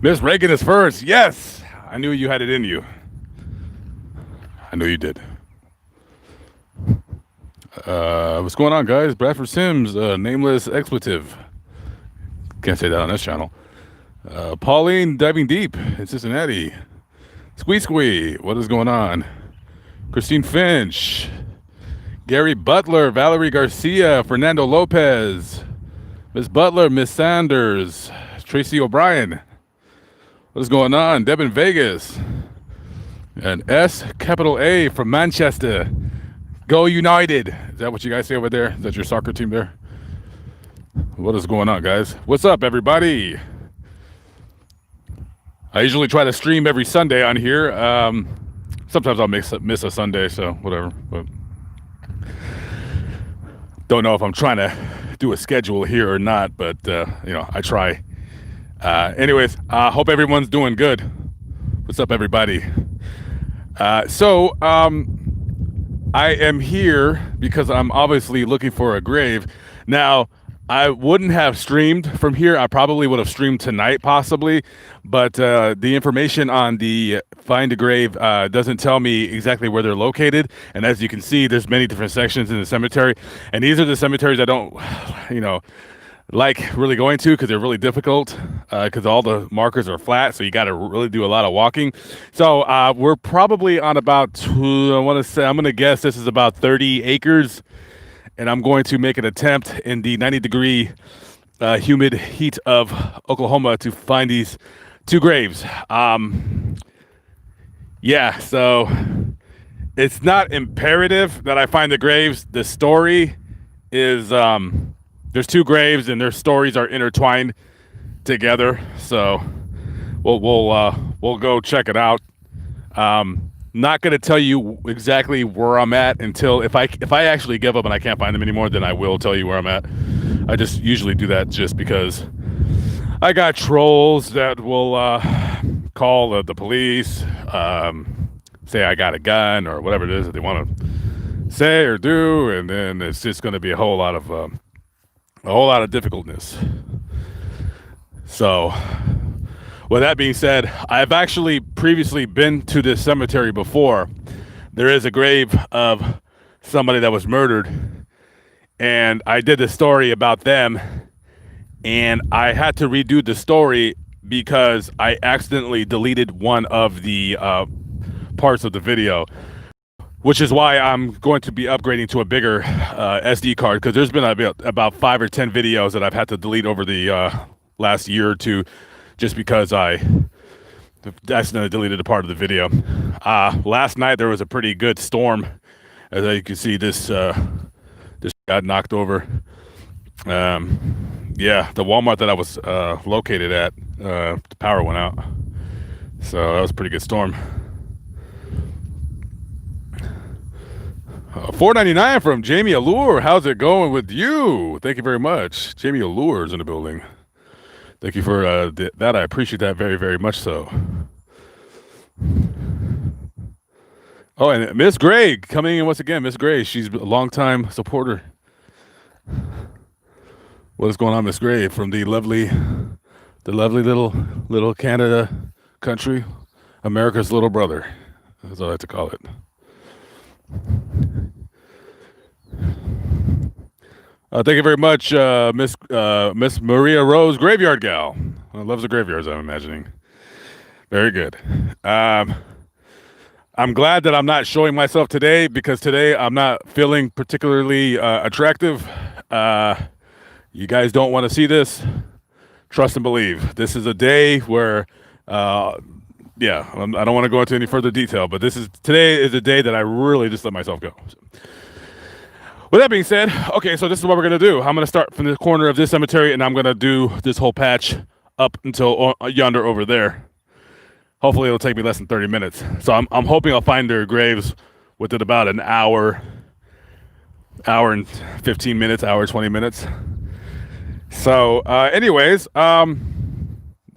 Miss Reagan is first. Yes, I knew you had it in you. I knew you did. What's going on, guys? Bradford Sims, nameless expletive. Can't say that on this channel. Pauline diving deep in Cincinnati. Squee Squee, what is going on? Christine Finch, Gary Butler, Valerie Garcia, Fernando Lopez, Miss Butler, Miss Sanders, Tracy O'Brien. What is going on? Deb in Vegas. And S capital A from Manchester. Go United. Is that what you guys say over there? Is that your soccer team there? What is going on, guys? What's up, everybody? I usually try to stream every Sunday on here. Sometimes I'll miss a Sunday, so whatever. But don't know if I'm trying to do a schedule here or not, but I try. Anyways, hope everyone's doing good. What's up, everybody? So I am here because I'm obviously looking for a grave. Now, I wouldn't have streamed from here. I probably would have streamed tonight, possibly. But the information on the Find a Grave doesn't tell me exactly where they're located. And as you can see, there's many different sections in the cemetery. And these are the cemeteries I don't, like really going to because they're really difficult because all the markers are flat. So you got to really do a lot of walking. So we're probably on about, I'm going to guess this is about 30 acres. And I'm going to make an attempt in the 90-degree humid heat of Oklahoma to find these two graves. So it's not imperative that I find the graves. The story is there's two graves and their stories are intertwined together. So we'll go check it out. Not going to tell you exactly where I'm at until if I actually give up and I can't find them anymore, then I will tell you where I'm at. I just usually do that just because I got trolls that will call the police, say I got a gun or whatever it is that they want to say or do, and then it's just going to be a whole lot of difficultness. So, with that being said, I've actually previously been to this cemetery before. There is a grave of somebody that was murdered, and I did a story about them, and I had to redo the story because I accidentally deleted one of the parts of the video, which is why I'm going to be upgrading to a bigger SD card, because there's been about 5 or 10 videos that I've had to delete over the last year or two, just because I accidentally deleted a part of the video. Last night there was a pretty good storm. As you can see, this got knocked over. The Walmart that I was located at, the power went out. So that was a pretty good storm. $4.99 from Jamie Allure. How's it going with you? Thank you very much. Jamie Allure is in the building. Thank you for that. I appreciate that very, very much so. Oh, and Miss Gray coming in once again. Miss Gray, she's a longtime supporter. What is going on, Miss Gray, from the lovely little Canada country, America's little brother. That's what I like to call it. Thank you very much, Miss Maria Rose, Graveyard Gal. Loves the graveyards, I'm imagining. Very good. I'm glad that I'm not showing myself today, because today I'm not feeling particularly attractive. You guys don't want to see this. Trust and believe. This is a day where, I don't want to go into any further detail, but today is a day that I really just let myself go. So. With that being said, okay, so this is what we're going to do. I'm going to start from the corner of this cemetery, and I'm going to do this whole patch up until yonder over there. Hopefully it'll take me less than 30 minutes. So I'm hoping I'll find their graves within about an hour and 15 minutes, hour 20 minutes. So anyways, I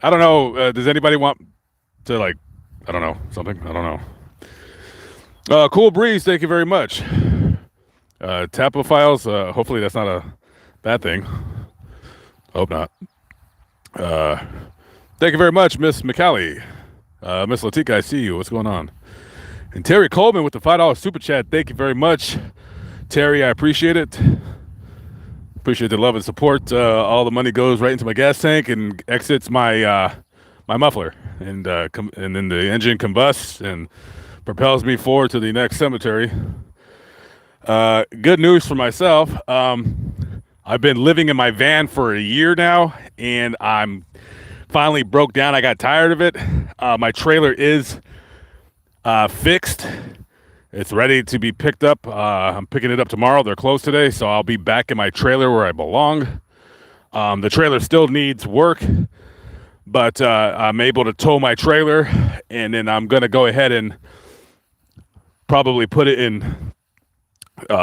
don't know. Does anybody want to something? I don't know. Cool Breeze, thank you very much. Tapophiles, hopefully that's not a bad thing. Hope not. Thank you very much, Miss McCallie. Miss Latika, I see you. What's going on? And Terry Coleman with the $5 super chat. Thank you very much, Terry. I appreciate it. Appreciate the love and support. All the money goes right into my gas tank and exits my my muffler, and then the engine combusts and propels me forward to the next cemetery. Good news for myself. I've been living in my van for a year now, and I'm finally broke down. I got tired of it. My trailer is fixed. It's ready to be picked up. I'm picking it up tomorrow. They're closed today, so I'll be back in my trailer where I belong. The trailer still needs work, but I'm able to tow my trailer, and then I'm going to go ahead and probably put it in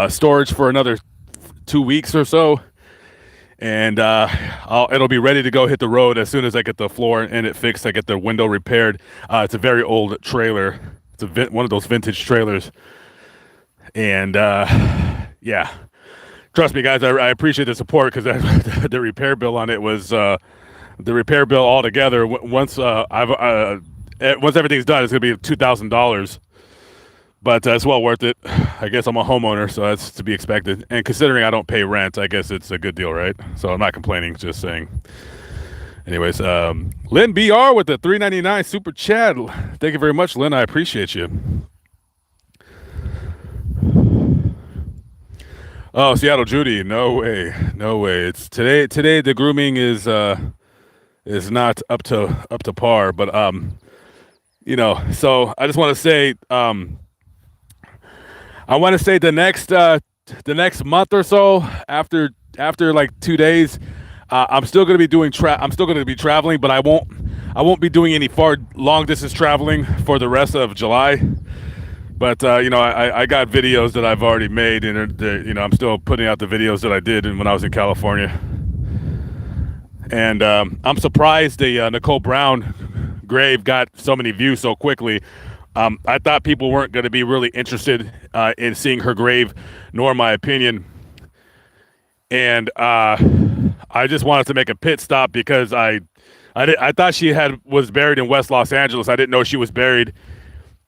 storage for another 2 weeks or so. And it'll be ready to go hit the road as soon as I get the floor in it fixed. I get the window repaired. It's a very old trailer. It's one of those vintage trailers. And yeah, trust me, guys, I appreciate the support, because the repair bill on it was the repair bill altogether. Once everything's done, it's gonna be $2,000. But it's well worth it. I guess I'm a homeowner, so that's to be expected. And considering I don't pay rent, I guess it's a good deal, right? So I'm not complaining, just saying. Anyways, Lynn BR with the $3.99 super chat. Thank you very much, Lynn. I appreciate you. Oh, Seattle Judy. No way. No way. It's today the grooming is not up to par, but so I just want to say the next month or so, after like 2 days, I'm still going to be I'm still going to be traveling, but I won't be doing any long distance traveling for the rest of July. But I got videos that I've already made, and I'm still putting out the videos that I did when I was in California. And I'm surprised the Nicole Brown grave got so many views so quickly. I thought people weren't going to be really interested in seeing her grave, nor my opinion. And I just wanted to make a pit stop because I thought she was buried in West Los Angeles. I didn't know she was buried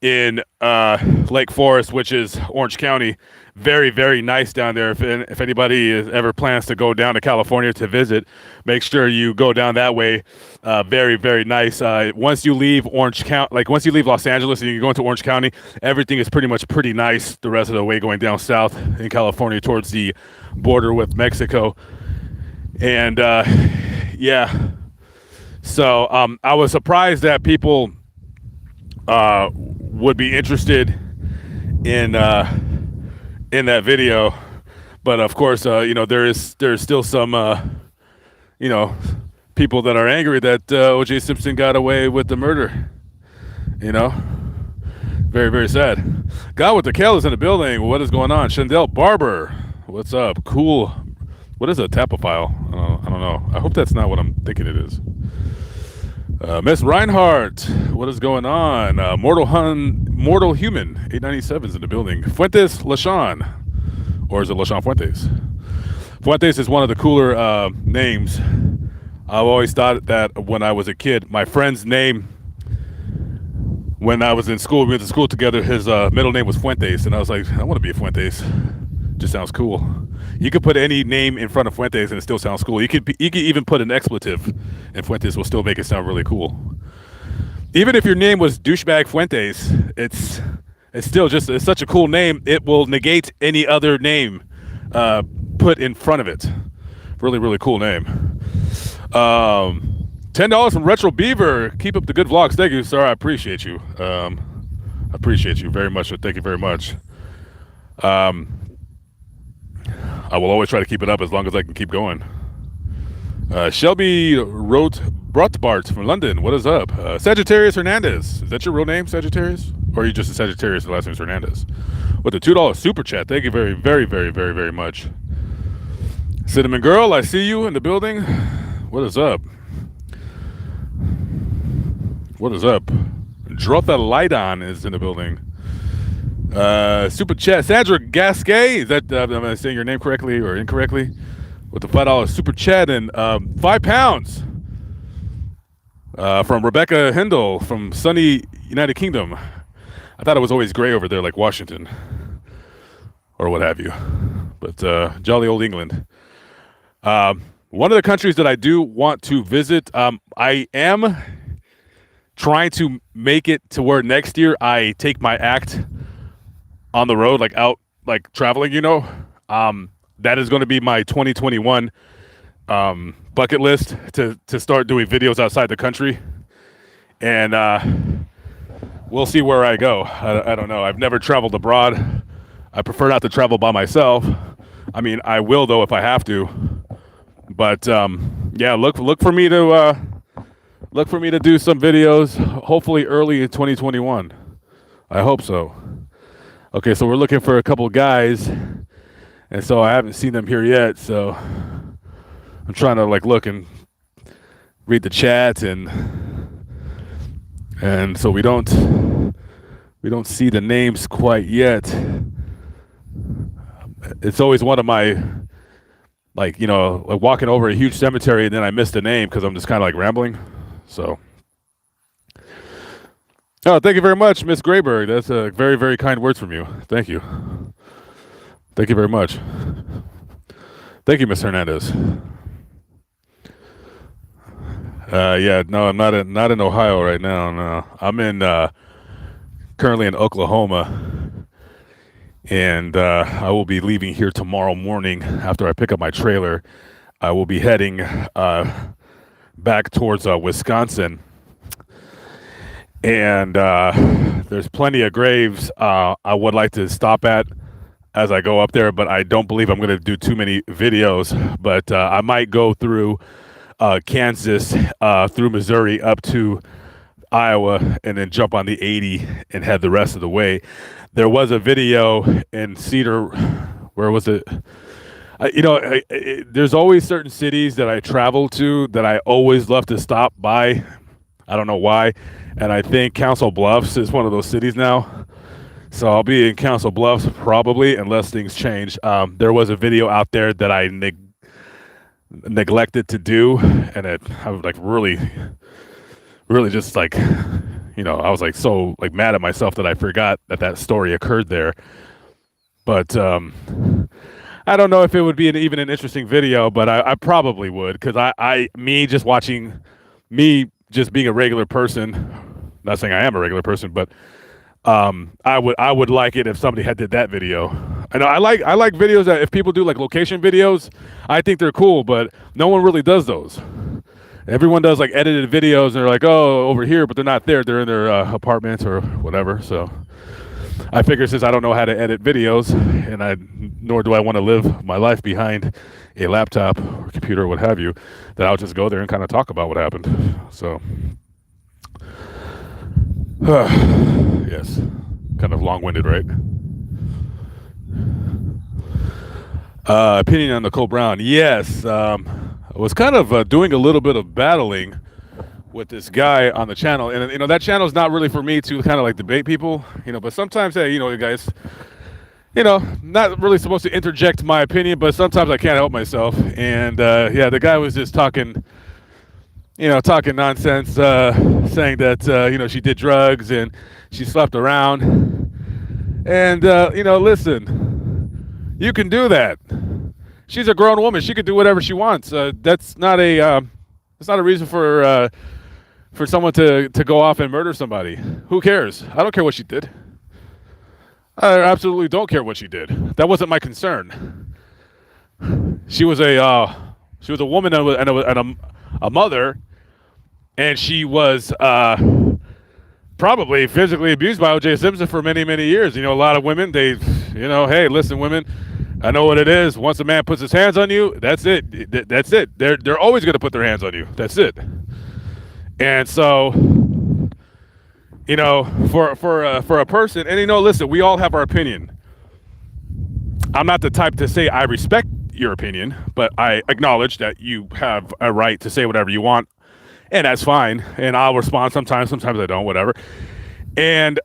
in Lake Forest, which is Orange County. Very, very nice down there. If anybody ever plans to go down to California to visit, make sure you go down that way. Very, very nice. Once you leave Orange County, like once you leave Los Angeles and you go into Orange County, everything is pretty nice the rest of the way going down south in California towards the border with Mexico. And yeah, so I was surprised that people would be interested in that video, but of course, there's still some people that are angry that O.J. Simpson got away with the murder. Very, very sad. God with the Kale is in the building. What is going on? Shandell Barber, what's up? Cool. What is a tapophile? I don't know. I hope that's not what I'm thinking it is. Miss Reinhardt, what is going on? Mortal Human, 897 is in the building. Fuentes LaShawn, or is it LaShawn Fuentes? Fuentes is one of the cooler names. I've always thought that when I was a kid, my friend's name, when I was in school, we went to school together, his middle name was Fuentes, and I was like, I want to be a Fuentes. Just sounds cool. You could put any name in front of Fuentes and it still sounds cool. You could even put an expletive and Fuentes will still make it sound really cool. Even if your name was Douchebag Fuentes, it's still it's such a cool name, it will negate any other name put in front of it. Really, really cool name. $10 from Retro Beaver. Keep up the good vlogs. Thank you, sir. I appreciate you. Appreciate you very much. Thank you very much. I will always try to keep it up as long as I can keep going. Shelby Brotbart from London. What is up? Sagittarius Hernandez. Is that your real name, Sagittarius? Or are you just a Sagittarius and the last name is Hernandez? With the $2 super chat. Thank you very, very, very, very, very much. Cinnamon Girl, I see you in the building. What is up? What is up? Drotha Lydon is in the building. Super chat. Sandra Gasquet. Is that, am I saying your name correctly or incorrectly? With the $5 super chat and 5 pounds. From Rebecca Hindle from sunny United Kingdom. I thought it was always gray over there, like Washington or what have you. But jolly old England. One of the countries that I do want to visit, I am trying to make it to where next year I take my act on the road, like out, like traveling, that is going to be my 2021 bucket list to start doing videos outside the country. And we'll see where I go. I don't know. I've never traveled abroad. I prefer not to travel by myself. I mean, I will though if I have to. But yeah, look for me to do some videos. Hopefully early in 2021. I hope so. Okay, so we're looking for a couple guys, and so I haven't seen them here yet. So I'm trying to like look and read the chat, and so we don't see the names quite yet. It's always one of my like walking over a huge cemetery and then I miss the name because I'm just kind of like rambling. So, oh, thank you very much, Miss Grayberg. That's a very, very kind words from you. Thank you. Thank you very much. Thank you, Miss Hernandez. Yeah, no, I'm not in Ohio right now. No, I'm currently in Oklahoma, and I will be leaving here tomorrow morning after I pick up my trailer. I will be heading back towards Wisconsin, and there's plenty of graves I would like to stop at as I go up there, but I don't believe I'm going to do too many videos. But I might go through Kansas, through Missouri, up to Iowa, and then jump on the 80 and head the rest of the way. There was a video in Cedar, where was it? There's always certain cities that I travel to that I always love to stop by. I don't know why. And I think Council Bluffs is one of those cities now. So I'll be in Council Bluffs probably, unless things change. There was a video out there that I neglected to do, and I was like really just like, I was like so like mad at myself that I forgot that story occurred there. But I don't know if it would be even an interesting video, but I probably would, because me just being a regular person, not saying I am a regular person, but I would like it if somebody had did that video. I know I like videos that if people do like location videos, I think they're cool, but no one really does those. Everyone does like edited videos, and they're like, oh, over here, but they're not there. They're in their apartments or whatever. So I figure since I don't know how to edit videos, and nor do I want to live my life behind a laptop or computer or what have you, that I'll just go there and kind of talk about what happened. So yes, kind of long-winded, right? Opinion on Nicole Brown. Yes, I was kind of doing a little bit of battling with this guy on the channel, and that channel is not really for me to kind of like debate people, but sometimes, hey, you guys, not really supposed to interject my opinion, but sometimes I can't help myself. And yeah, the guy was just talking nonsense, saying that she did drugs and she slept around, and listen, you can do that. She's a grown woman. She could do whatever she wants. That's not a reason for someone to go off and murder somebody. Who cares? I don't care what she did. I absolutely don't care what she did. That wasn't my concern. She was a woman and a mother, and she was probably physically abused by O.J. Simpson for many, many years. A lot of women, hey, listen, women, I know what it is. Once a man puts his hands on you, that's it. That's it. They're always going to put their hands on you. That's it. And so, for a person, and listen, we all have our opinion. I'm not the type to say I respect your opinion, but I acknowledge that you have a right to say whatever you want, and that's fine. And I'll respond sometimes I don't, whatever. And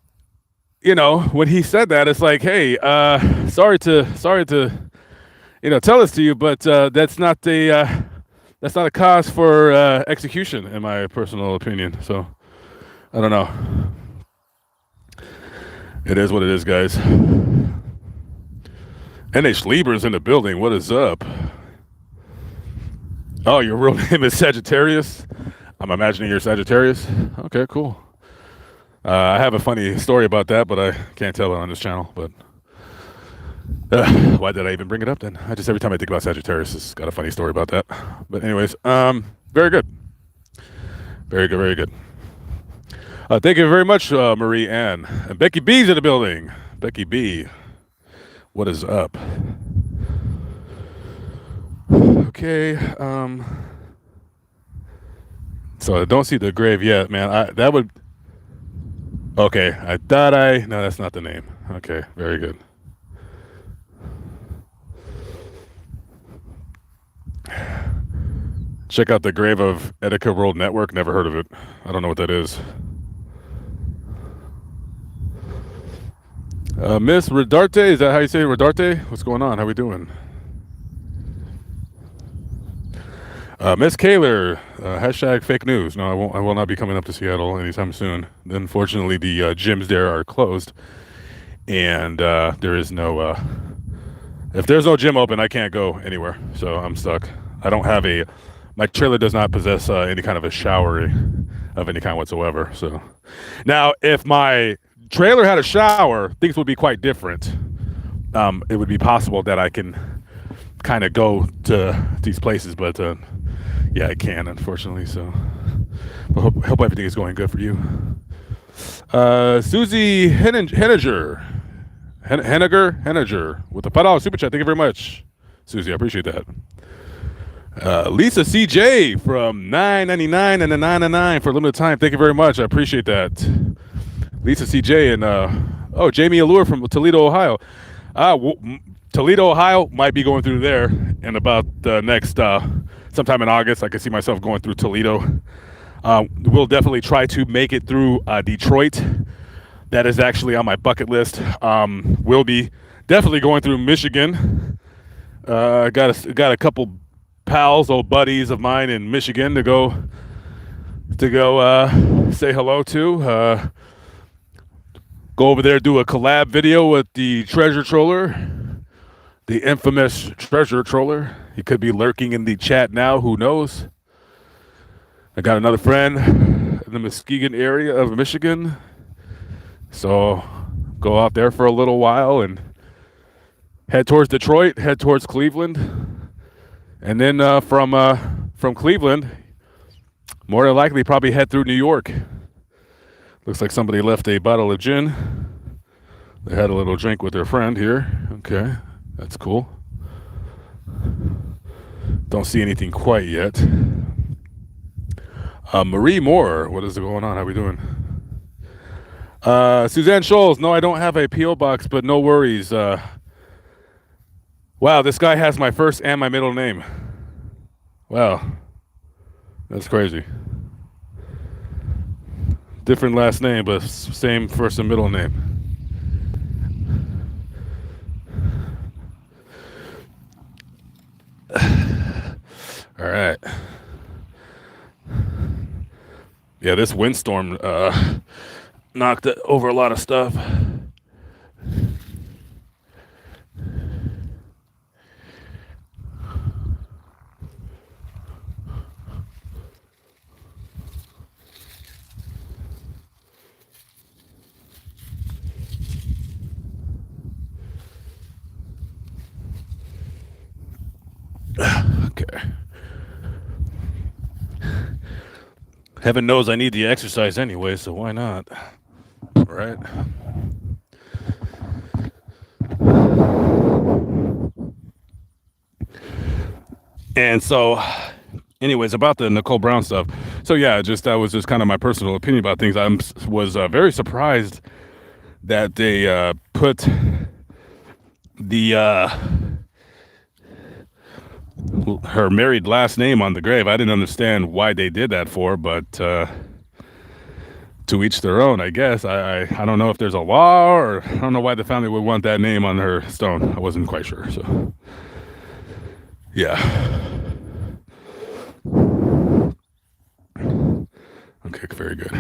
when he said that, it's like, hey, sorry to tell this to you, but that's not the that's not a cause for execution, in my personal opinion. So I don't know. It is what it is, guys. NH Lieber's in the building. What is up? Oh, your real name is Sagittarius? I'm imagining you're Sagittarius. Okay, cool. I have a funny story about that, but I can't tell it on this channel. But why did I even bring it up then? I just every time I think about Sagittarius, it's got a funny story about that. But anyways, very good, very good, very good. Thank you very much, Marie Ann and Becky B's in the building. Becky B, what is up? Okay, so I don't see the grave yet, man. That would. Okay, I thought I. No, that's not the name. Okay, very good. Check out the grave of Etika World Network. Never heard of it. I don't know what that is. Miss Rodarte, is that how you say it? Rodarte? What's going on? How we doing? Miss Kaler, hashtag fake news. No, I won't. I will not be coming up to Seattle anytime soon. Unfortunately, the gyms there are closed, and there is no. If there's no gym open, I can't go anywhere. So I'm stuck. I don't have a. My trailer does not possess any kind of a shower of any kind whatsoever. So now, if my trailer had a shower, things would be quite different. It would be possible that I can kind of go to these places, but yeah, I can, unfortunately. So I hope everything is going good for you. Susie Henniger with a $5 super chat. Thank you very much, Susie. I appreciate that. Lisa CJ from $9.99 and the $9.99 for a limited time. Thank you very much. I appreciate that. Lisa CJ and Jamie Allure from Toledo, Ohio. Toledo, Ohio might be going through there in about the next sometime in August. I can see myself going through Toledo. We'll definitely try to make it through Detroit. That is actually on my bucket list. We'll be definitely going through Michigan. Got a couple pals, old buddies of mine in Michigan to go say hello to. Go over there, do a collab video with the Treasure Troller, the infamous Treasure Troller. He could be lurking in the chat now. Who knows? I got another friend in the Muskegon area of Michigan, so go out there for a little while and head towards Detroit, head towards Cleveland, and then from Cleveland, more than likely probably head through New York. Looks like somebody left a bottle of gin. They had a little drink with their friend here. Okay, that's cool. Don't see anything quite yet. Marie Moore, what is going on? How we doing? Suzanne Scholes, no, I don't have a P.O. box, but no worries. Wow, this guy has my first and my middle name. Wow, that's crazy. Different last name, but same first and middle name. All right. Yeah, this windstorm knocked over a lot of stuff. Okay. Heaven knows I need the exercise anyway, so why not? Right? And so, anyways, about the Nicole Brown stuff. So yeah, that was just kind of my personal opinion about things. I was very surprised that they put her married last name on the grave. I didn't understand why they did that for, but to each their own, I guess. I don't know if there's a law, or I don't know why the family would want that name on her stone. I wasn't quite sure. So yeah. Okay, very good.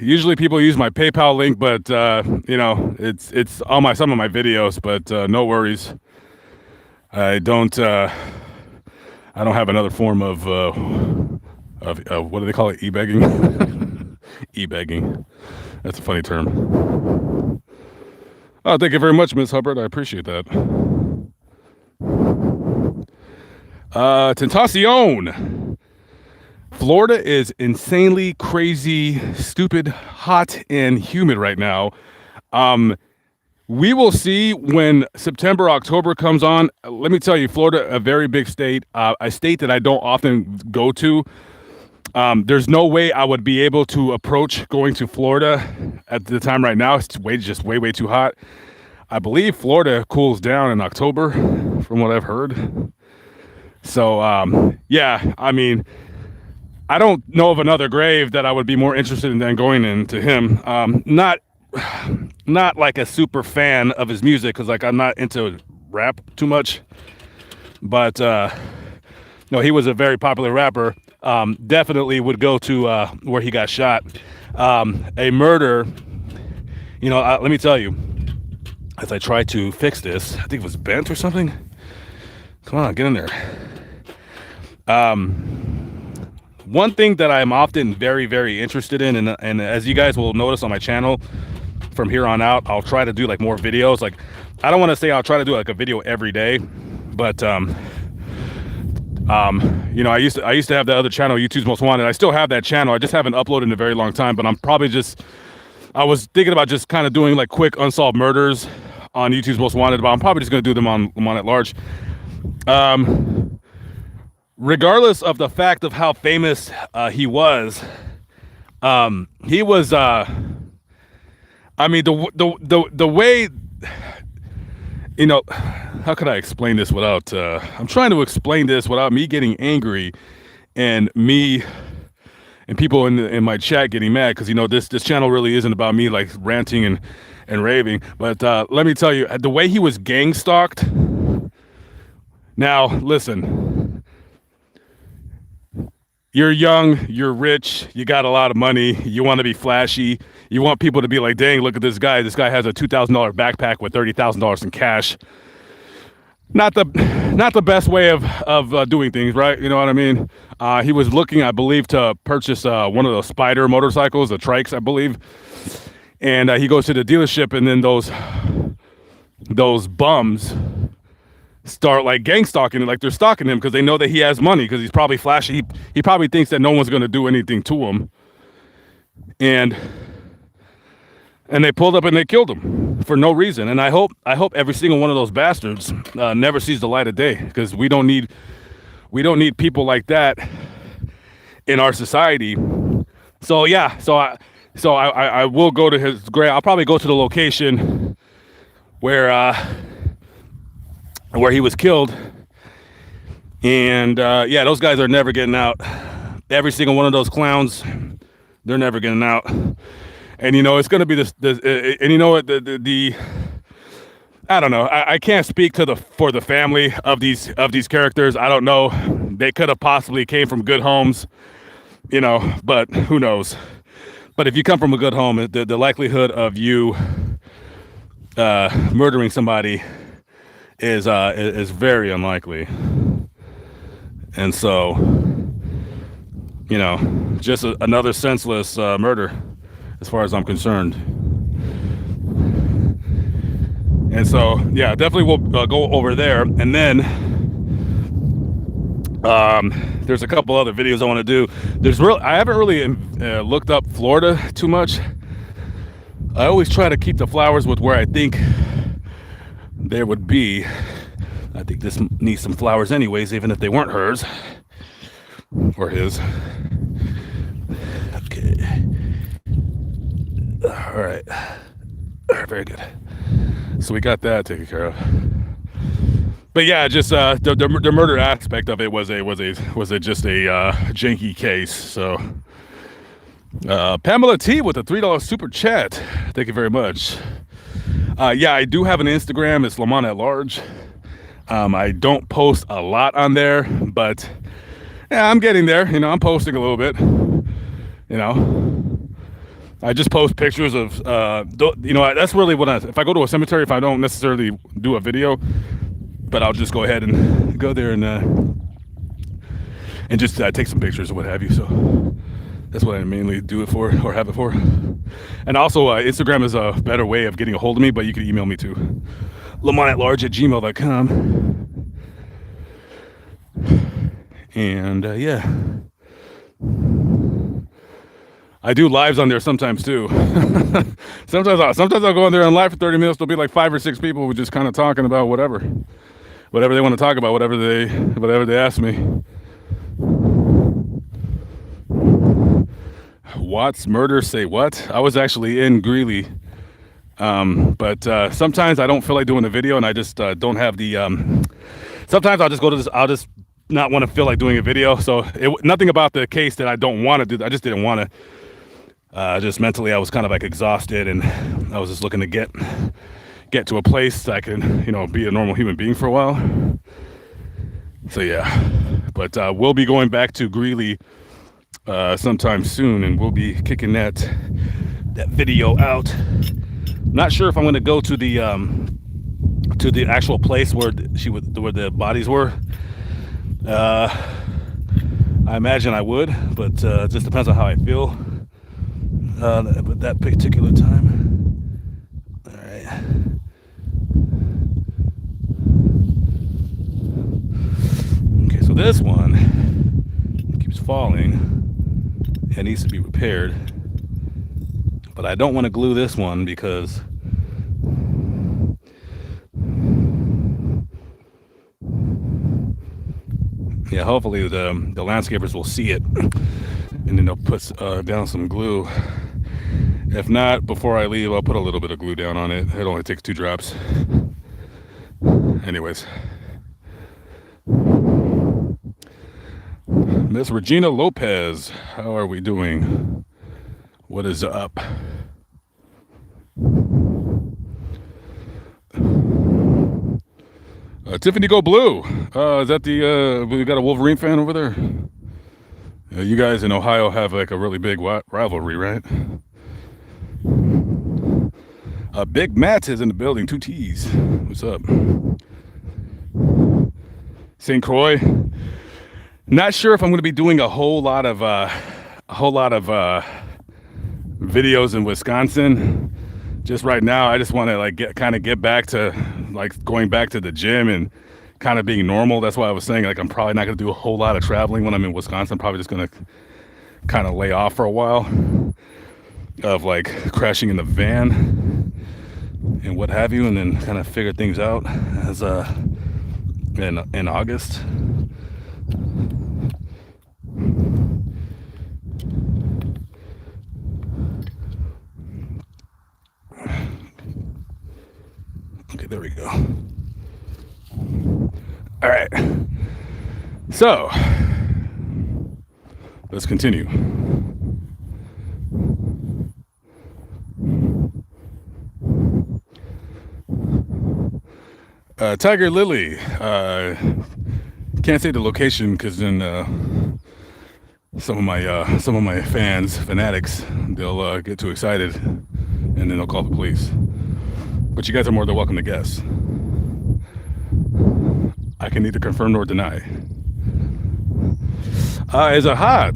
Usually people use my PayPal link, but it's on my some of my videos. But no worries. I don't. I don't have another form of what do they call it? E-begging. E-begging. That's a funny term. Oh, thank you very much, Miss Hubbard. I appreciate that. Tentacion. Florida is insanely crazy, stupid, hot, and humid right now. We will see when September, October comes on. Let me tell you, Florida, a very big state, a state that I don't often go to. There's no way I would be able to approach going to Florida at the time right now. It's just way too hot. I believe Florida cools down in October, from what I've heard. So, yeah, I mean, I don't know of another grave that I would be more interested in than going into him. Not like a super fan of his music, because like I'm not into rap too much. But no, he was a very popular rapper. Definitely would go to where he got shot. A murder. Let me tell you. As I try to fix this, I think it was bent or something. Come on, get in there. One thing that I'm often very interested in, and as you guys will notice on my channel, from here on out, I'll try to do like more videos. Like, I don't want to say I'll try to do like a video every day, but I used to have the other channel, YouTube's Most Wanted. I still have that channel. I just haven't uploaded in a very long time, but I was thinking about just kind of doing like quick unsolved murders on YouTube's Most Wanted, but I'm probably just going to do them on at large. Regardless of the fact of how famous he was, I mean, the way, how could I explain this without, I'm trying to explain this without me getting angry and me and people in my chat getting mad, because, this channel really isn't about me like ranting and raving. But let me tell you, the way he was gang stalked. Now, listen. You're young, you're rich, you got a lot of money, you want to be flashy, you want people to be like, dang, look at this guy. This guy has a $2,000 backpack with $30,000 in cash. Not the best way of doing things, right? You know what I mean? He was looking, I believe, to purchase one of those Spider motorcycles, the trikes, I believe. And he goes to the dealership, and then those bums start like gang stalking him, like they're stalking him because they know that he has money, because he's probably flashy. He probably thinks that no one's going to do anything to him. And they pulled up and they killed him for no reason. And I hope every single one of those bastards never sees the light of day, because we don't need people like that in our society. So yeah, I will go to his grave. I'll probably go to the location where he was killed. And yeah, those guys are never getting out. Every single one of those clowns, they're never getting out. And it's going to be this and you know what, I don't know. I can't speak for the family of these characters. I don't know. They could have possibly came from good homes, but who knows? But if you come from a good home, the likelihood of you murdering somebody is very unlikely. And so, just another senseless murder, as far as I'm concerned. And so, yeah, definitely we'll go over there. And then there's a couple other videos I want to do. I haven't really looked up Florida too much. I always try to keep the flowers with where I think there would be. I think this needs some flowers anyways, even if they weren't hers or his. Okay. All right, very good. So we got that taken care of. But yeah, just the murder aspect of it was just a janky case. So Pamela T with a $3 super chat. Thank you very much. Yeah, I do have an Instagram. It's Lamont at Large. I don't post a lot on there, but Yeah, I'm getting there. I'm posting a little bit. You know, I just post pictures of, that's really what if I go to a cemetery, if I don't necessarily do a video, but I'll just go ahead and go there and just take some pictures or what have you. So that's what I mainly do it for or have it for. And also, Instagram is a better way of getting a hold of me, but you can email me too. lamont@large@gmail.com. And yeah, I do lives on there sometimes too. sometimes I'll go on there on live for 30 minutes. There'll be like 5 or 6 people who just kind of talking about whatever they want to talk about, whatever they ask me. Watts murder, say what? I was actually in Greeley, but sometimes I don't feel like doing a video, and I just don't have the. Sometimes I'll just go to this. I'll just not want to feel like doing a video. So nothing about the case that I don't want to do. I just didn't want to. Just mentally, I was kind of like exhausted, and I was just looking to get to a place that I can, be a normal human being for a while. So yeah, but we'll be going back to Greeley sometime soon, and we'll be kicking that video out. Not sure if I'm going to go to the actual place where the bodies were. I imagine I would, but it just depends on how I feel at that particular time. All right. Okay, so this one keeps falling. It needs to be repaired, but I don't want to glue this one because yeah, hopefully the landscapers will see it and then they'll put down some glue. If not, before I leave, I'll put a little bit of glue down on it. It only takes 2 drops. Anyways, Miss Regina Lopez, how are we doing? What is up? Tiffany Go Blue. Is that we got a Wolverine fan over there? You guys in Ohio have like a really big rivalry, right? Big Matt is in the building. 2 T's. What's up? St. Croix. Not sure if I'm going to be doing a whole lot of videos in Wisconsin. Just right now, I just want to get back to going back to the gym and kind of being normal. That's why I was saying I'm probably not going to do a whole lot of traveling when I'm in Wisconsin. I'm probably just going to kind of lay off for a while of crashing in the van and what have you, and then kind of figure things out as in August. Okay, there we go. All right. So, let's continue. Tiger Lily. Can't say the location because then some of my fanatics, they'll get too excited and then they'll call the police. But you guys are more than welcome to guess. I can neither confirm nor deny. Is it hot?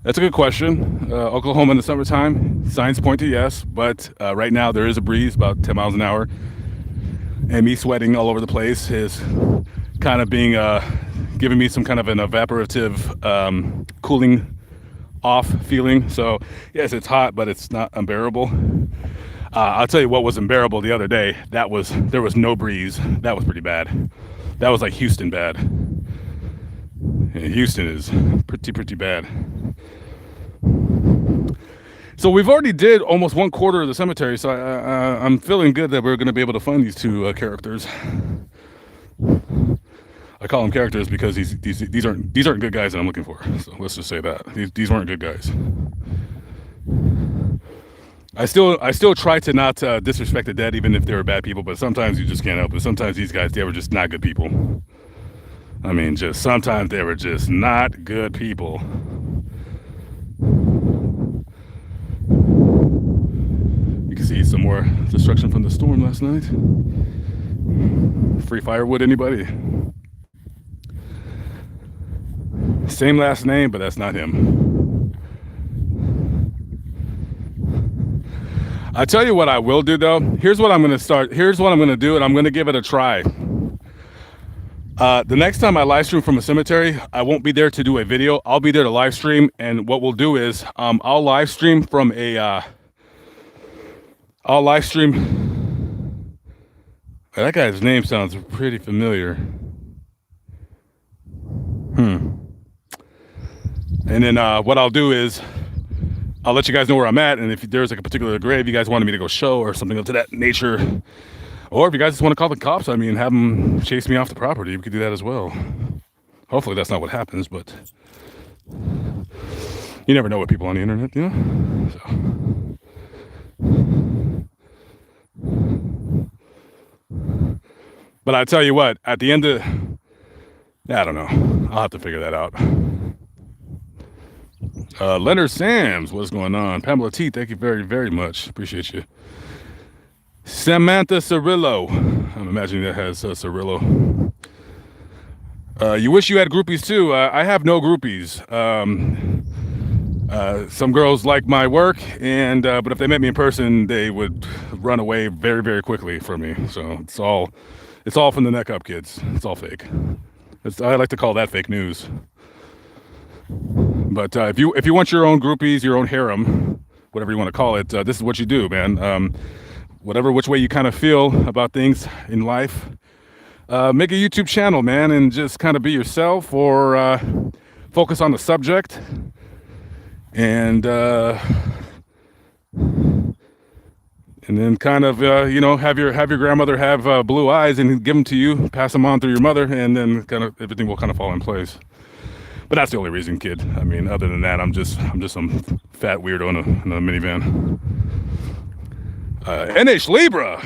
That's a good question. Oklahoma in the summertime, signs point to yes, but right now there is a breeze about 10 miles an hour, and me sweating all over the place is kind of being giving me some kind of an evaporative cooling off feeling. So yes, it's hot, but it's not unbearable. I'll tell you what was unbearable the other day. There was no breeze. That was pretty bad. That was like Houston bad. And Houston is pretty bad. So we've already did almost 1/4 of the cemetery. So I'm feeling good that we're going to be able to find these 2 characters. I call them characters because these aren't good guys that I'm looking for. So let's just say that these weren't good guys. I still try to not disrespect the dead, even if they were bad people. But sometimes you just can't help it. Sometimes these guys, they were just not good people. I mean, just sometimes they were just not good people. You can see some more destruction from the storm last night. Free firewood, anybody? Same last name, but that's not him. I tell you what I will do though. Here's what I'm going to start. Here's what I'm going to do, and I'm going to give it a try. The next time I live stream from a cemetery, I won't be there to do a video. I'll be there to live stream, and what we'll do is I'll live stream from a. I'll live stream. That guy's name sounds pretty familiar. And then what I'll do is I'll let you guys know where I'm at, and if there's like a particular grave you guys wanted me to go show or something of that nature, or if you guys just want to call the cops on me and have them chase me off the property, we could do that as well. Hopefully that's not what happens, but you never know with people on the internet, you know? So. But I tell you what, at the end of, I don't know, I'll have to figure that out. Leonard Sams, what's going on? Pamela T, thank you very, very much. Appreciate you. Samantha Cirillo. I'm imagining that has Cirillo. You wish you had groupies too. I have no groupies. Some girls like my work, and but if they met me in person, they would run away very, very quickly from me. So it's all from the neck up, kids. It's all fake. I like to call that fake news. But if you want your own groupies, your own harem, whatever you want to call it, this is what you do, man. Which way you kind of feel about things in life, make a YouTube channel, man, and just kind of be yourself, or focus on the subject, and then kind of have your grandmother have blue eyes and give them to you, pass them on through your mother, and then kind of everything will kind of fall in place. But that's the only reason, kid. I mean, other than that, I'm just some fat weirdo in a minivan. NH Libra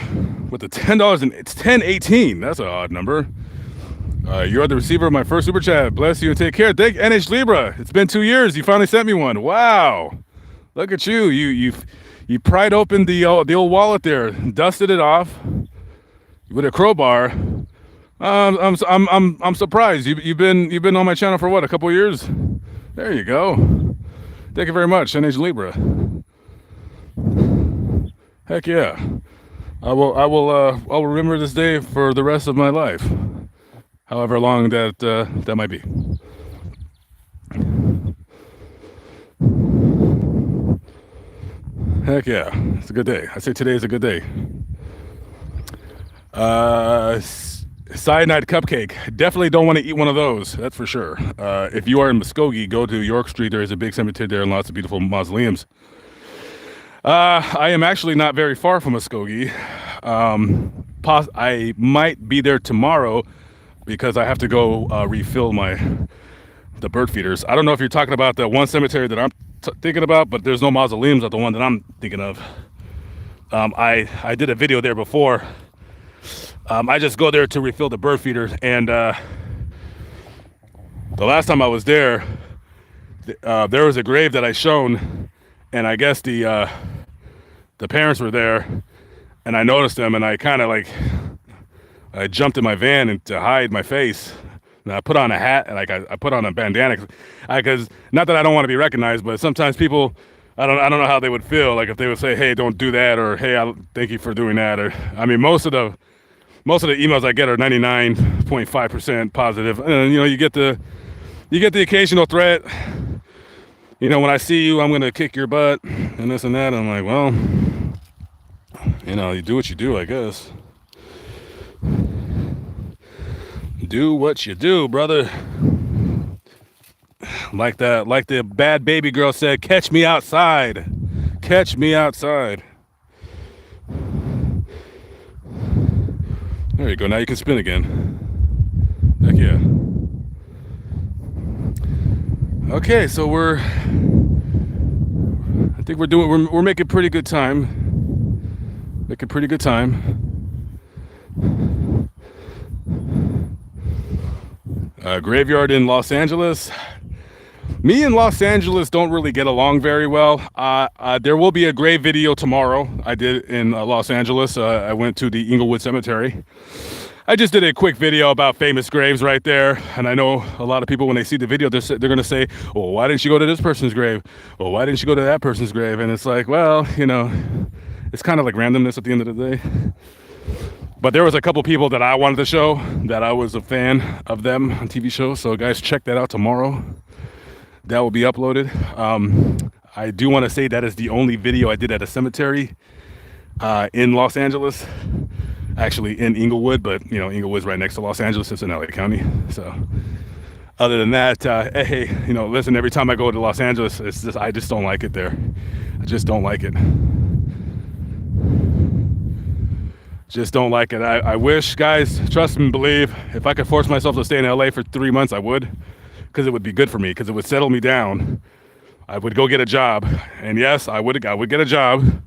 with the $10, and it's 1018. That's an odd number. You are the receiver of my first super chat. Bless you and take care. Thank NH Libra. It's been 2 years. You finally sent me one. Wow. Look at you. You pried open the old wallet there, dusted it off with a crowbar. I'm surprised. You've been on my channel for what, a couple of years? There you go. Thank you very much, NH Libra. Heck yeah. I'll remember this day for the rest of my life, however long that might be. Heck yeah, it's a good day. I say today is a good day. Cyanide cupcake. Definitely don't want to eat one of those. That's for sure. If you are in Muskogee, go to York Street. There is a big cemetery there and lots of beautiful mausoleums. I am actually not very far from Muskogee. I might be there tomorrow because I have to go refill the bird feeders. I don't know if you're talking about the one cemetery that I'm thinking about, but there's no mausoleums at the one that I'm thinking of. I did a video there before. I just go there to refill the bird feeders, and the last time I was there, there was a grave that I shown, and I guess the parents were there, and I noticed them, and I kind of I jumped in my van and to hide my face, and I put on a hat, and I put on a bandana, because not that I don't want to be recognized, but sometimes people, I don't know how they would feel, like if they would say, hey, don't do that, or hey, thank you for doing that, or I mean, most of the emails I get are 99.5% positive. And you get the occasional threat. When I see you, I'm gonna kick your butt and this and that. I'm like, well, you do what you do, I guess. Do what you do, brother. Like the bad baby girl said, catch me outside. Catch me outside. There you go. Now you can spin again. Heck yeah. Okay, so we're making pretty good time. Making pretty good time. Graveyard in Los Angeles. Me and Los Angeles don't really get along very well. There will be a grave video tomorrow. I did in Los Angeles. I went to the Inglewood Cemetery. I just did a quick video about famous graves right there. And I know a lot of people, when they see the video, they're going to say, well, why didn't you go to this person's grave? Well, why didn't you go to that person's grave? And it's like, well, you know, it's kind of like randomness at the end of the day. But there was a couple people that I wanted to show that I was a fan of them on TV shows. So guys, check that out tomorrow. That will be uploaded. I do want to say that is the only video I did at a cemetery in Los Angeles. Actually in Inglewood, but you know, Inglewood's right next to Los Angeles. It's in LA County. So other than that, hey, you know, listen, every time I go to Los Angeles, it's just, I just don't like it there. I just don't like it. Just don't like it. I wish, guys, trust and believe, if I could force myself to stay in LA for 3 months, I would, because it would be good for me, because it would settle me down. I would go get a job, and yes, I would get a job.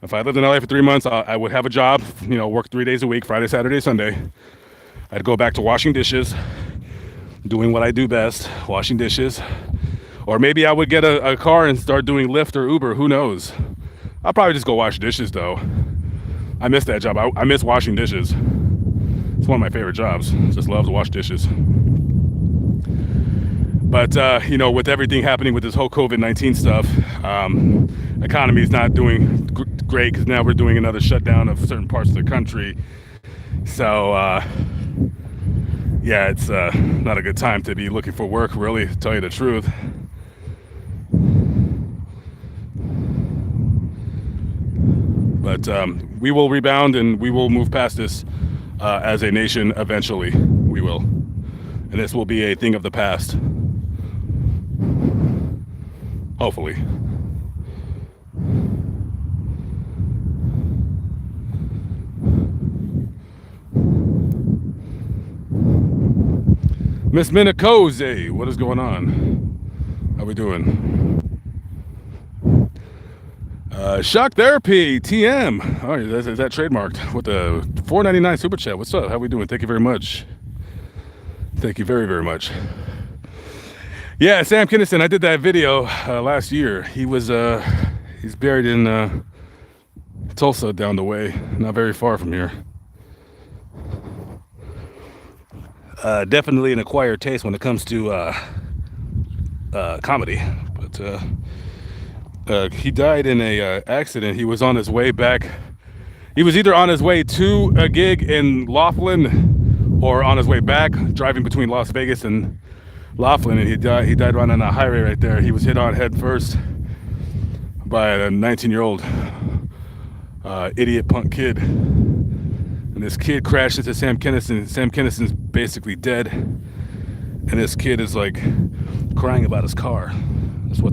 If I lived in LA for 3 months, I would have a job, you know, work 3 days a week, Friday, Saturday, Sunday. I'd go back to washing dishes, doing what I do best, washing dishes. Or maybe I would get a car and start doing Lyft or Uber, who knows? I'll probably just go wash dishes, though. I miss that job. I miss washing dishes. It's one of my favorite jobs. Just love to wash dishes. But, you know, with everything happening with this whole COVID-19 stuff, economy is not doing great because now we're doing another shutdown of certain parts of the country. So, yeah, it's not a good time to be looking for work, really, to tell you the truth. But we will rebound and we will move past this as a nation eventually. We will. And this will be a thing of the past. Hopefully. Miss Minakose, what is going on? How we doing? Shock Therapy, TM. Oh, is that trademarked with the $4.99 super chat? What's up? How we doing? Thank you very much. Thank you very, very much. Yeah, Sam Kinison, I did that video last year. He's buried in Tulsa down the way, not very far from here. Definitely an acquired taste when it comes to comedy. But he died in a accident. He was on his way back. He was either on his way to a gig in Laughlin or on his way back, driving between Las Vegas and Laughlin, and he died right on a highway right there. He was hit on head first by a 19-year-old idiot punk kid. And this kid crashed into Sam Kinison. Sam Kinison's basically dead. And this kid is like crying about his car. That's what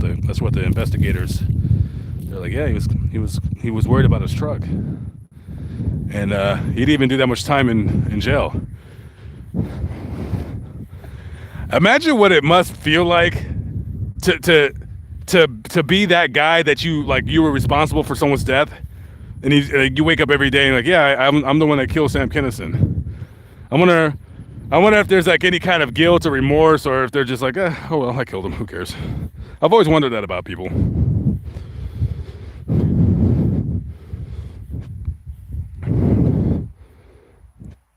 the investigators, they're like, yeah, he was worried about his truck. And he didn't even do that much time in jail. Imagine what it must feel like to be that guy that you were responsible for someone's death, and you wake up every day and like, yeah, I'm the one that killed Sam Kinison. I wonder if there's like any kind of guilt or remorse, or if they're just like, oh well, I killed him, who cares? I've always wondered that about people.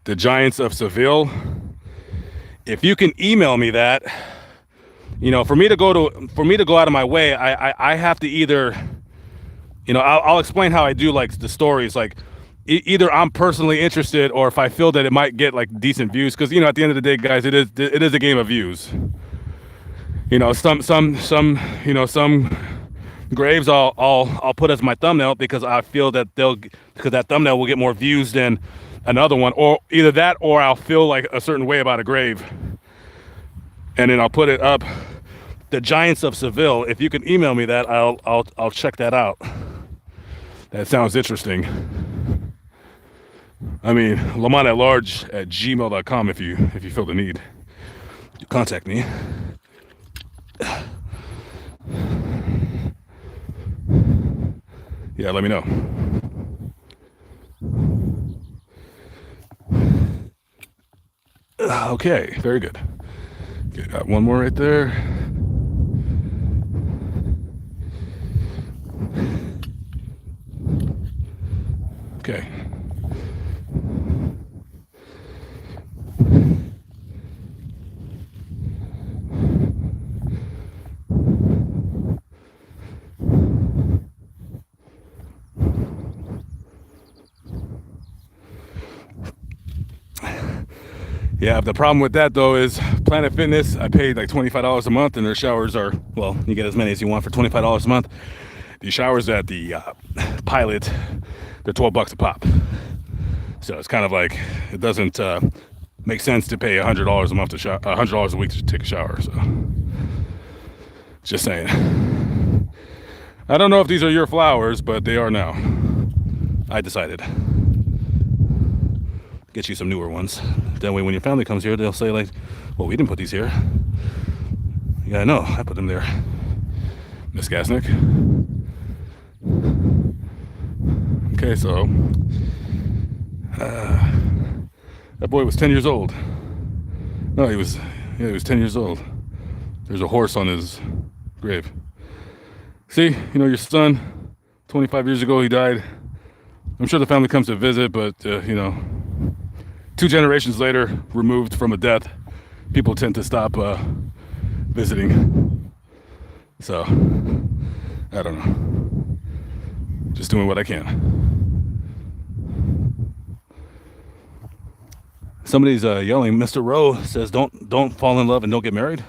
The Giants of Seville. If you can email me that, you know, for me to go out of my way, I have to either, you know, I'll explain how I do like the stories, like either I'm personally interested, or if I feel that it might get like decent views, because you know, at the end of the day, guys, it is a game of views. You know, some you know, some graves I'll put as my thumbnail because I feel that because that thumbnail will get more views than another one, or either that, or I'll feel like a certain way about a grave, and then I'll put it up. The Giants of Seville. If you can email me that, I'll check that out. That sounds interesting. I mean, lamont@large@gmail.com if you feel the need. Contact me. Yeah, let me know. Okay, very good. Okay, got one more right there. Okay. Yeah, the problem with that though is Planet Fitness, I paid like $25 a month and their showers are, well, you get as many as you want for $25 a month. The showers at the Pilot, they're $12 a pop. So it's kind of like, it doesn't make sense to pay $100 a month to $100 a week to take a shower. So just saying. I don't know if these are your flowers, but they are now. I decided. Get you some newer ones. That way when your family comes here, they'll say like, well, we didn't put these here. Yeah, I know, I put them there. Miss Gasnick. Okay, so that boy was 10 years old. No, he was 10 years old. There's a horse on his grave. See, you know, your son, 25 years ago, he died. I'm sure the family comes to visit, but, you know, 2 generations later, removed from a death, people tend to stop visiting. So, I don't know. Just doing what I can. Somebody's yelling. Mr. Rowe says, "Don't fall in love and don't get married."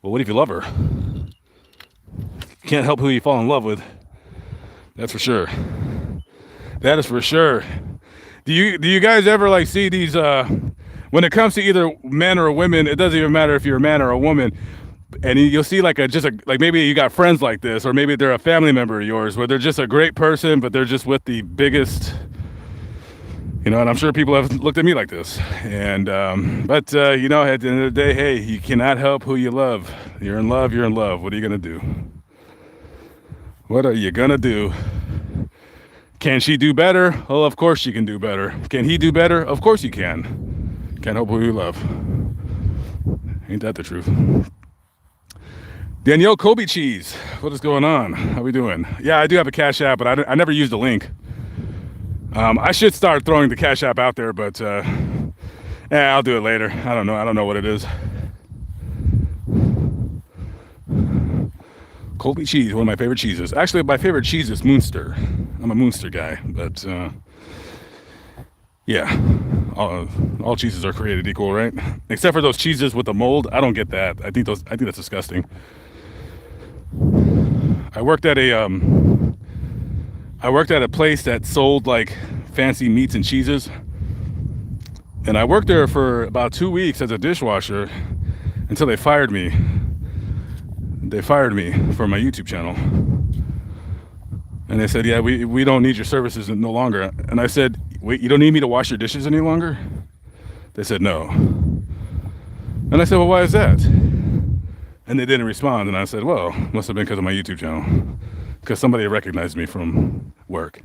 Well, what if you love her? Can't help who you fall in love with. That's for sure. That is for sure. Do you guys ever like see these? When it comes to either men or women, it doesn't even matter if you're a man or a woman. And you'll see like like maybe you got friends like this, or maybe they're a family member of yours, where they're just a great person, but they're just with the biggest. You know, and I'm sure people have looked at me like this. And, but, you know, at the end of the day, hey, you cannot help who you love. You're in love, you're in love. What are you going to do? What are you going to do? Can she do better? Oh, of course she can do better. Can he do better? Of course you can. Can't help who you love. Ain't that the truth? Danielle Kobe Cheese. What is going on? How we doing? Yeah, I do have a Cash App, but I never used the link. I should start throwing the Cash App out there, but I'll do it later. I don't know what it is. Colby cheese, one of my favorite cheeses. Actually, my favorite cheese is Munster. I'm a Munster guy, but yeah, all cheeses are created equal, right? Except for those cheeses with the mold. I don't get that. I think that's disgusting. I worked at a place that sold like fancy meats and cheeses, and I worked there for about 2 weeks as a dishwasher until they fired me. They fired me from my YouTube channel, and they said, "Yeah, we don't need your services no longer." And I said, "Wait, you don't need me to wash your dishes any longer?" They said, "No." And I said, "Well, why is that?" And they didn't respond. And I said, "Well, must have been because of my YouTube channel, because somebody recognized me from work."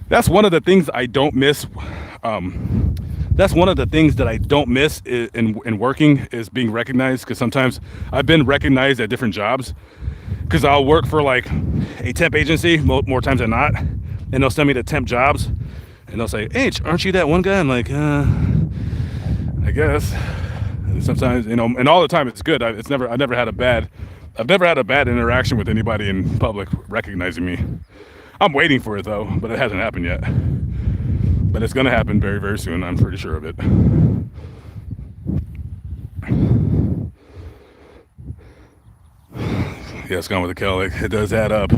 That's one of the things I don't miss. That's one of the things that I don't miss in working, is being recognized. Because sometimes I've been recognized at different jobs, because I'll work for like a temp agency more times than not, and they'll send me to temp jobs, and they'll say, "Hey, aren't you that one guy?" I'm like, I guess. And sometimes, you know, and all the time it's good. I've never had a bad interaction with anybody in public recognizing me. I'm waiting for it though, but it hasn't happened yet. But it's gonna happen very, very soon. I'm pretty sure of it. Yeah, it's gone with the Kelly. It does add up.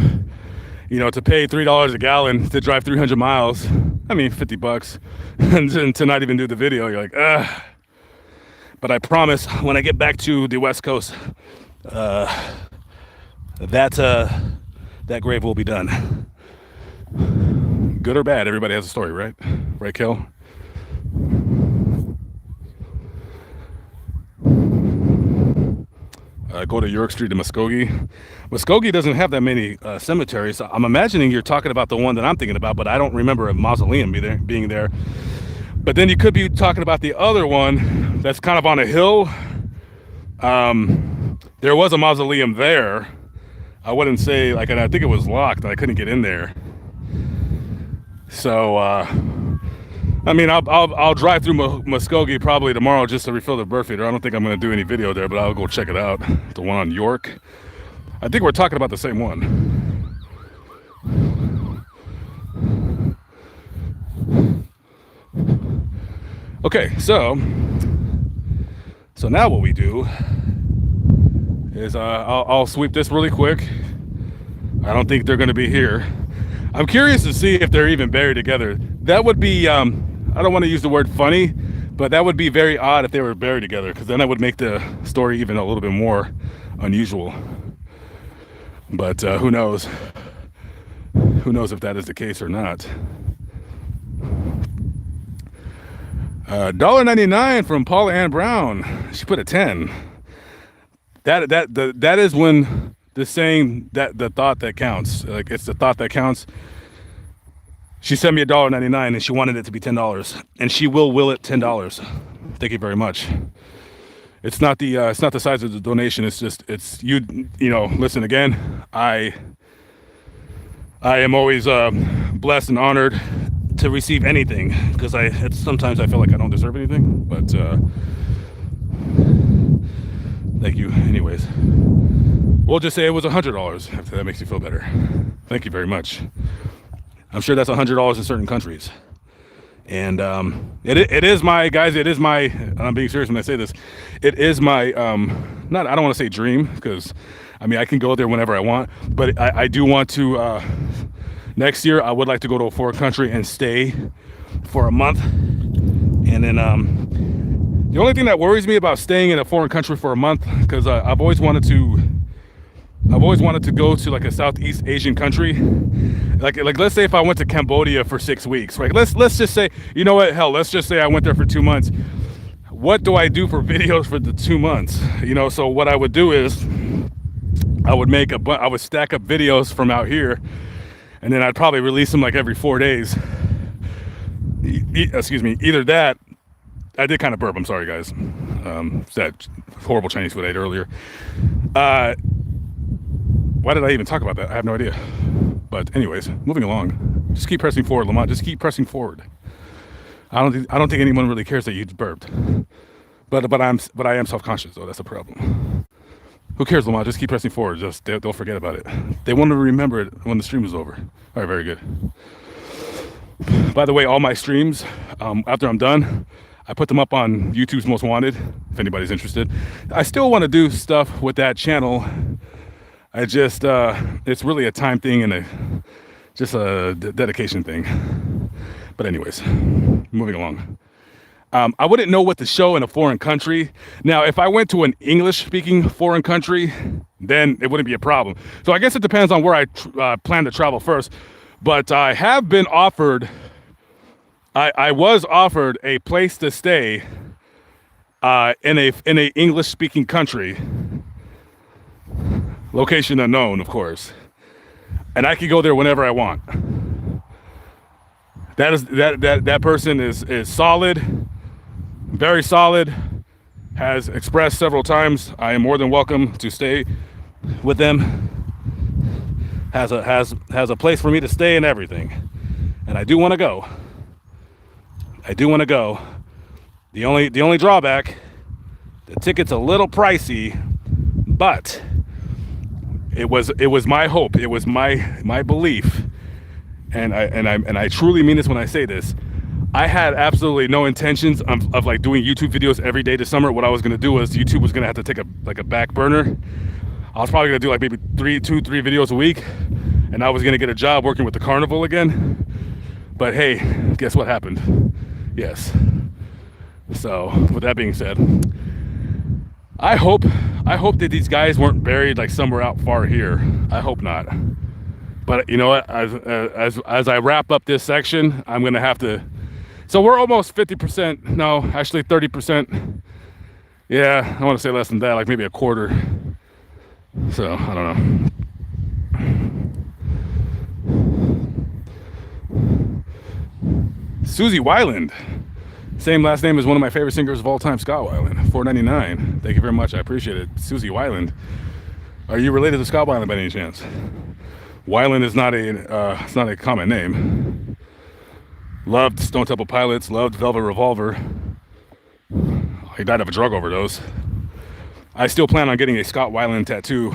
You know, to pay $3 a gallon to drive 300 miles, I mean, $50, and to not even do the video, you're like, ugh. But I promise, when I get back to the West Coast, that grave will be done. Good or bad, everybody has a story, right? Right, Kel? Go to York Street to Muskogee. Muskogee doesn't have that many cemeteries. I'm imagining you're talking about the one that I'm thinking about, but I don't remember a mausoleum being there. But then you could be talking about the other one that's kind of on a hill. There was a mausoleum there. I wouldn't say like, and I think it was locked. I couldn't get in there. So, I mean, I'll drive through Muskogee probably tomorrow just to refill the bird feeder. I don't think I'm going to do any video there, but I'll go check it out. The one on York. I think we're talking about the same one. Okay, so now what we do is I'll sweep this really quick. I don't think they're going to be here. I'm curious to see if they're even buried together. That would be, I don't want to use the word funny, but that would be very odd if they were buried together, because then that would make the story even a little bit more unusual. But who knows? Who knows if that is the case or not? $1.99 from Paula Ann Brown. She put a 10. That is when the saying that the thought that counts. Like, it's the thought that counts. She sent me $1.99 and she wanted it to be $10, and she will it $10. Thank you very much. It's not the size of the donation. It's just, it's you know. Listen, again, I am always blessed and honored to receive anything, because sometimes I feel like I don't deserve anything, but thank you anyways. We'll just say it was $100 if that makes you feel better. Thank you very much. I'm sure that's $100 in certain countries. And it is my, guys, it is my, I'm being serious when I say this, it is my, I don't want to say dream, because I mean, I can go there whenever I want, but I do want to, next year I would like to go to a foreign country and stay for a month. And then the only thing that worries me about staying in a foreign country for a month, because I've always wanted to go to like a Southeast Asian country. Like let's say if I went to Cambodia for 6 weeks, right? Let's just say, you know what, hell, let's just say I went there for 2 months. What do I do for videos for the 2 months? You know, so what I would do is I would stack up videos from out here, and then I'd probably release them like every 4 days. Excuse me, either that, I did kind of burp, I'm sorry guys. It's that horrible Chinese food I ate earlier. Why did I even talk about that? I have no idea. But anyways, moving along. Just keep pressing forward, Lamont. Just keep pressing forward. I don't think anyone really cares that you burped. But I am self-conscious though. That's a problem. Who cares, Lamont? Just keep pressing forward. Just they'll forget about it. They want to remember it when the stream is over. All right, very good. By the way, all my streams, after I'm done, I put them up on YouTube's Most Wanted, if anybody's interested. I still want to do stuff with that channel. I just, it's really a time thing and just a dedication thing. But anyways, moving along. I wouldn't know what to show in a foreign country. Now, if I went to an English-speaking foreign country, then it wouldn't be a problem. So I guess it depends on where I plan to travel first. But I have been offered, I was offered a place to stay in a English-speaking country. Location unknown, of course. And I could go there whenever I want. That person is solid, very solid, has expressed several times I am more than welcome to stay with them. Has a place for me to stay and everything. And I do want to go. I do want to go. The only drawback, the ticket's a little pricey, but it was my hope, it was my belief, and I truly mean this when I say this. I had absolutely no intentions of like doing YouTube videos every day this summer. What I was gonna do was YouTube was gonna have to take a back burner. I was probably gonna do like maybe 3 videos a week, and I was gonna get a job working with the carnival again. But hey, guess what happened? Yes. So with that being said, I hope that these guys weren't buried like somewhere out far here. I hope not. But you know what? As I wrap up this section, I'm gonna have to. So we're almost 50%. No, actually 30%. Yeah, I want to say less than that, like maybe a quarter. So I don't know. Susie Wyland. Same last name as one of my favorite singers of all time, Scott Weiland. $4.99. Thank you very much. I appreciate it. Susie Weiland. Are you related to Scott Weiland by any chance? Weiland is not it's not a common name. Loved Stone Temple Pilots. Loved Velvet Revolver. He died of a drug overdose. I still plan on getting a Scott Weiland tattoo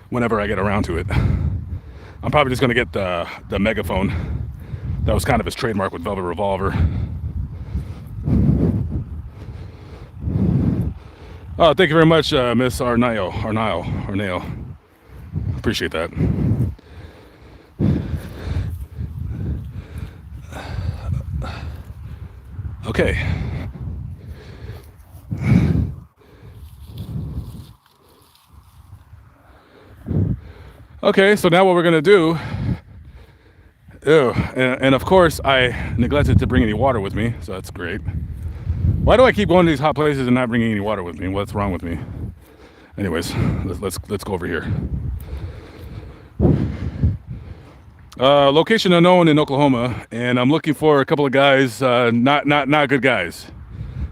whenever I get around to it. I'm probably just gonna get the megaphone. That was kind of his trademark with Velvet Revolver. Oh, thank you very much, Miss Arnayo. Appreciate that. Okay. Okay, so now what we're gonna do, and of course I neglected to bring any water with me, so that's great. Why do I keep going to these hot places and not bringing any water with me? What's wrong with me? Anyways, let's go over here. Location unknown in Oklahoma, and I'm looking for a couple of guys, not good guys.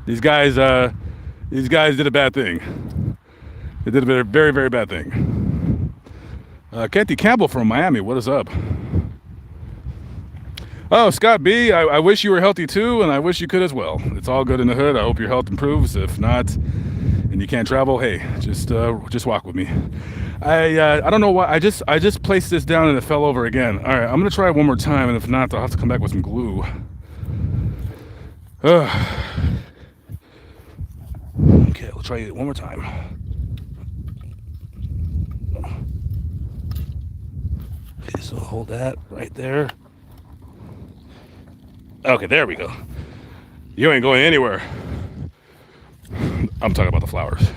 These guys did a bad thing. They did a very, very bad thing. Kathy Campbell from Miami, what is up? Oh, Scott B, I wish you were healthy too, and I wish you could as well. It's all good in the hood. I hope your health improves. If not, and you can't travel, hey, just walk with me. I don't know why. I just placed this down and it fell over again. All right, I'm gonna try it one more time, and if not, I'll have to come back with some glue. Okay, we'll try it one more time. Okay, so hold that right there. Okay, there we go. You ain't going anywhere. I'm talking about the flowers.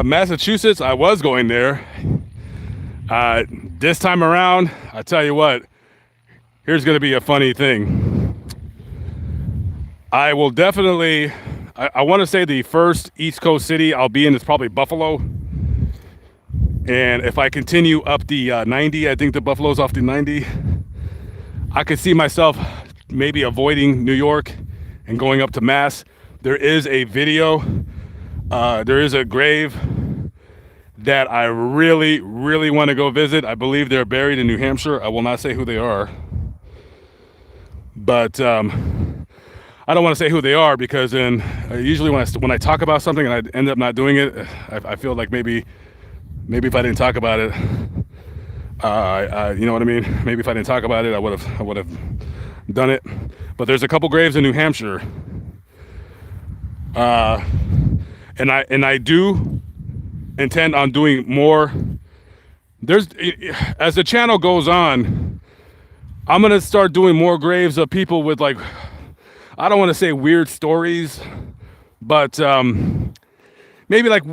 Massachusetts, I was going there. This time around, I tell you what, here's going to be a funny thing. I will definitely, I want to say the first East Coast city I'll be in is probably Buffalo. And if I continue up the 90, I think the Buffalo's off the 90, I could see myself maybe avoiding New York and going up to Mass. There is a video, there is a grave that I really, really want to go visit. I believe they're buried in New Hampshire. I will not say who they are. But I don't want to say who they are because then usually when I talk about something and I end up not doing it, I feel like maybe if I didn't talk about it, you know what I mean? Maybe if I didn't talk about it, I would have done it. But there's a couple graves in New Hampshire, and I do intend on doing more. As the channel goes on, I'm gonna start doing more graves of people with, like, I don't want to say weird stories, but maybe like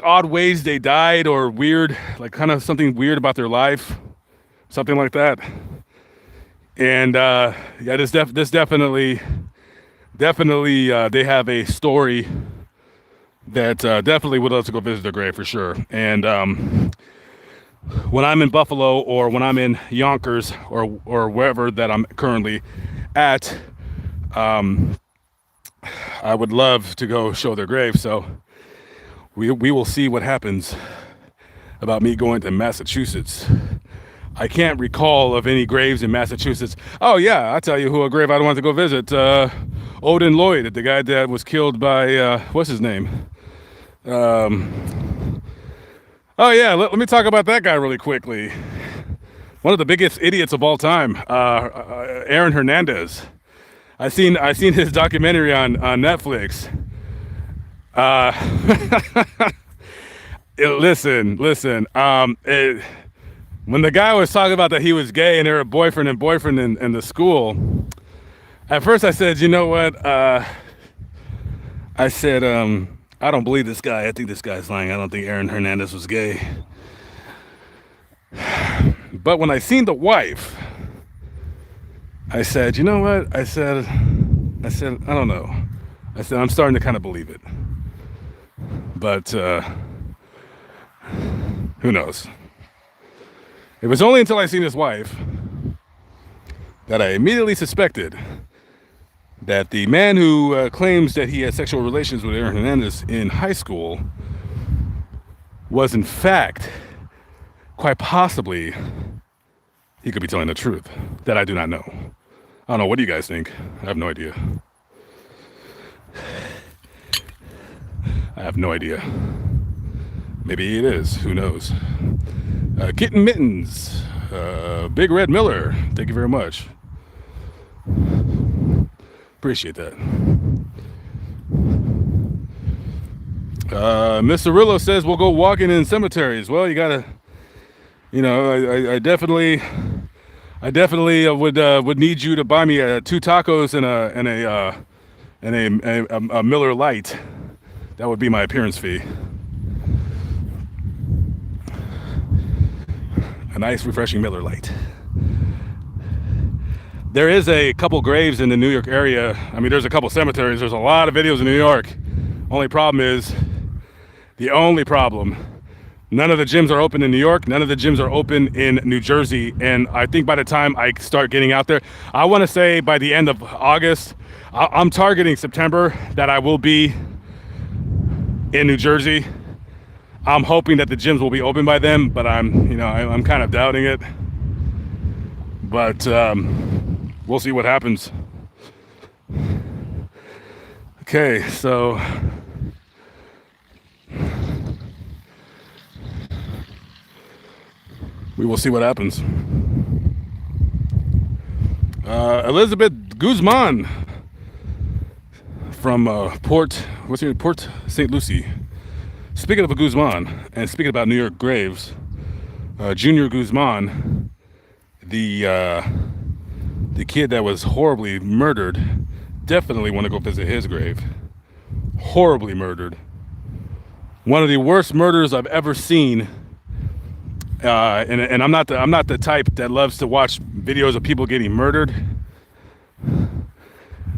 odd ways they died, or weird, like kind of something weird about their life, something like that. And yeah, this definitely they have a story that definitely would love to go visit their grave for sure. And when I'm in Buffalo or when I'm in Yonkers or wherever that I'm currently at, I would love to go show their grave. So we will see what happens about me going to Massachusetts. I can't recall of any graves in Massachusetts. Oh yeah, I'll tell you who a grave I want to go visit. Odin Lloyd, the guy that was killed by, what's his name? Oh yeah, let me talk about that guy really quickly. One of the biggest idiots of all time, Aaron Hernandez. I seen his documentary on Netflix. Listen. When the guy was talking about that he was gay and they were boyfriend and boyfriend in the school, at first I said, you know what? I said, I don't believe this guy. I think this guy's lying. I don't think Aaron Hernandez was gay. But when I seen the wife, I said, you know what? I said, I don't know. I said, I'm starting to kind of believe it. But who knows? It was only until I seen his wife that I immediately suspected that the man who claims that he had sexual relations with Aaron Hernandez in high school was in fact, quite possibly, he could be telling the truth that I do not know. I don't know. What do you guys think? I have no idea. I have no idea. Maybe it is. Who knows? Kitten Mittens. Big Red Miller. Thank you very much. Appreciate that. Miss Cirillo says we'll go walking in cemeteries. Well, you gotta, you know, I definitely would need you to buy me 2 tacos and a Miller Lite. That would be my appearance fee. A nice, refreshing Miller Lite. There is a couple graves in the New York area. I mean, there's a couple cemeteries. There's a lot of videos in New York. Only problem is, none of the gyms are open in New York. None of the gyms are open in New Jersey. And I think by the time I start getting out there, I want to say by the end of August, I'm targeting September, that I will be in New Jersey. I'm hoping that the gyms will be open by then, but I'm kind of doubting it. But we'll see what happens. Okay, so we will see what happens. Elizabeth Guzman from Port St. Lucie. Speaking of a Guzman, and speaking about New York graves, Junior Guzman, the kid that was horribly murdered, definitely want to go visit his grave. Horribly murdered. One of the worst murders I've ever seen. And I'm not the type that loves to watch videos of people getting murdered.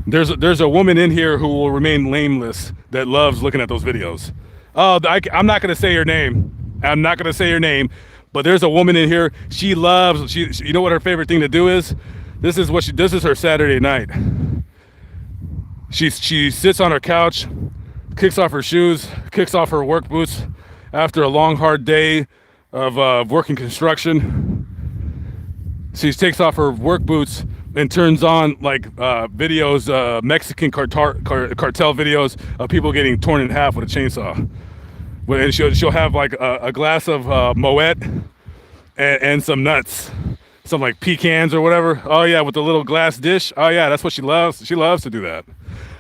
There's a woman in here who will remain nameless that loves looking at those videos. Oh, I'm not gonna say her name. But there's a woman in here. She loves. You know what her favorite thing to do is? This is her Saturday night. She sits on her couch, kicks off her shoes, kicks off her work boots after a long hard day of working construction. She takes off her work boots and turns on like videos, Mexican cartel videos of people getting torn in half with a chainsaw. And she'll have like a glass of Moet and some nuts, some like pecans or whatever. Oh yeah, with the little glass dish. Oh yeah, that's what she loves. She loves to do that.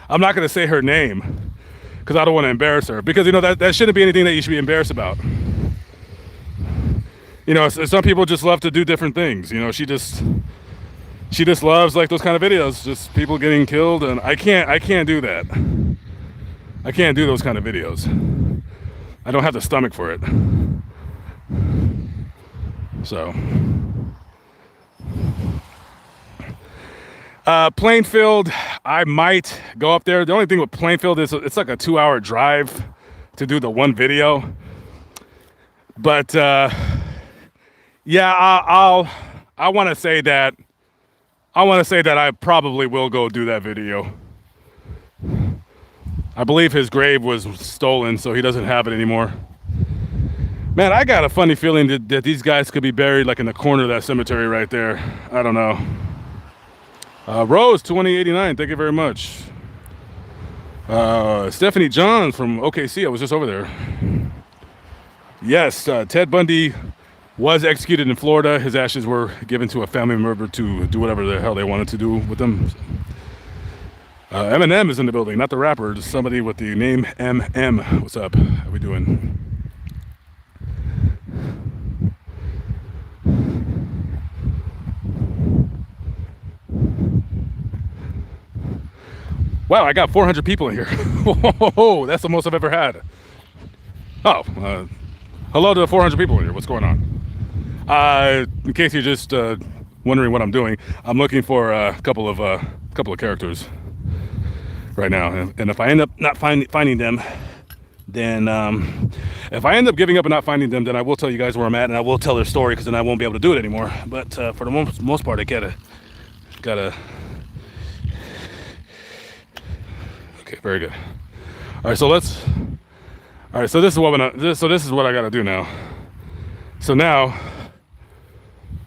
I'm not gonna say her name because I don't want to embarrass her, because that shouldn't be anything that you should be embarrassed about. Some people just love to do different things. She just loves like those kind of videos, just people getting killed, and I can't do that. I can't do those kind of videos. I don't have the stomach for it. So, Plainfield, I might go up there. The only thing with Plainfield is it's like a 2-hour drive to do the one video. But yeah, I want to say that I probably will go do that video. I believe his grave was stolen, so he doesn't have it anymore. Man, I got a funny feeling that these guys could be buried like in the corner of that cemetery right there. I don't know. Rose 2089, thank you very much. Stephanie John from OKC, I was just over there. Yes, Ted Bundy was executed in Florida. His ashes were given to a family member to do whatever the hell they wanted to do with them. Eminem is in the building, not the rapper, just somebody with the name MM. What's up? How we doing? Wow, I got 400 people in here. Whoa, that's the most I've ever had. Oh, hello to the 400 people in here. What's going on? In case you're just wondering what I'm doing, I'm looking for a couple of characters right now, and if I end up not finding them, then and If I end up giving up and not finding them, then I will tell you guys where I'm at, and I will tell their story, because then I won't be able to do it anymore. But for the most part, I gotta. Okay, very good. All right, so let's. All right, so this is what I gotta do now. So now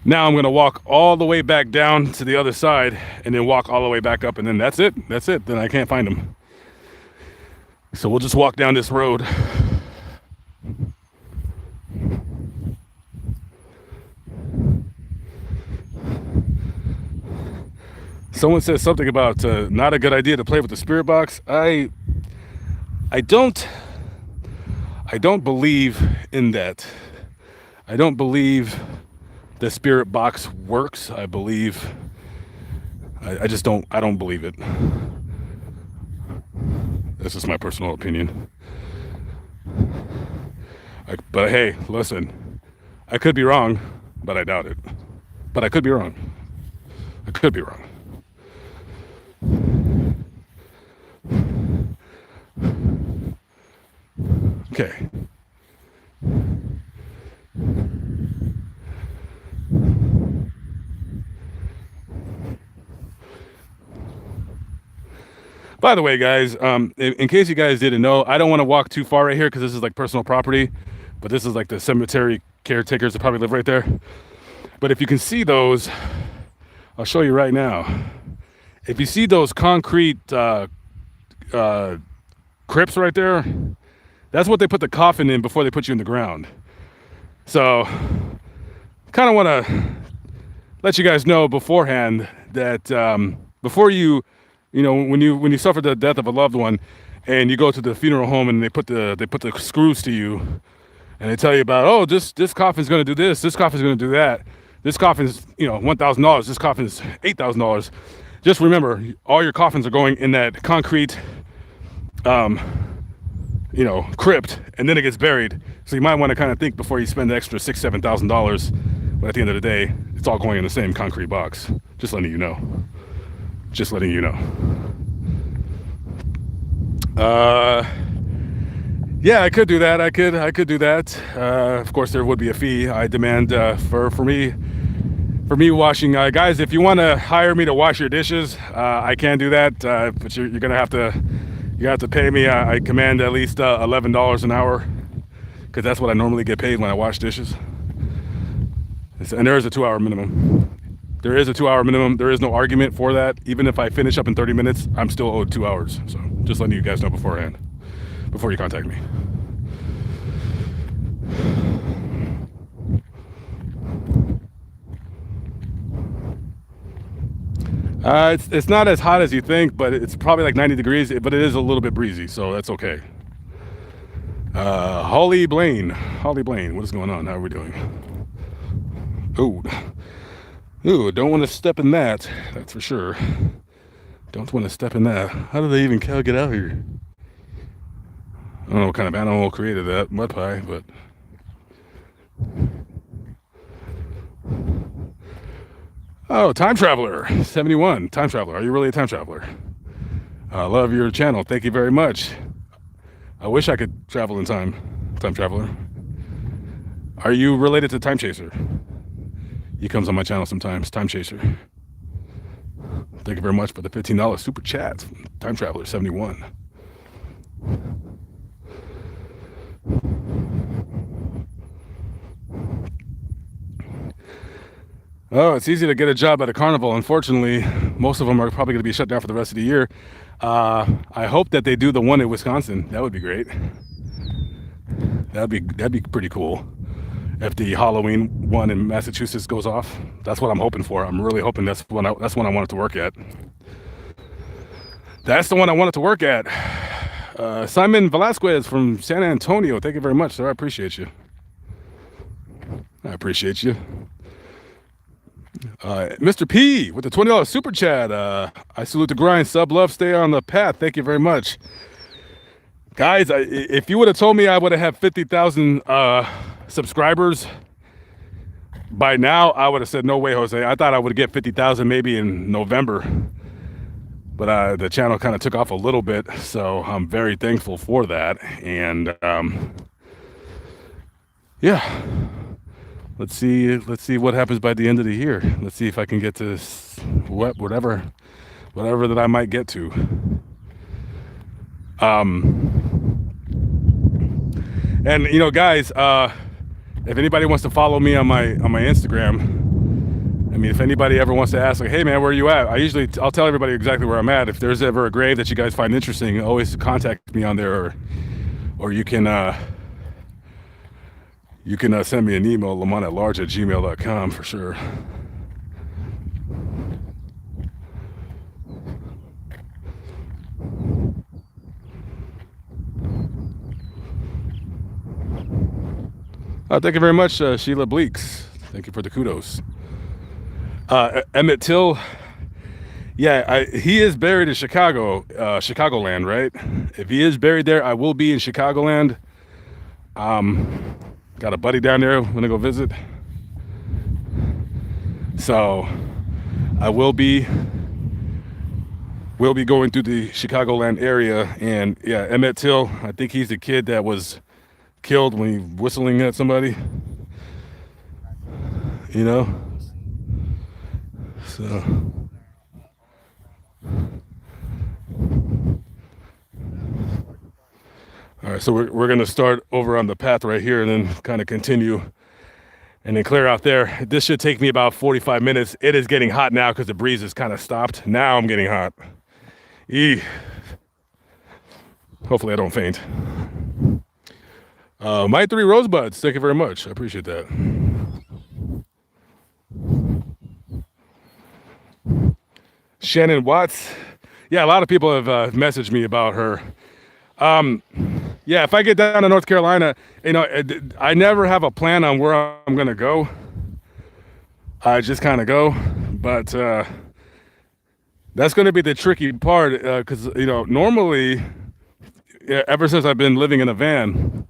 I'm gonna walk all the way back down to the other side, and then walk all the way back up, and then that's it. That's it. Then I can't find them. So we'll just walk down this road. Someone says something about not a good idea to play with the spirit box. I don't believe in that. I don't believe the spirit box works. I just don't believe it. That's just my personal opinion. But hey, listen, I could be wrong, but I doubt it. But I could be wrong. I could be wrong. Okay. By the way, guys, in case you guys didn't know, I don't want to walk too far right here because this is like personal property, but this is like the cemetery caretakers that probably live right there. But if you can see those, I'll show you right now. If you see those concrete crypts right there, that's what they put the coffin in before they put you in the ground. So, kind of want to let you guys know beforehand that before you know, when you suffer the death of a loved one, and you go to the funeral home and they put the screws to you, and they tell you about, oh, this coffin's going to do this, this coffin's going to do that, this coffin's $1,000, this coffin's $8,000. Just remember, all your coffins are going in that concrete, crypt, and then it gets buried. So you might want to kind of think before you spend the extra $6,000-$7,000. But at the end of the day, it's all going in the same concrete box. Just letting you know. Just letting you know. Yeah, I could do that. I could do that. Of course, there would be a fee. I demand for me washing. Guys, if you want to hire me to wash your dishes, I can do that. But you're gonna have to pay me. I command at least $11 an hour, because that's what I normally get paid when I wash dishes. And there is a 2-hour minimum. There is a 2-hour minimum. There is no argument for that. Even if I finish up in 30 minutes, I'm still owed 2 hours. So just letting you guys know beforehand, before you contact me. It's not as hot as you think, but it's probably like 90 degrees, but it is a little bit breezy, so that's okay. Holly Blaine, what is going on? How are we doing? Ooh, don't want to step in that, that's for sure. Don't want to step in that. How do they even get out here? I don't know what kind of animal created that mud pie, but... Oh, Time Traveler 71. Time Traveler, are you really a time traveler? I love your channel. Thank you very much. I wish I could travel in time. Time Traveler. Are you related to Time Chaser? He comes on my channel sometimes. Time Chaser. Thank you very much for the $15 super chat from Time Traveler 71. Oh, it's easy to get a job at a carnival. Unfortunately, most of them are probably going to be shut down for the rest of the year. I hope that they do the one in Wisconsin. That would be great. That'd be pretty cool. If the Halloween one in Massachusetts goes off, that's what I'm hoping for. I'm really hoping that's one I wanted to work at. That's the one I wanted to work at. Simon Velasquez from San Antonio. Thank you very much, sir. I appreciate you. Mr. P with the $20 super chat. I salute the grind, sub love, stay on the path. Thank you very much. Guys, if you would have told me I would have had 50,000 subscribers by now, I would have said, no way, Jose. I thought I would get 50,000 maybe in November. But the channel kind of took off a little bit, so I'm very thankful for that. And yeah, let's see what happens by the end of the year. Let's see if I can get to whatever that I might get to. And guys, if anybody wants to follow me on my Instagram, I mean, if anybody ever wants to ask, like, hey man, where are you at? I'll tell everybody exactly where I'm at. If there's ever a grave that you guys find interesting, always contact me on there, or you can send me an email, lamont@large@gmail.com, for sure. Thank you very much, Sheila Bleeks. Thank you for the kudos. Emmett Till, yeah, he is buried in Chicago, Chicagoland, right? If he is buried there, I will be in Chicagoland. Got a buddy down there. I'm gonna go visit. So I will be going through the Chicagoland area, and yeah, Emmett Till. I think he's the kid that was killed when he whistling at somebody. So. All right, so we're gonna start over on the path right here, and then kind of continue, and then clear out there. This should take me about 45 minutes. It is getting hot now because the breeze has kind of stopped. Now I'm getting hot. Hopefully I don't faint. My 3 rosebuds, thank you very much. I appreciate that. Shannon Watts. Yeah, a lot of people have messaged me about her. Yeah, if I get down to North Carolina, I never have a plan on where I'm going to go. I just kind of go. But that's going to be the tricky part, because, normally, ever since I've been living in a van,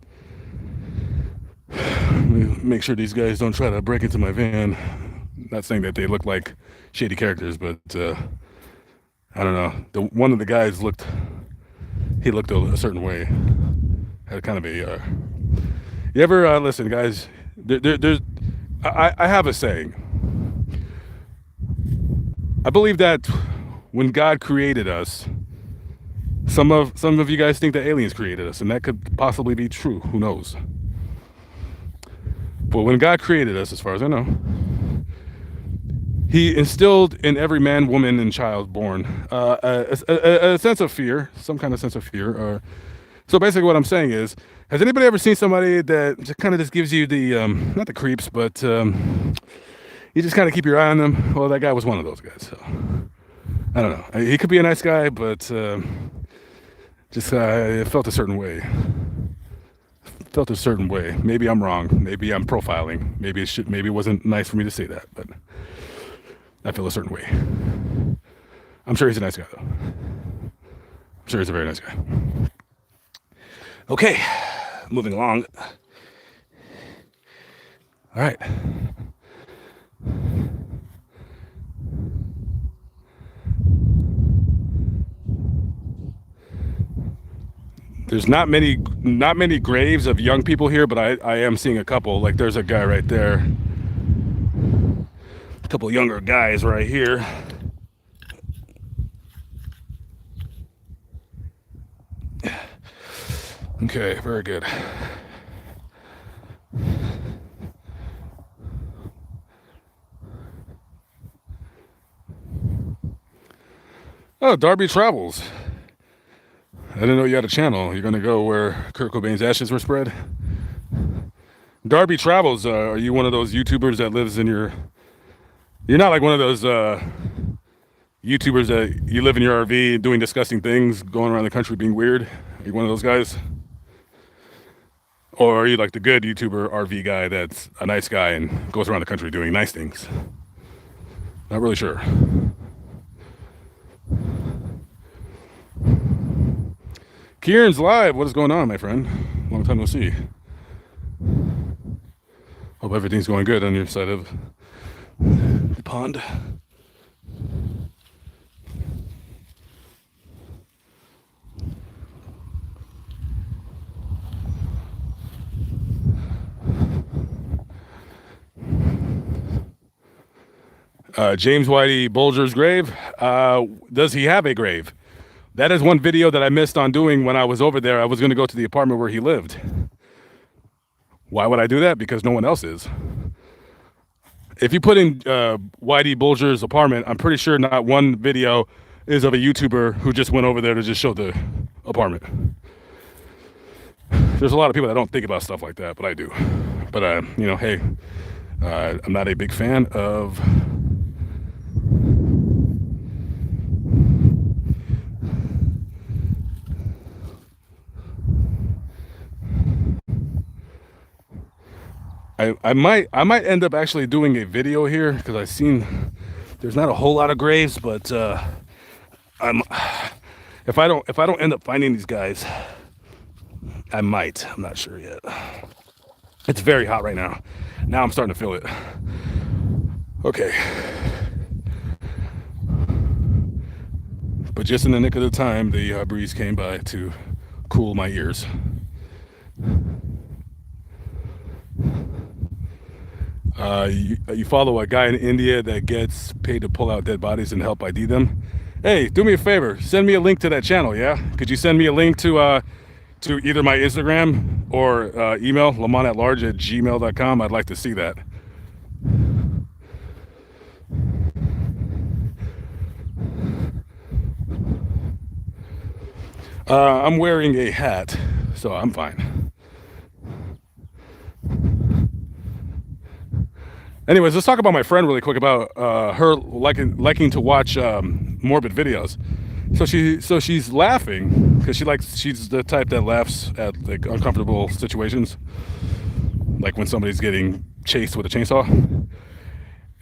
let me make sure these guys don't try to break into my van. Not saying that they look like shady characters, but I don't know. One of the guys looked a certain way. Had kind of a. You ever listen, guys? I have a saying. I believe that when God created us, some of you guys think that aliens created us, and that could possibly be true. Who knows? But when God created us, as far as I know, He instilled in every man, woman, and child born a sense of fear, some kind of sense of fear. So basically what I'm saying is, has anybody ever seen somebody that just kind of just gives you the, not the creeps, but you just kind of keep your eye on them? Well, that guy was one of those guys. So I don't know. He could be a nice guy, but just it felt a certain way. Felt a certain way. Maybe I'm wrong. Maybe I'm profiling. Maybe it wasn't nice for me to say that, but I feel a certain way. I'm sure he's a nice guy, though. I'm sure he's a very nice guy. Okay, moving along. All right. There's not many graves of young people here, but I am seeing a couple. Like there's a guy right there. A couple younger guys right here. Okay, very good. Oh, Darby Travels. I didn't know you had a channel. You're gonna go where Kurt Cobain's ashes were spread? Darby Travels, are you one of those YouTubers that lives in your... You're not like one of those YouTubers that you live in your RV doing disgusting things, going around the country being weird? Are you one of those guys? Or are you like the good YouTuber RV guy that's a nice guy and goes around the country doing nice things? Not really sure. Kieran's live. What is going on, my friend? Long time no see. Hope everything's going good on your side of the pond. James Whitey Bulger's grave. Does he have a grave? That is one video that I missed on doing when I was over there. I was going to go to the apartment where he lived. Why would I do that? Because no one else is. If you put in Whitey Bulger's apartment, I'm pretty sure not one video is of a YouTuber who just went over there to just show the apartment. There's a lot of people that don't think about stuff like that, but I do. But, hey, I'm not a big fan of I might end up actually doing a video here because I've seen there's not a whole lot of graves, but I'm if I don't end up finding these guys, I might. I'm not sure yet. It's very hot right now. Now I'm starting to feel it. Okay. But just in the nick of the time, the breeze came by to cool my ears. You follow a guy in India that gets paid to pull out dead bodies and help ID them. Hey, do me a favor. Send me a link to that channel, yeah? Could you send me a link to either my Instagram or email, lamont@large@gmail.com? I'd like to see that. I'm wearing a hat, so I'm fine. Anyways, let's talk about my friend really quick about her liking to watch morbid videos. So she's laughing because she's the type that laughs at like uncomfortable situations, like when somebody's getting chased with a chainsaw.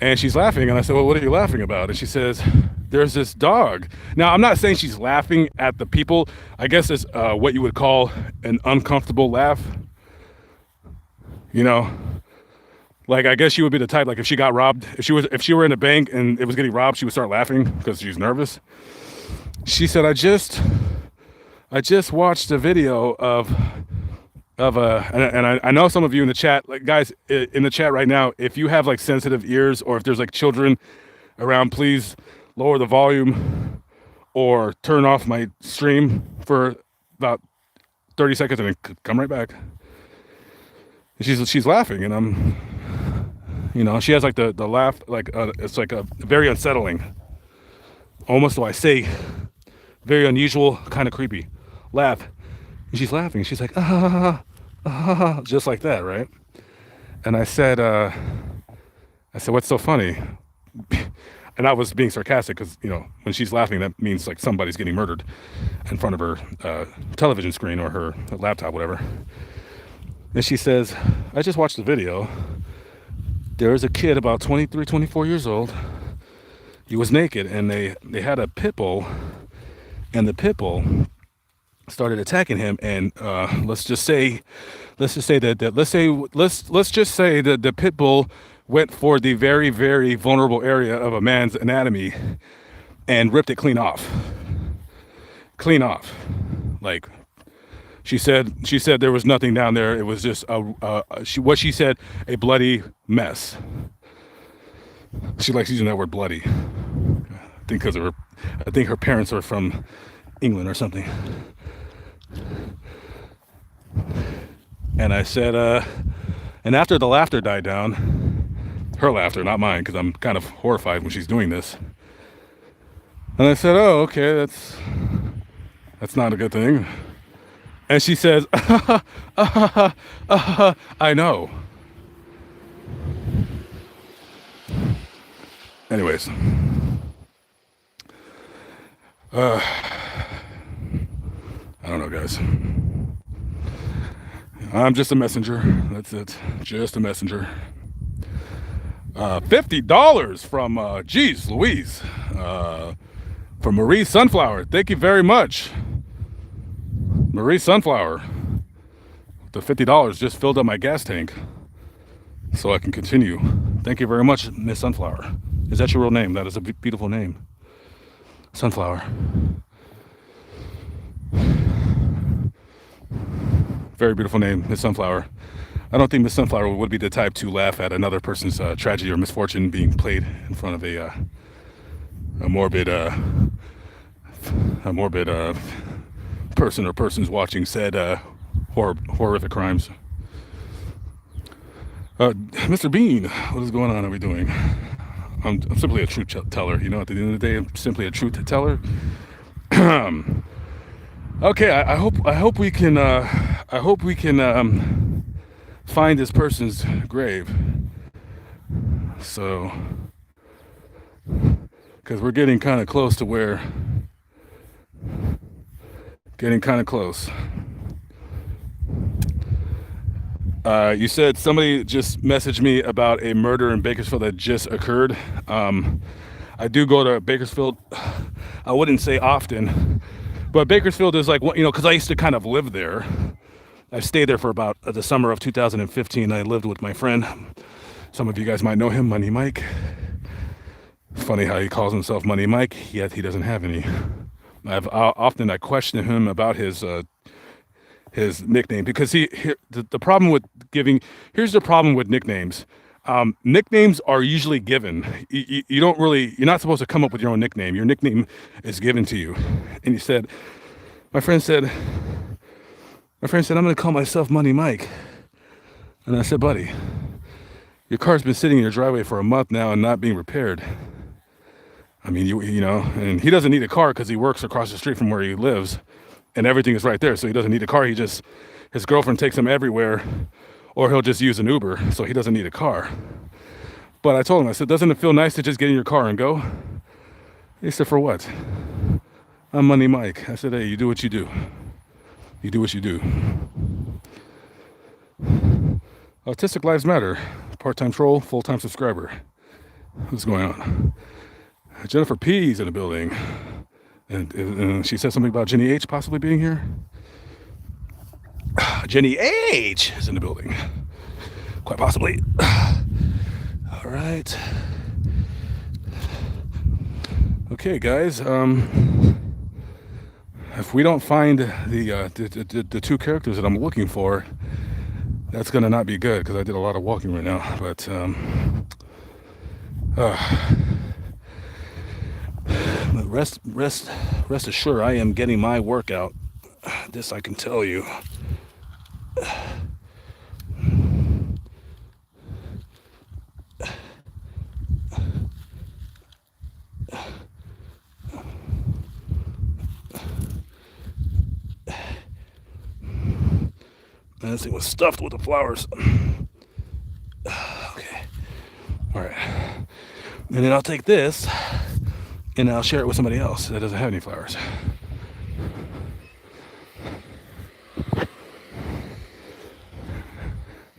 And she's laughing, and I said, "Well, what are you laughing about?" And she says, "There's this dog." Now, I'm not saying she's laughing at the people. I guess it's what you would call an uncomfortable laugh. You know, like I guess she would be the type, like if she got robbed, if she were in a bank and it was getting robbed, she would start laughing because she's nervous. She said, "I just watched a video of I know some of you in the chat, like guys in the chat right now, if you have like sensitive ears or if there's like children around, please lower the volume or turn off my stream for about 30 seconds and then come right back." She's laughing, and I'm, she has like the laugh, like it's like a very unsettling, almost, I say, very unusual, kind of creepy laugh. And she's laughing. She's like, just like that, right? And I said, "What's so funny?" And I was being sarcastic because, when she's laughing, that means like somebody's getting murdered in front of her television screen or her laptop, whatever. And she says, "I just watched the video. There was a kid about 23, 24 years old. He was naked, and they had a pit bull, and the pit bull started attacking him. And let's just say that the pit bull went for the very, very vulnerable area of a man's anatomy and ripped it clean off. Like." She said there was nothing down there. It was just she said a bloody mess. She likes using that word bloody. I think because I think her parents are from England or something. And I said, and after the laughter died down, her laughter, not mine, because I'm kind of horrified when she's doing this. And I said, "Oh, okay, that's not a good thing." And she says, "I know." Anyways, I don't know, guys. I'm just a messenger. That's it. Just a messenger. $50 from, geez Louise, from Marie Sunflower. Thank you very much. Marie Sunflower, the $50 just filled up my gas tank so I can continue. Thank you very much, Miss Sunflower. Is that your real name? That is a beautiful name. Sunflower. Very beautiful name, Miss Sunflower. I don't think Miss Sunflower would be the type to laugh at another person's tragedy or misfortune being played in front of a morbid person or persons watching said horrific crimes. Mr. Bean, what is going on? Are we doing? I'm simply a truth teller. You know, at the end of the day, I'm simply a truth teller. Okay, I hope we can find this person's grave. So, because we're getting kind of close to where, getting kind of close. You said somebody just messaged me about a murder in Bakersfield that just occurred. I do go to Bakersfield. I wouldn't say often, but Bakersfield is like, you know, because I used to kind of live there. I stayed there for about the summer of 2015. I lived with my friend. Some of you guys might know him, Money Mike. Funny how he calls himself Money Mike, yet he doesn't have any. Often I question him about his nickname, because the problem with giving, here's the problem with nicknames. Nicknames are usually given. You don't really, you're not supposed to come up with your own nickname. Your nickname is given to you. And he said, my friend said, I'm going to call myself Money Mike. And I said, buddy, your car's been sitting in your driveway for a month now and not being repaired. I mean, you know, and he doesn't need a car because he works across the street from where he lives and everything is right there. So he doesn't need a car. His girlfriend takes him everywhere, or he'll just use an Uber. So he doesn't need a car. But I told him, I said, doesn't it feel nice to just get in your car and go? He said, for what? I'm Money Mike. I said, hey, you do what you do. You do what you do. Autistic Lives Matter. Part-time troll, full-time subscriber. What's going on? Jennifer P is in the building. And she said something about Jenny H possibly being here. Jenny H is in the building. Quite possibly. All right. Okay, guys. If we don't find the two characters that I'm looking for, that's gonna not be good, because I did a lot of walking right now. But rest assured, I am getting my workout. This I can tell you. And this thing was stuffed with the flowers. Okay. All right. And then I'll take this and I'll share it with somebody else that doesn't have any flowers.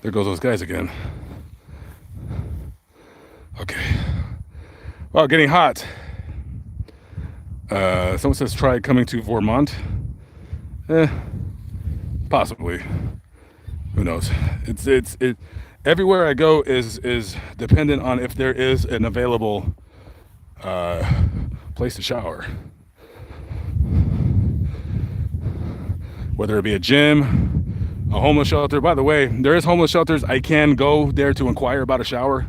There goes those guys again. Okay. Well, getting hot. Someone says try coming to Vermont. Possibly. Who knows? It everywhere I go is dependent on if there is an available place to shower. Whether it be a gym, a homeless shelter. By the way, there is homeless shelters. I can go there to inquire about a shower.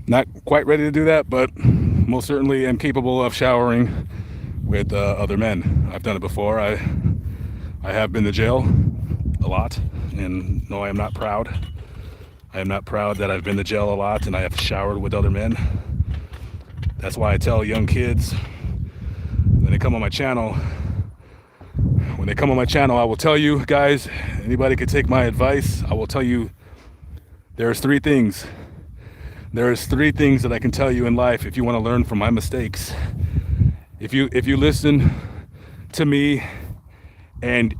Not quite ready to do that, but most certainly am capable of showering with other men. I've done it before. I have been to jail a lot, and no, I am not proud. I am not proud that I've been to jail a lot and I have showered with other men. That's why I tell young kids when they come on my channel, I will tell you guys, anybody could take my advice. I will tell you there's three things. There's three things that I can tell you in life if you want to learn from my mistakes. If you listen to me and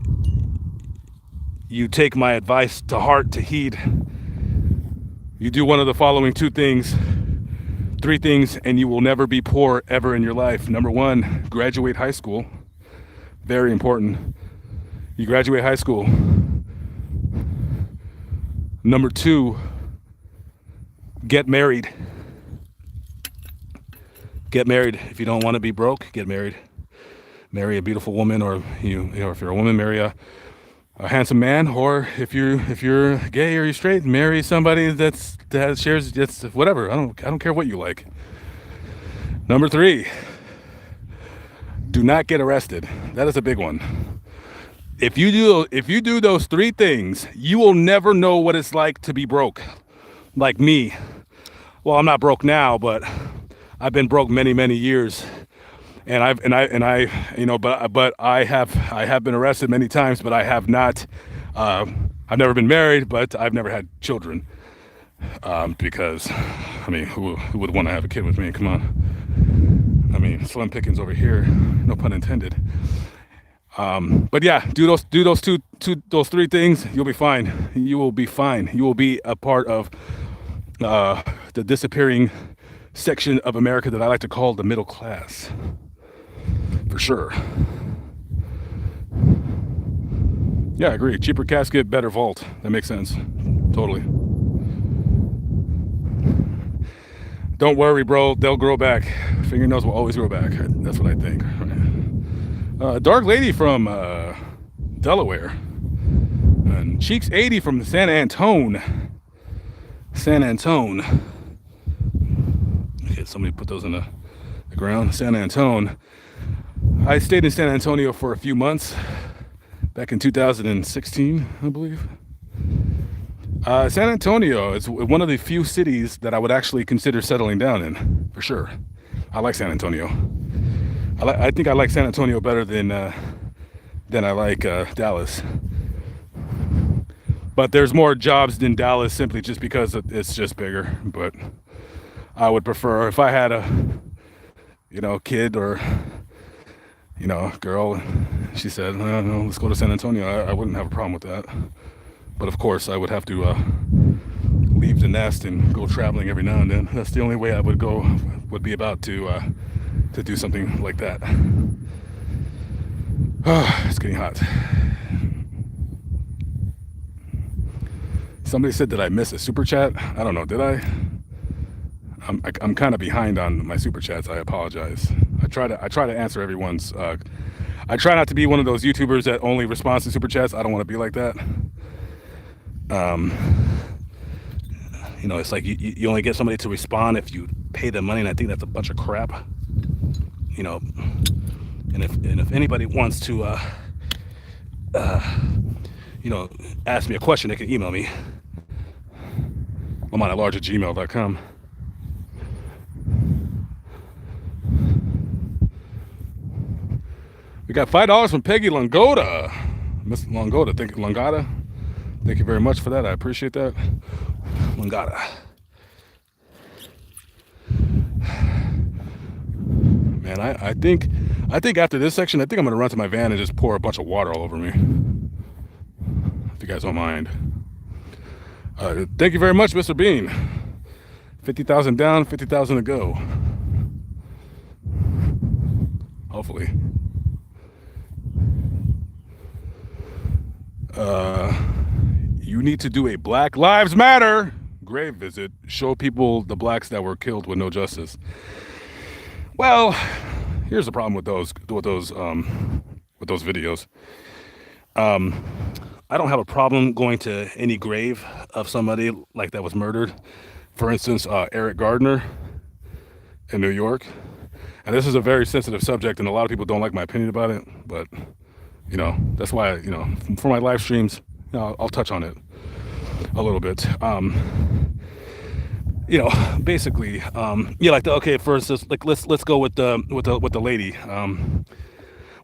you take my advice to heart, to heed, you do one of the following three things, and you will never be poor ever in your life. Number one, graduate high school. Very important. You graduate high school. Number two, get married. Get married. If you don't want to be broke, get married. Marry a beautiful woman, or if you're a woman, marry a a handsome man, or if you're gay or you're straight, marry somebody that shares just whatever. I don't care what you like. Number three, do not get arrested. That is a big one. If you do those three things, you will never know what it's like to be broke, like me. Well, I'm not broke now, but I've been broke many years, and but I have been arrested many times, but I have not. I've never been married, but I've never had children. Because, I mean, who would want to have a kid with me? Come on. I mean, slim pickings over here, no pun intended. But yeah, do those three things. You'll be fine. You will be fine. You will be a part of the disappearing section of America that I like to call the middle class, for sure. Yeah, I agree. Cheaper casket, better vault. That makes sense. Totally. Don't worry, bro. They'll grow back. Fingernails will always grow back. That's what I think. Dark Lady from Delaware. And Cheeks 80 from San Antone. San Antone. Okay, somebody put those in the ground. San Antone. I stayed in San Antonio for a few months back in 2016, I believe. San Antonio is one of the few cities that I would actually consider settling down in, for sure. I like San Antonio. I think I like San Antonio better than I like Dallas. But there's more jobs than Dallas simply just because it's just bigger. But I would prefer, if I had a kid or girl, she said, no, let's go to San Antonio, I wouldn't have a problem with that. But of course, I would have to leave the nest and go traveling every now and then. That's the only way I would be about to do something like that. It's getting hot. Somebody said, did I miss a super chat? I don't know, did I? I'm kind of behind on my super chats. I apologize. I try to answer everyone's. I try not to be one of those YouTubers that only responds to super chats. I don't want to be like that. It's like you only get somebody to respond if you pay them money, and I think that's a bunch of crap. And if anybody wants to, ask me a question, they can email me. I'm on @large@gmail.com. We got $5 from Peggy Longoda. Miss Longoda, Longata. Thank you very much for that. I appreciate that. Longata. Man, I think after this section, I think I'm gonna run to my van and just pour a bunch of water all over me. If you guys don't mind. Thank you very much, Mr. Bean. 50,000 down, 50,000 to go. Hopefully. You need to do a Black Lives Matter grave visit. Show people the blacks that were killed with no justice. Well, here's the problem with those videos. I don't have a problem going to any grave of somebody like that was murdered. For instance, Eric Gardner in New York. And this is a very sensitive subject, and a lot of people don't like my opinion about it. But that's why for my live streams, I'll touch on it a little bit. Basically, for instance, like let's go with the lady.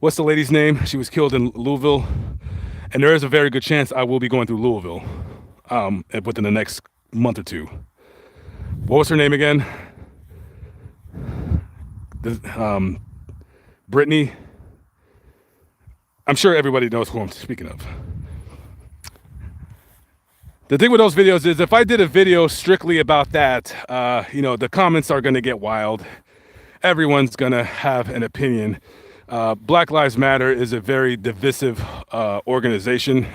What's the lady's name? She was killed in Louisville, and there is a very good chance I will be going through Louisville within the next month or two. What was her name again? Brittany. I'm sure everybody knows who I'm speaking of. The thing with those videos is if I did a video strictly about that, the comments are going to get wild. Everyone's going to have an opinion. Black Lives Matter is a very divisive organization,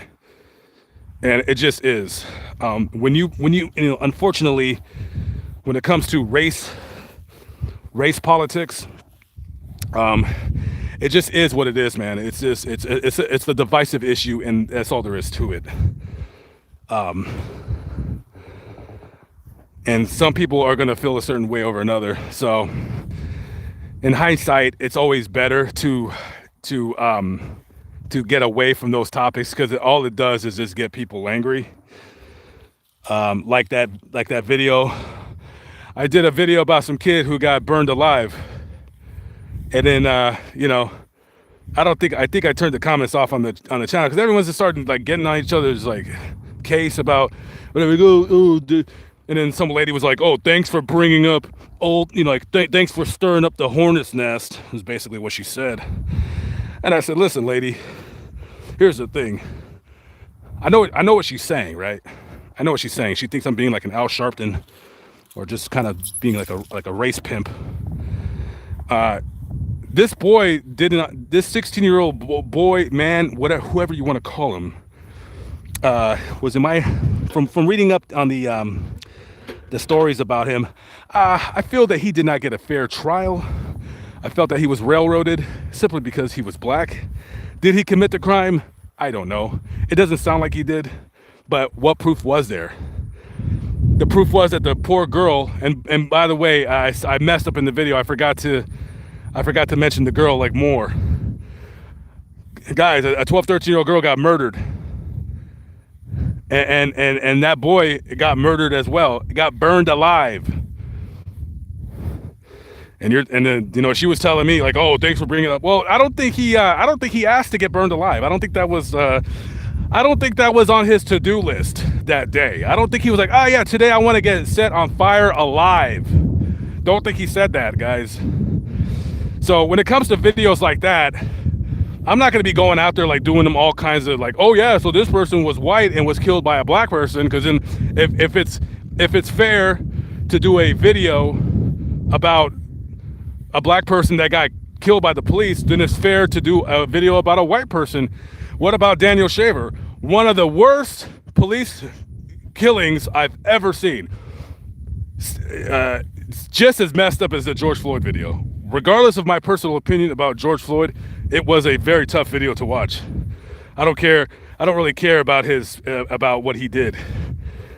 and it just is. Unfortunately, when it comes to race politics, it just is what it is, man. It's just it's the divisive issue, and that's all there is to it. And some people are gonna feel a certain way over another. So, in hindsight, it's always better to get away from those topics because all it does is just get people angry. Like that video. I did a video about some kid who got burned alive, and then I think I turned the comments off on the channel because everyone's just starting like getting on each other's like case about whatever. And then some lady was like, "Oh, thanks for bringing up old, like thanks for stirring up the hornet's nest," is basically what she said. And I said, "Listen, lady, here's the thing. I know what she's saying, right? I know what she's saying. She thinks I'm being like an Al Sharpton, or just kind of being like a race pimp. This boy this 16-year-old boy, man, whatever, whoever you want to call him, was from reading up on the stories about him. I feel that he did not get a fair trial. I felt that he was railroaded simply because he was black. Did he commit the crime? I don't know. It doesn't sound like he did, but what proof was there? The proof was that the poor girl, and by the way, I messed up in the video. I forgot to mention the girl like more. Guys, a 12, 13-year-old girl got murdered. And that boy got murdered as well. Got burned alive. And then she was telling me like, "Oh, thanks for bringing it up." Well, I don't think he asked to get burned alive. I don't think that was on his to-do list that day. I don't think he was like, "Oh yeah, today I want to get set on fire alive." Don't think he said that, guys. So when it comes to videos like that, I'm not going to be going out there like doing them all kinds of like, "Oh yeah, so this person was white and was killed by a black person," because then if it's fair to do a video about a black person that got killed by the police, then it's fair to do a video about a white person. What about Daniel Shaver? One of the worst police killings I've ever seen. Just as messed up as the George Floyd video. Regardless of my personal opinion about George Floyd, it was a very tough video to watch. I don't really care about about what he did.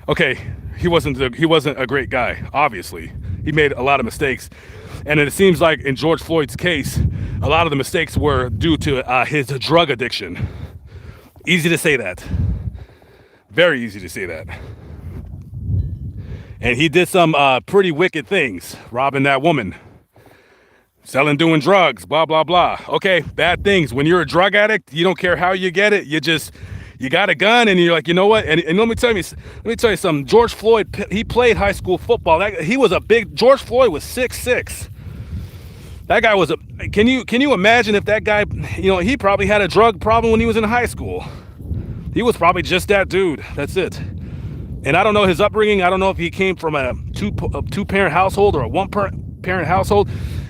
Okay, he wasn't a great guy, obviously. He made a lot of mistakes. And it seems like in George Floyd's case, a lot of the mistakes were due to his drug addiction. Easy to say that. Very easy to say that. And he did some pretty wicked things, robbing that woman, doing drugs, blah, blah, blah. Okay, bad things. When you're a drug addict, you don't care how you get it. You got a gun and you're like, you know what? And let me tell you something. George Floyd, he played high school football. George Floyd was 6'6". That guy was can you imagine if that guy, he probably had a drug problem when he was in high school. He was probably just that dude. That's it. And I don't know his upbringing. I don't know if he came from a two-parent household or a one-parent household.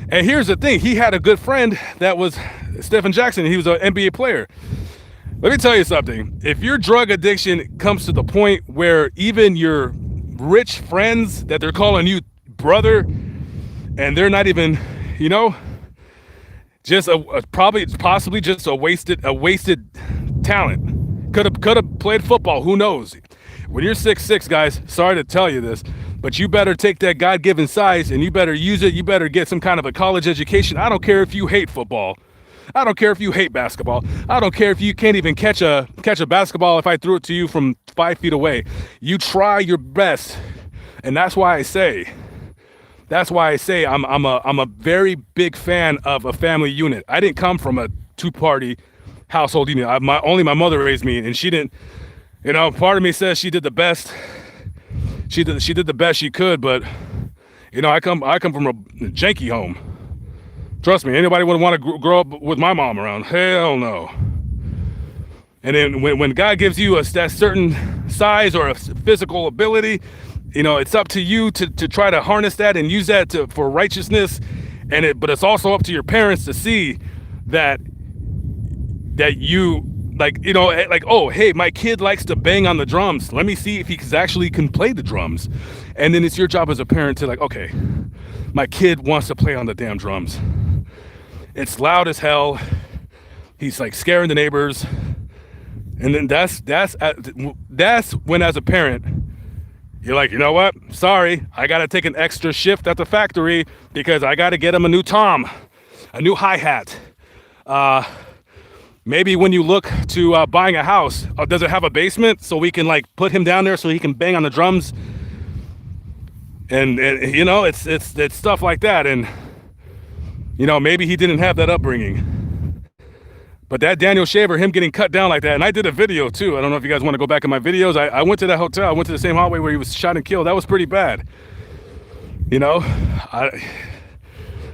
And here's the thing. He had a good friend that was Stephen Jackson. He was an NBA player. Let me tell you something. If your drug addiction comes to the point where even your rich friends that they're calling you brother, and they're not even, just possibly just a wasted talent. Could have played football. Who knows? When you're 6'6", guys, sorry to tell you this, but you better take that God-given size and you better use it. You better get some kind of a college education. I don't care if you hate football. I don't care if you hate basketball. I don't care if you can't even catch a basketball if I threw it to you from 5 feet away. You try your best, and that's why I say I'm a very big fan of a family unit. I didn't come from a two-party household unit. Only my mother raised me, and she didn't. Part of me says she did the best. She did the best she could, but I come from a janky home. Trust me, anybody would want to grow up with my mom around? Hell no. And then when God gives you that certain size or a physical ability, it's up to you to try to harness that and use that for righteousness. But it's also up to your parents to see that you oh, hey, my kid likes to bang on the drums. Let me see if he actually can play the drums. And then it's your job as a parent to okay, my kid wants to play on the damn drums. It's loud as hell. He's like scaring the neighbors. And then that's when, as a parent, you're like, you know what? Sorry, I got to take an extra shift at the factory because I got to get him a new tom, a new hi-hat. Maybe when you look to buying a house, does it have a basement so we can like put him down there so he can bang on the drums? And you know, it's stuff like that. And you know, maybe he didn't have that upbringing. But that Daniel Shaver, him getting cut down like that, and I did a video too. I don't know if you guys want to go back in my videos. I went to that hotel. I went to the same hallway where he was shot and killed. That was pretty bad. You know, that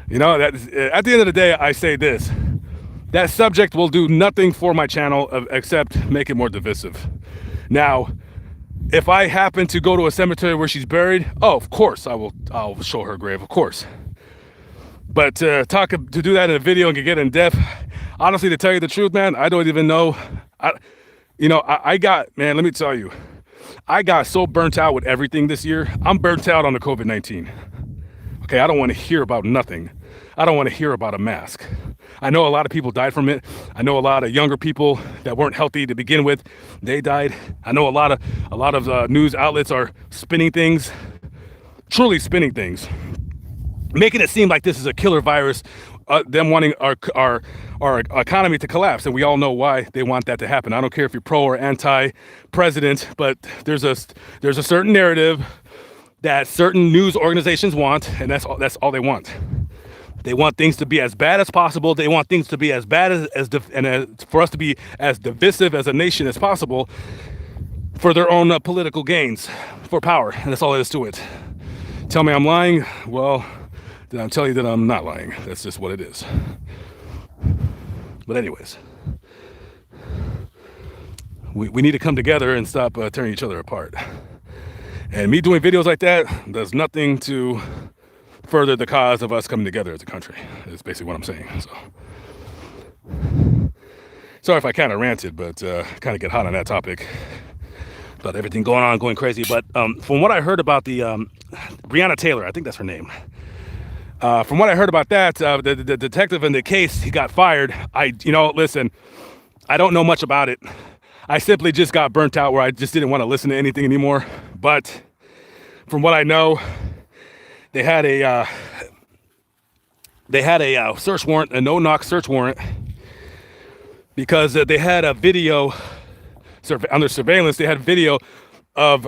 at the end of the day, I say this. That subject will do nothing for my channel except make it more divisive. Now, if I happen to go to a cemetery where she's buried, oh, of course I'll show her grave, of course. But to do that in a video and get in depth, honestly, to tell you the truth, man, I don't even know. I got, man, let me tell you, I got so burnt out with everything this year. I'm burnt out on the COVID-19. Okay, I don't want to hear about nothing. I don't want to hear about a mask. I know a lot of people died from it. I know a lot of younger people that weren't healthy to begin with, they died. I know a lot of news outlets are spinning things, truly spinning things, making it seem like this is a killer virus, them wanting our economy to collapse. And we all know why they want that to happen. I don't care if you're pro or anti-president, but there's a certain narrative that certain news organizations want, and that's all they want. They want things to be as bad as possible. They want things to be as bad for us to be as divisive as a nation as possible for their own political gains, for power. And that's all there is to it. Tell me I'm lying. Well, then I'll tell you that I'm not lying. That's just what it is. But anyways, we need to come together and stop tearing each other apart. And me doing videos like that does nothing to further the cause of us coming together as a country. Is basically what I'm saying. So, sorry if I kind of ranted, but kind of get hot on that topic about everything going crazy. But from what I heard about the Breonna Taylor, I think that's her name. From what I heard about that, the detective in the case, he got fired. Listen, I don't know much about it. I simply just got burnt out where I just didn't want to listen to anything anymore. But from what I know, they had a search warrant, a no-knock search warrant, because they had a video under surveillance. They had video of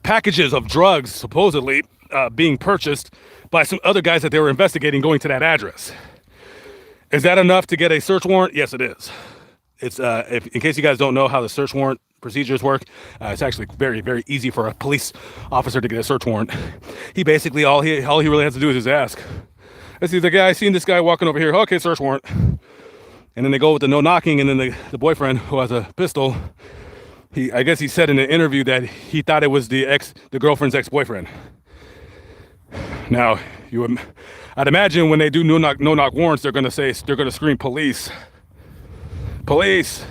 packages of drugs supposedly being purchased by some other guys that they were investigating going to that address. Is that enough to get a search warrant? Yes, it is. It's in case you guys don't know how the search warrant procedures work, it's actually very, very easy for a police officer to get a search warrant. He basically all he really has to do is just ask. He's like, yeah, I seen this guy walking over here. Okay, search warrant. And then they go with the no knocking, and then the boyfriend who has a pistol, I guess he said in an interview that he thought it was the girlfriend's ex-boyfriend. Now, I'd imagine when they do no knock warrants, they're gonna scream police. Police.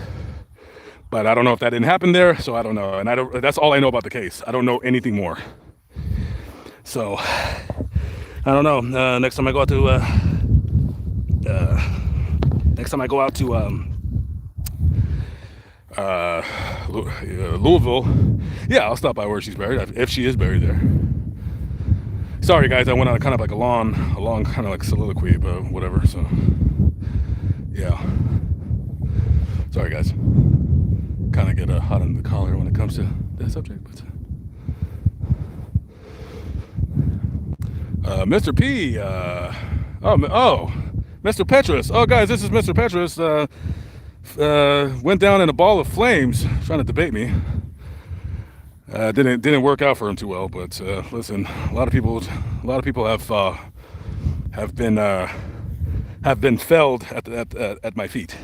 But I don't know if that didn't happen there, so I don't know. And that's all I know about the case. I don't know anything more. So I don't know. Next time I go out to Louisville, yeah, I'll stop by where she's buried, if she is buried there. Sorry guys, I went on kind of like a long kind of like soliloquy, but whatever. So yeah, sorry guys, kind of get hot on the collar when it comes to that subject. But Mr. P, Mr. Petrus. Oh guys, this is Mr. Petrus. Went down in a ball of flames trying to debate me. Didn't work out for him too well, but listen, a lot of people have been felled at my feet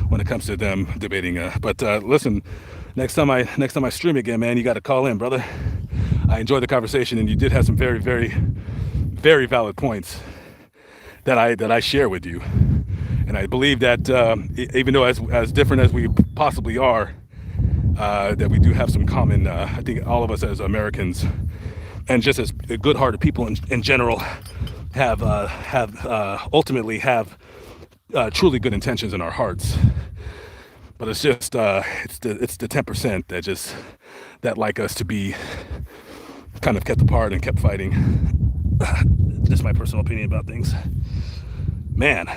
when it comes to them debating. But listen, next time I stream again, man, you got to call in, brother. I enjoyed the conversation, and you did have some very, very, very valid points that I share with you. And I believe that even though as different as we possibly are, that we do have some common, I think all of us as Americans, and just as good-hearted people in general, ultimately have truly good intentions in our hearts. But it's just it's the 10% that like us to be kind of kept apart and kept fighting. Just my personal opinion about things. Man,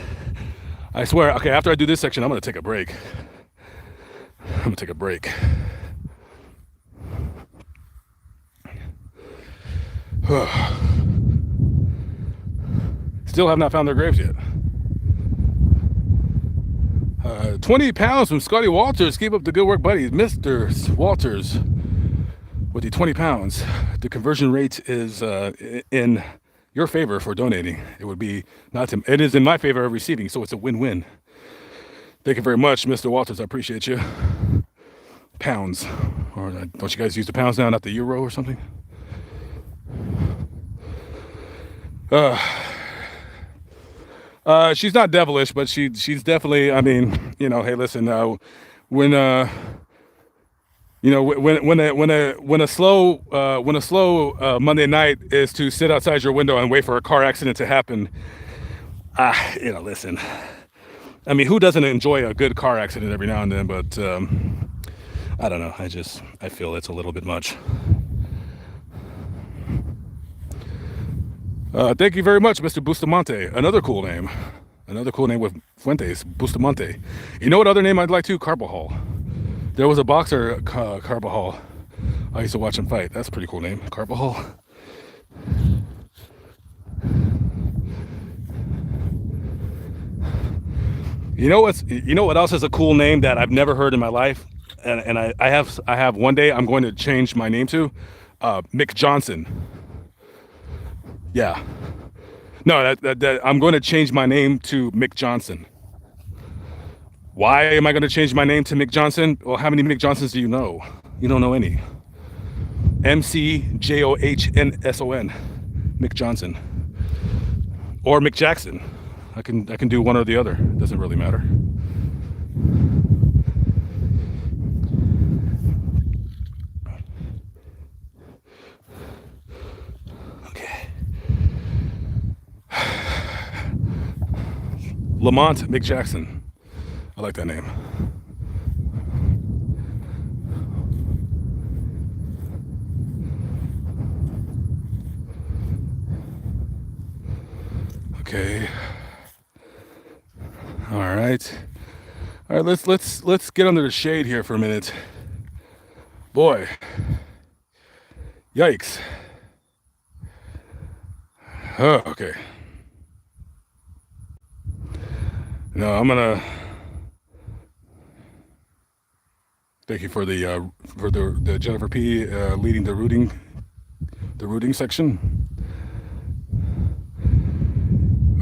I swear. Okay, after I do this section, I'm gonna take a break. I'm gonna take a break. Still have not found their graves yet. 20 pounds from Scotty Walters. Keep up the good work, buddy. Mr. Walters with the 20 pounds. The conversion rate is in your favor for donating. It would be not to, it is in my favor of receiving, so it's a win-win. Thank you very much, Mr. Walters. I appreciate you. Pounds. Or don't you guys use the pounds now, not the euro or something? She's not devilish, but she's definitely. I mean, hey, listen. When when a slow Monday night is to sit outside your window and wait for a car accident to happen. Listen. I mean, who doesn't enjoy a good car accident every now and then? But I don't know. I feel it's a little bit much. Thank you very much, Mr. Bustamante. Another cool name. Another cool name with Fuentes, Bustamante. You know what other name I'd like too? Carbajal. There was a boxer, Carbajal. I used to watch him fight. That's a pretty cool name, Carbajal. You know what else is a cool name that I've never heard in my life? And I have one day I'm going to change my name to Mick Johnson. Yeah. No, that I'm going to change my name to Mick Johnson. Why am I going to change my name to Mick Johnson? Well, how many Mick Johnsons do you know? You don't know any. McJohnson. Mick Johnson. Or Mick Jackson. I can do one or the other. Doesn't really matter. Lamont Mick Jackson. I like that name. Okay. All right. All right, let's get under the shade here for a minute. Boy. Yikes. Oh, okay. No, I'm gonna thank you for the Jennifer P leading the rooting section.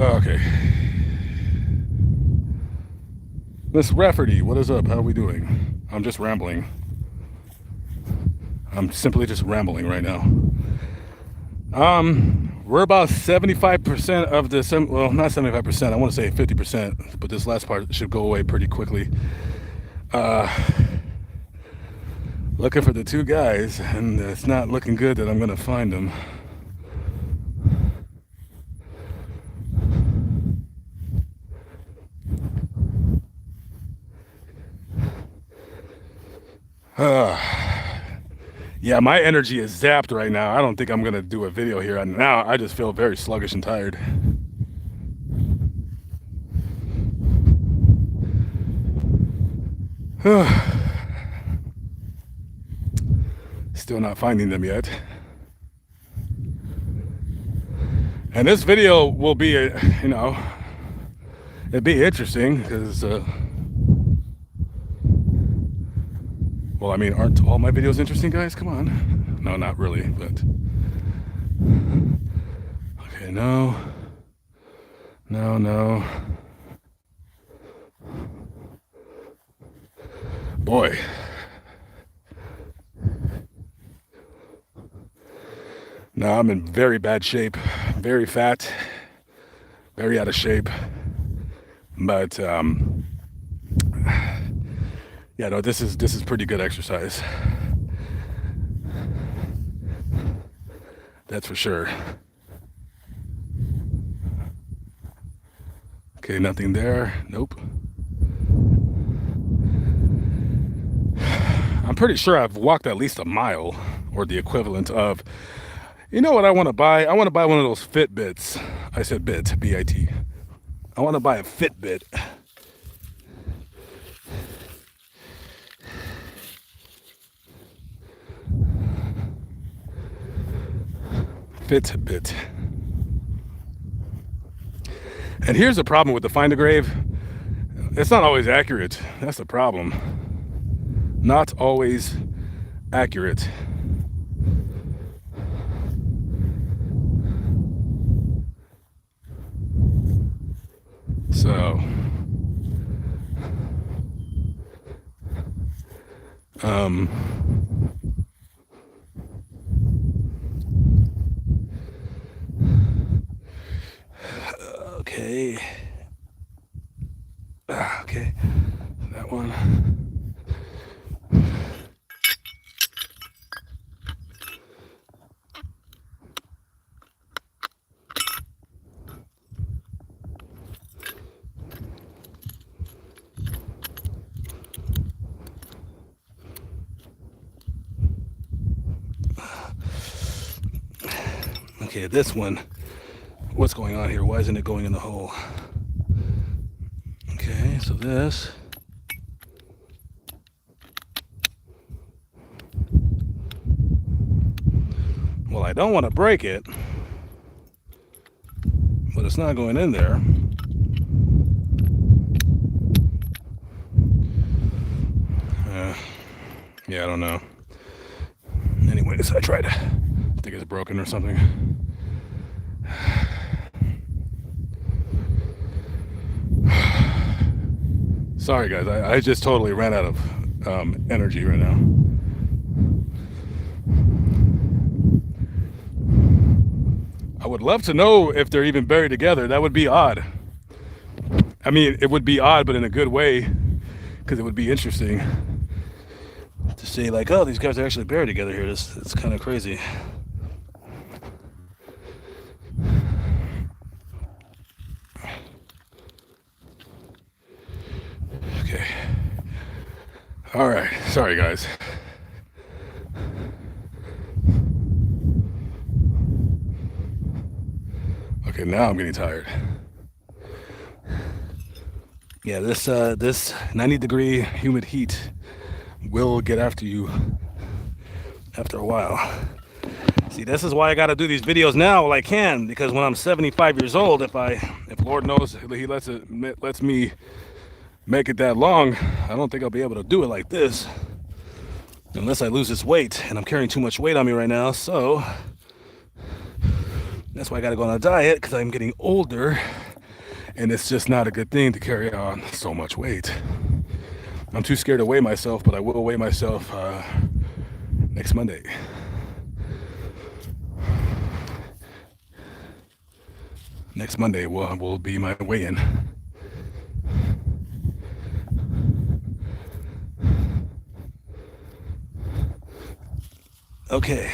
Okay, Miss Rafferty, what is up? How are we doing? I'm just rambling. I'm simply just rambling right now. We're about 75% of the, well, not 75%, I want to say 50%, but this last part should go away pretty quickly. Looking for the two guys, and it's not looking good that I'm going to find them. Yeah, my energy is zapped right now. I don't think I'm gonna do a video here. And now I just feel very sluggish and tired. Still not finding them yet. And this video will be, it'd be interesting because, well, I mean, aren't all my videos interesting, guys? Come on. No, not really, but... Okay, no. Boy. No, I'm in very bad shape. Very fat. Very out of shape. But, yeah, no, this is pretty good exercise. That's for sure. Okay, nothing there. Nope. I'm pretty sure I've walked at least a mile or the equivalent of. You know what I want to buy? I want to buy one of those Fitbits. I said bit, B-I-T. I want to buy a Fitbit. Fitbit. And here's the problem with the Find a Grave. It's not always accurate. That's the problem. Not always accurate. So, okay. Okay, that one. Okay, this one. What's going on here? Why isn't it going in the hole? Okay, so this. Well, I don't want to break it, but it's not going in there. Yeah, I don't know. Anyways, I tried. I think it's broken or something. Sorry, guys. I just totally ran out of energy right now. I would love to know if they're even buried together. That would be odd. I mean, it would be odd, but in a good way, because it would be interesting to see, like, oh, these guys are actually buried together here. It's kind of crazy. Okay. All right. Sorry, guys. Okay, now I'm getting tired. Yeah, this 90-degree humid heat will get after you after a while. See, this is why I got to do these videos now while I can, because when I'm 75 years old, if Lord knows He lets me make it that long, I don't think I'll be able to do it like this unless I lose this weight, and I'm carrying too much weight on me right now. So that's why I got to go on a diet, because I'm getting older, and it's just not a good thing to carry on so much weight. I'm too scared to weigh myself, but I will weigh myself next Monday. Next Monday will be my weigh-in. Okay.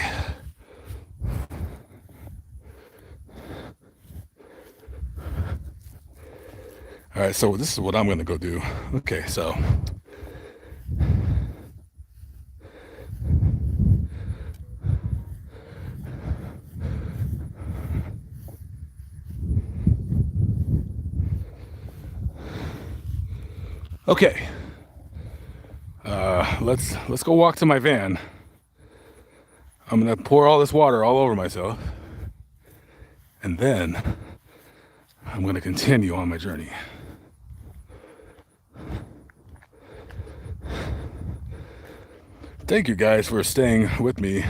All right, so this is what I'm going to go do. Okay, so okay. Let's go walk to my van. I'm gonna pour all this water all over myself, and then I'm gonna continue on my journey. Thank you guys for staying with me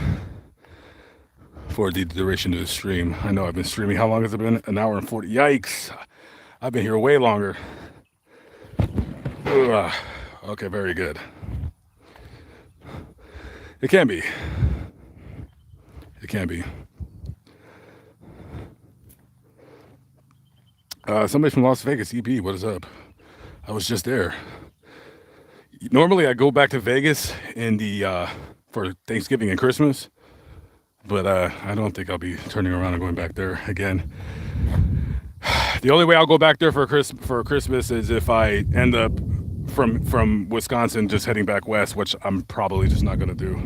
for the duration of the stream. I know I've been streaming. How long has it been? An hour and 40. Yikes! I've been here way longer. Ugh. Okay, very good. It can be. It can be. Somebody from Las Vegas, EP, what is up? I was just there. Normally I go back to Vegas in the for Thanksgiving and Christmas, but I don't think I'll be turning around and going back there again. The only way I'll go back there for Christmas is if I end up from Wisconsin just heading back west, which I'm probably just not gonna do.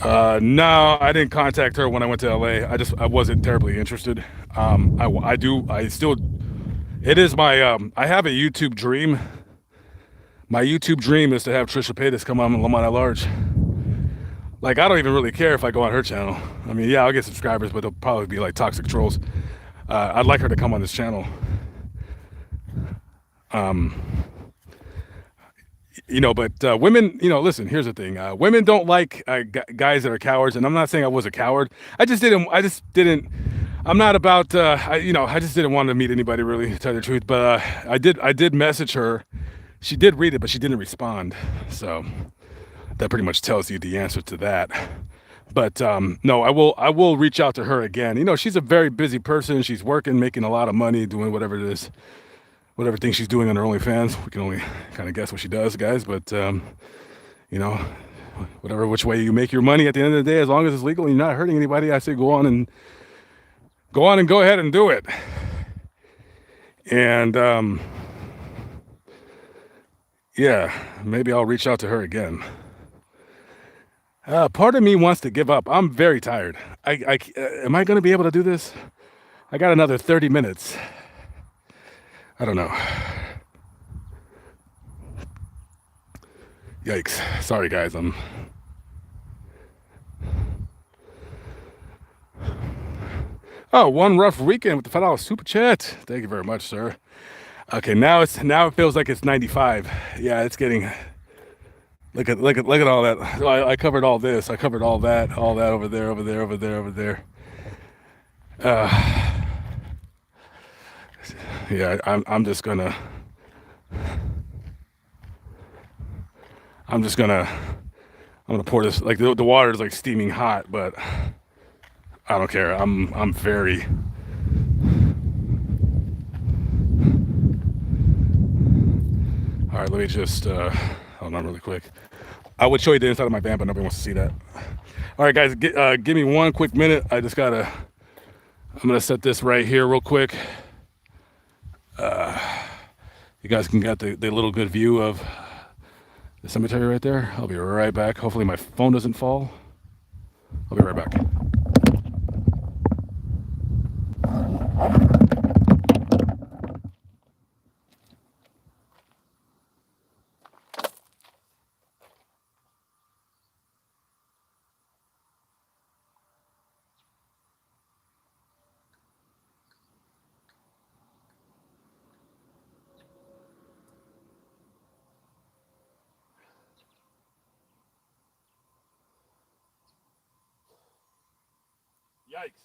No, I didn't contact her when I went to LA. I wasn't terribly interested. I still, it is my, I have a YouTube dream. My YouTube dream is to have Trisha Paytas come on Lamont at Large. Like, I don't even really care if I go on her channel. I mean, yeah, I'll get subscribers, but they'll probably be like toxic trolls. I'd like her to come on this channel. But women, listen, here's the thing. Women don't like guys that are cowards, and I'm not saying I was a coward. I just didn't, I'm not about, I just didn't want to meet anybody, really, to tell you the truth. But I did message her. She did read it, but she didn't respond. So that pretty much tells you the answer to that. But no, I will reach out to her again. She's a very busy person. She's working, making a lot of money, doing whatever it is, whatever thing she's doing on her OnlyFans. We can only kind of guess what she does, guys. But whatever which way you make your money at the end of the day, as long as it's legal and you're not hurting anybody, I say go on and go ahead and do it. And yeah, maybe I'll reach out to her again. Part of me wants to give up. I'm very tired. Am I going to be able to do this? I got another 30 minutes. I don't know. Yikes. Sorry, guys. Oh, one rough weekend with the $5 super chat. Thank you very much, sir. Okay, now it feels like it's 95. Yeah, it's getting. Look at all that. I covered all this. I covered all that over there. Yeah, I'm just gonna pour this. Like the water is like steaming hot, but I don't care. I'm very. All right, let me just hold on really quick. I would show you the inside of my van, but nobody wants to see that. All right, guys, give me 1 quick minute. I'm gonna set this right here real quick. You guys can get the little good view of the cemetery right there. I'll be right back. Hopefully my phone doesn't fall. I'll be right back. Yikes.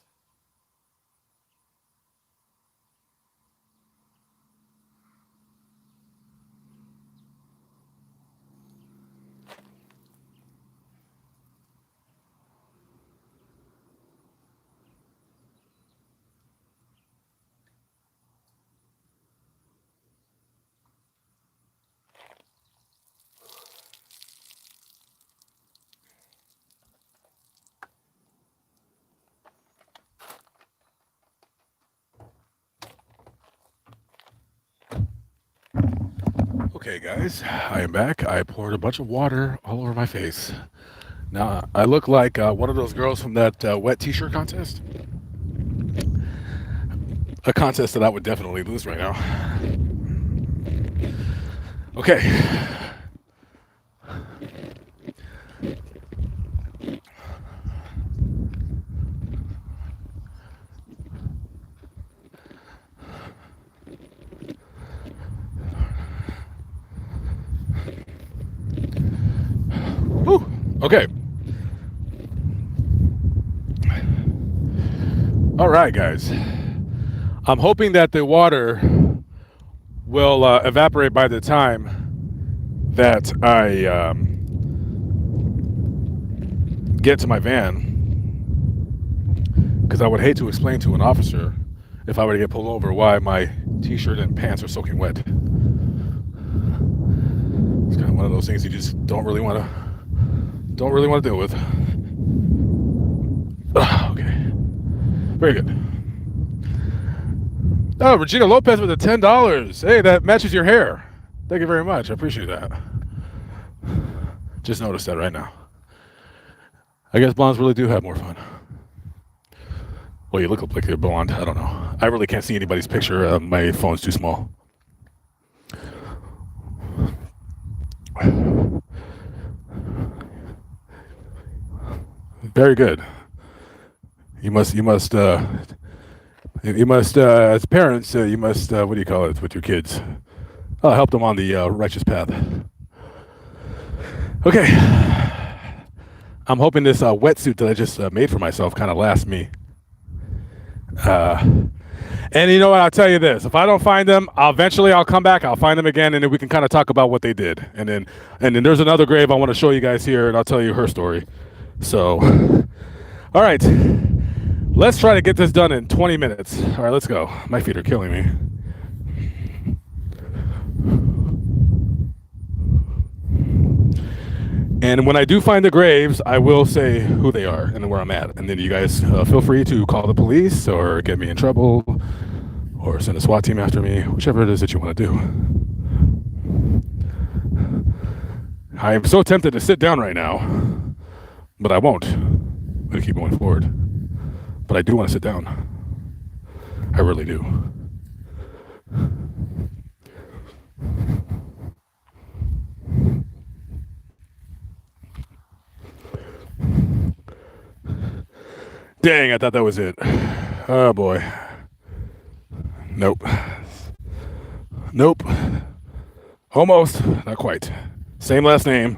Okay, guys, I am back. I poured a bunch of water all over my face. Now, I look like one of those girls from that wet t-shirt contest. A contest that I would definitely lose right now. Okay. Whew. Okay. All right, guys. I'm hoping that the water will evaporate by the time that I get to my van, because I would hate to explain to an officer if I were to get pulled over why my t-shirt and pants are soaking wet. It's kind of one of those things you just don't really want to deal with. Okay, very good. Oh, Regina Lopez with the $10. Hey, that matches your hair. Thank you very much. I appreciate that. Just noticed that right now. I guess blondes really do have more fun. Well, you look like you're blonde. I don't know. I really can't see anybody's picture. My phone's too small. Very good. You must, as parents, you must, what do you call it with your kids? Help them on the righteous path. Okay. I'm hoping this wetsuit that I just made for myself kind of lasts me. And you know what? I'll tell you this: if I don't find them, I'll come back. I'll find them again, and then we can kind of talk about what they did. And then there's another grave I want to show you guys here, and I'll tell you her story. So, all right, let's try to get this done in 20 minutes. All right, let's go. My feet are killing me. And when I do find the graves, I will say who they are and where I'm at. And then you guys feel free to call the police or get me in trouble or send a SWAT team after me, whichever it is that you want to do. I am so tempted to sit down right now, but I won't. I'm going to keep going forward. But I do want to sit down. I really do. Dang, I thought that was it. Oh boy. Nope. Nope. Almost. Not quite. Same last name.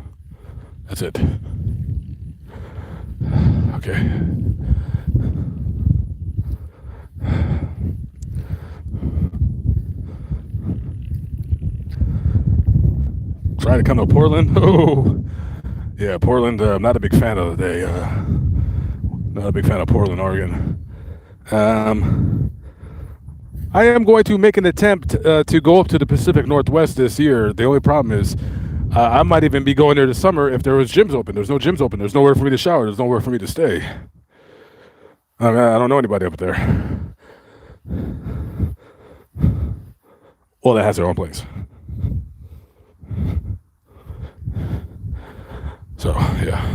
That's it. Okay. Try to come to Portland. Oh, yeah, Portland. I'm not a big fan of the day. Not a big fan of Portland, Oregon. I am going to make an attempt to go up to the Pacific Northwest this year. The only problem is I might even be going there this summer if there was gyms open. There's no gyms open. There's nowhere for me to shower. There's nowhere for me to stay. I don't know anybody up there. Well, that has their own place. So, yeah.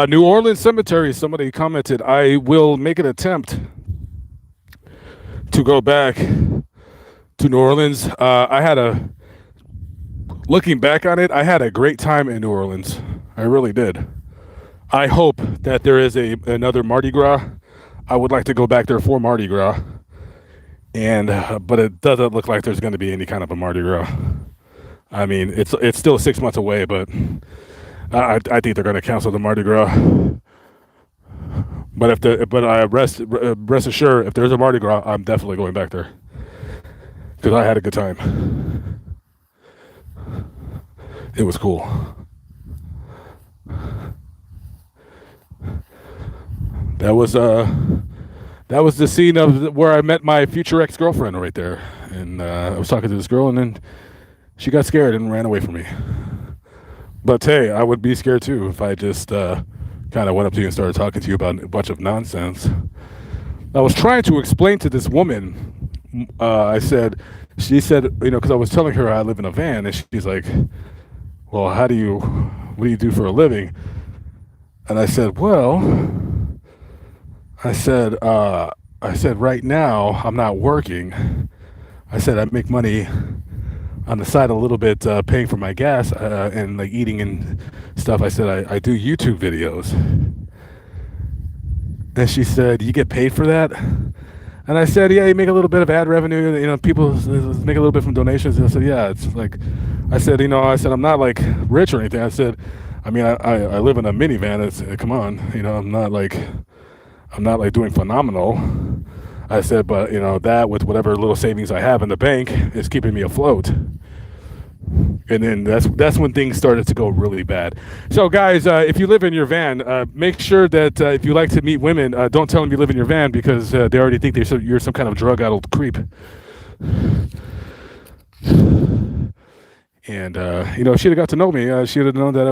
New Orleans Cemetery, somebody commented, I will make an attempt to go back to New Orleans. Looking back on it, I had a great time in New Orleans. I really did. I hope that there is another Mardi Gras. I would like to go back there for Mardi Gras. But it doesn't look like there's going to be any kind of a Mardi Gras. I mean, it's still 6 months away, but I think they're going to cancel the Mardi Gras. But I rest assured, if there's a Mardi Gras, I'm definitely going back there because I had a good time. It was cool. That was the scene of where I met my future ex-girlfriend right there, and I was talking to this girl, and then she got scared and ran away from me. But hey, I would be scared too if I just kind of went up to you and started talking to you about a bunch of nonsense. I was trying to explain to this woman. She said, because I was telling her I live in a van, and she's like, "Well, what do you do for a living?" And I said, I said, right now I'm not working. I said I make money on the side a little bit, paying for my gas and like eating and stuff. I said I do YouTube videos. And she said, "You get paid for that?" And I said, "Yeah, you make a little bit of ad revenue. People make a little bit from donations." And I said, "Yeah, it's like," I said, I'm not like rich or anything. I said, I mean, I live in a minivan. Come on, I'm not like doing phenomenal. I said, but that with whatever little savings I have in the bank is keeping me afloat. And then that's when things started to go really bad. So guys, if you live in your van, make sure that if you like to meet women, don't tell them you live in your van because they already think you're some kind of drug-addled creep. And if she'd have got to know me, she'd have known that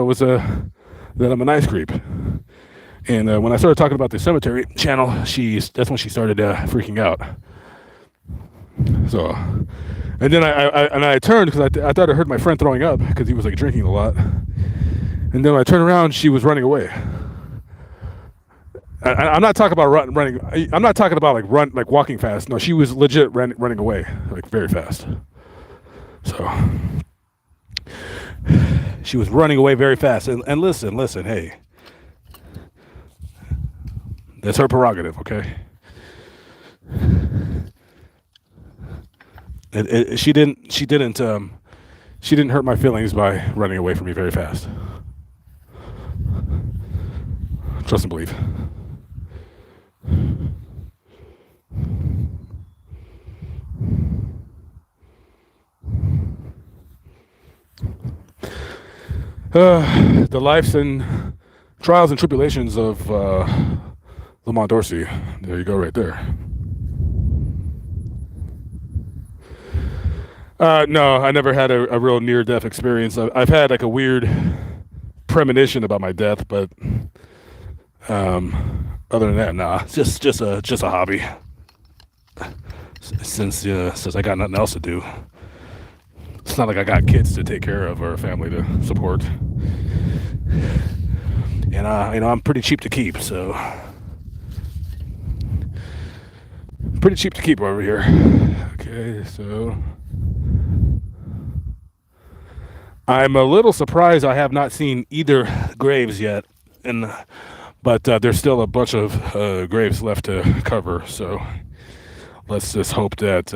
I'm a nice creep. And when I started talking about the cemetery channel, that's when she started freaking out. So, and then I turned because I thought I heard my friend throwing up because he was like drinking a lot. And then when I turned around, she was running away. I'm not talking about running. I'm not talking about like walking fast. No, she was legit running away like very fast. So she was running away very fast. And listen, hey, that's her prerogative, okay? She didn't hurt my feelings by running away from me very fast. Trust and believe. The lives and trials and tribulations of Lamont Dorsey. There you go, right there. No, I never had a real near-death experience. I've had like a weird premonition about my death, but other than that, nah. Just a hobby. Since I got nothing else to do. It's not like I got kids to take care of or a family to support. And I'm pretty cheap to keep, so pretty cheap to keep over here. Okay, so I'm a little surprised I have not seen either graves yet, but there's still a bunch of graves left to cover. So let's just hope that.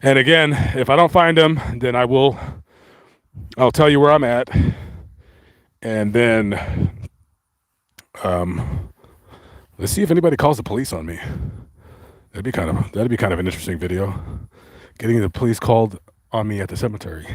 And again, if I don't find them, then I'll tell you where I'm at, and then let's see if anybody calls the police on me. That'd be kind of an interesting video. Getting the police called on me at the cemetery.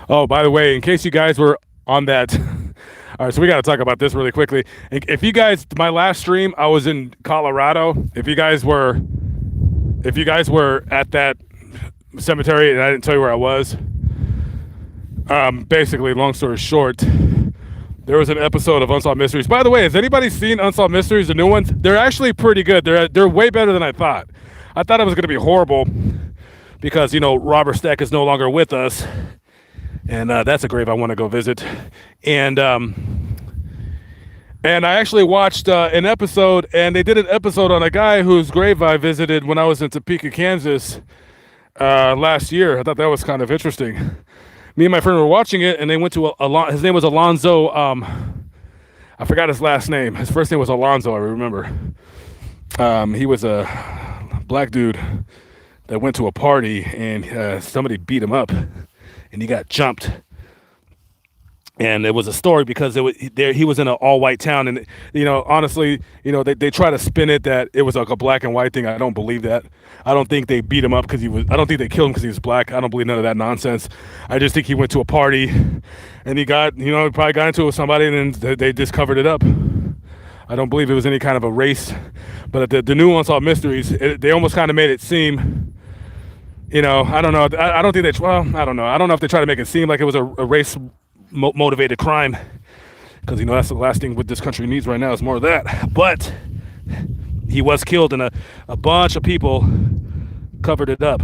Oh, by the way, in case you guys were on that, all right, so we got to talk about this really quickly. If you guys, my last stream, I was in Colorado. If you guys were at that cemetery and I didn't tell you where I was, basically, long story short, there was an episode of Unsolved Mysteries. By the way, has anybody seen Unsolved Mysteries, the new ones? They're actually pretty good. They're way better than I thought. I thought it was going to be horrible because, Robert Stack is no longer with us. And that's a grave I want to go visit. And I actually watched an episode, and they did an episode on a guy whose grave I visited when I was in Topeka, Kansas last year. I thought that was kind of interesting. Me and my friend were watching it, and they went to his name was Alonzo. I forgot his last name. His first name was Alonzo, I remember. He was a black dude that went to a party, and somebody beat him up. And he got jumped, and it was a story because he was in an all-white town, and honestly, they try to spin it that it was like a black and white thing. I don't believe that. I don't think they beat him up because I don't think they killed him because he was black. I don't believe none of that nonsense. I just think he went to a party, and he got probably got into it with somebody, and then they just covered it up. I don't believe it was any kind of a race, but the new Unsolved Mysteries, they almost kind of made it seem. I don't know. I don't think I don't know. I don't know if they try to make it seem like it was a race motivated crime, because that's the last thing what this country needs right now is more of that. But he was killed, and a bunch of people covered it up.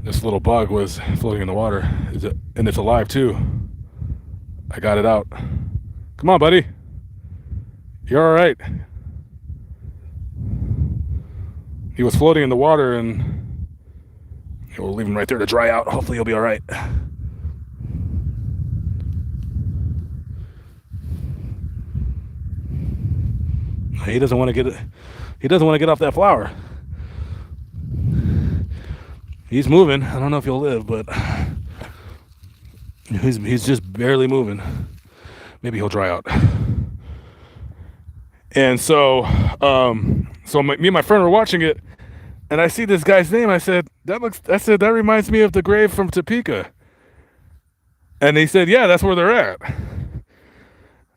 This little bug was floating in the water, and it's alive too. I got it out. Come on, buddy. You're all right. He was floating in the water, and we'll leave him right there to dry out. Hopefully he'll be all right. He doesn't want to get it. He doesn't want to get off that flower. He's moving. I don't know if he'll live, but he's just barely moving. Maybe he'll dry out. And so me and my friend were watching it, and I see this guy's name. I said, that reminds me of the grave from Topeka. And he said, yeah, that's where they're at.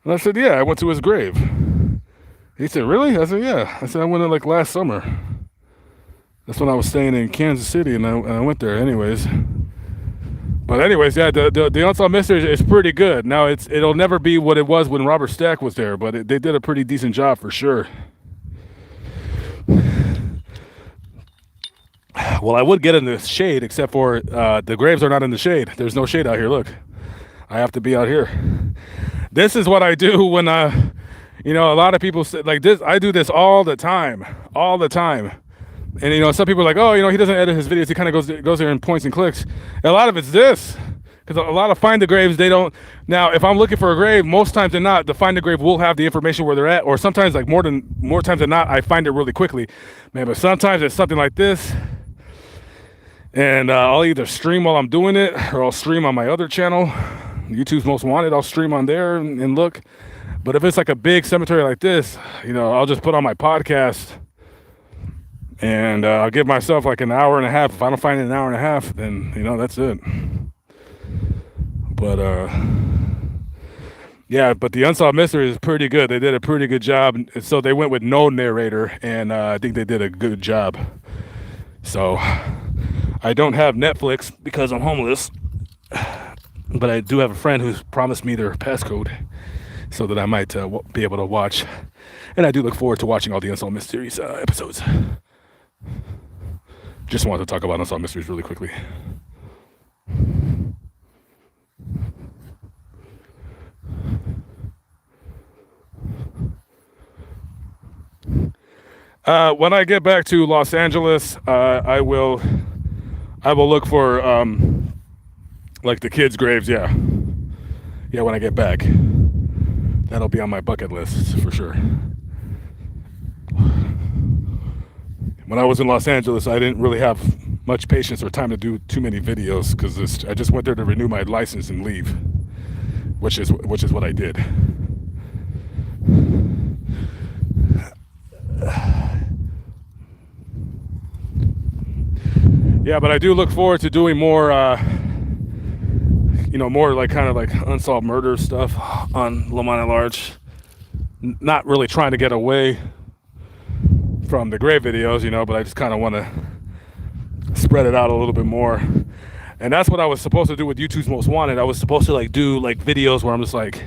And I said, yeah, I went to his grave. He said, really? I said, yeah. I said, I went in like last summer. That's when I was staying in Kansas City, and I went there anyways. But anyways, yeah, the Unsolved Mysteries is pretty good. Now it'll never be what it was when Robert Stack was there, but they did a pretty decent job for sure. Well, I would get in the shade, except for the graves are not in the shade. There's no shade out here. Look, I have to be out here. This is what I do when a lot of people say like this. I do this all the time. And some people are like, oh, he doesn't edit his videos. He kind of goes there and points and clicks. And a lot of it's this, because a lot of Find the Graves, they don't. Now, if I'm looking for a grave, most times than not, the Find the Grave will have the information where they're at, or sometimes like more times than not, I find it really quickly, man. But sometimes it's something like this, and I'll either stream while I'm doing it, or I'll stream on my other channel, YouTube's Most Wanted. I'll stream on there and look. But if it's like a big cemetery like this, I'll just put on my podcast. And I'll give myself like an hour and a half. If I don't find it in an hour and a half, then, that's it. But, yeah, but the Unsolved Mystery is pretty good. They did a pretty good job. So they went with no narrator, and I think they did a good job. So I don't have Netflix because I'm homeless. But I do have a friend who's promised me their passcode so that I might be able to watch. And I do look forward to watching all the Unsolved Mysteries episodes. Just wanted to talk about Unsolved Mysteries really quickly. When I get back to Los Angeles, I will look for like the kids' graves. Yeah, when I get back, that'll be on my bucket list for sure. When I was in Los Angeles, I didn't really have much patience or time to do too many videos because I just went there to renew my license and leave, which is what I did. Yeah, but I do look forward to doing more, more like kind of like unsolved murder stuff on Lamont at Large. Not really trying to get away from the grave videos, but I just kind of want to spread it out a little bit more. And that's what I was supposed to do with YouTube's Most Wanted. I was supposed to like do like videos where I'm just like,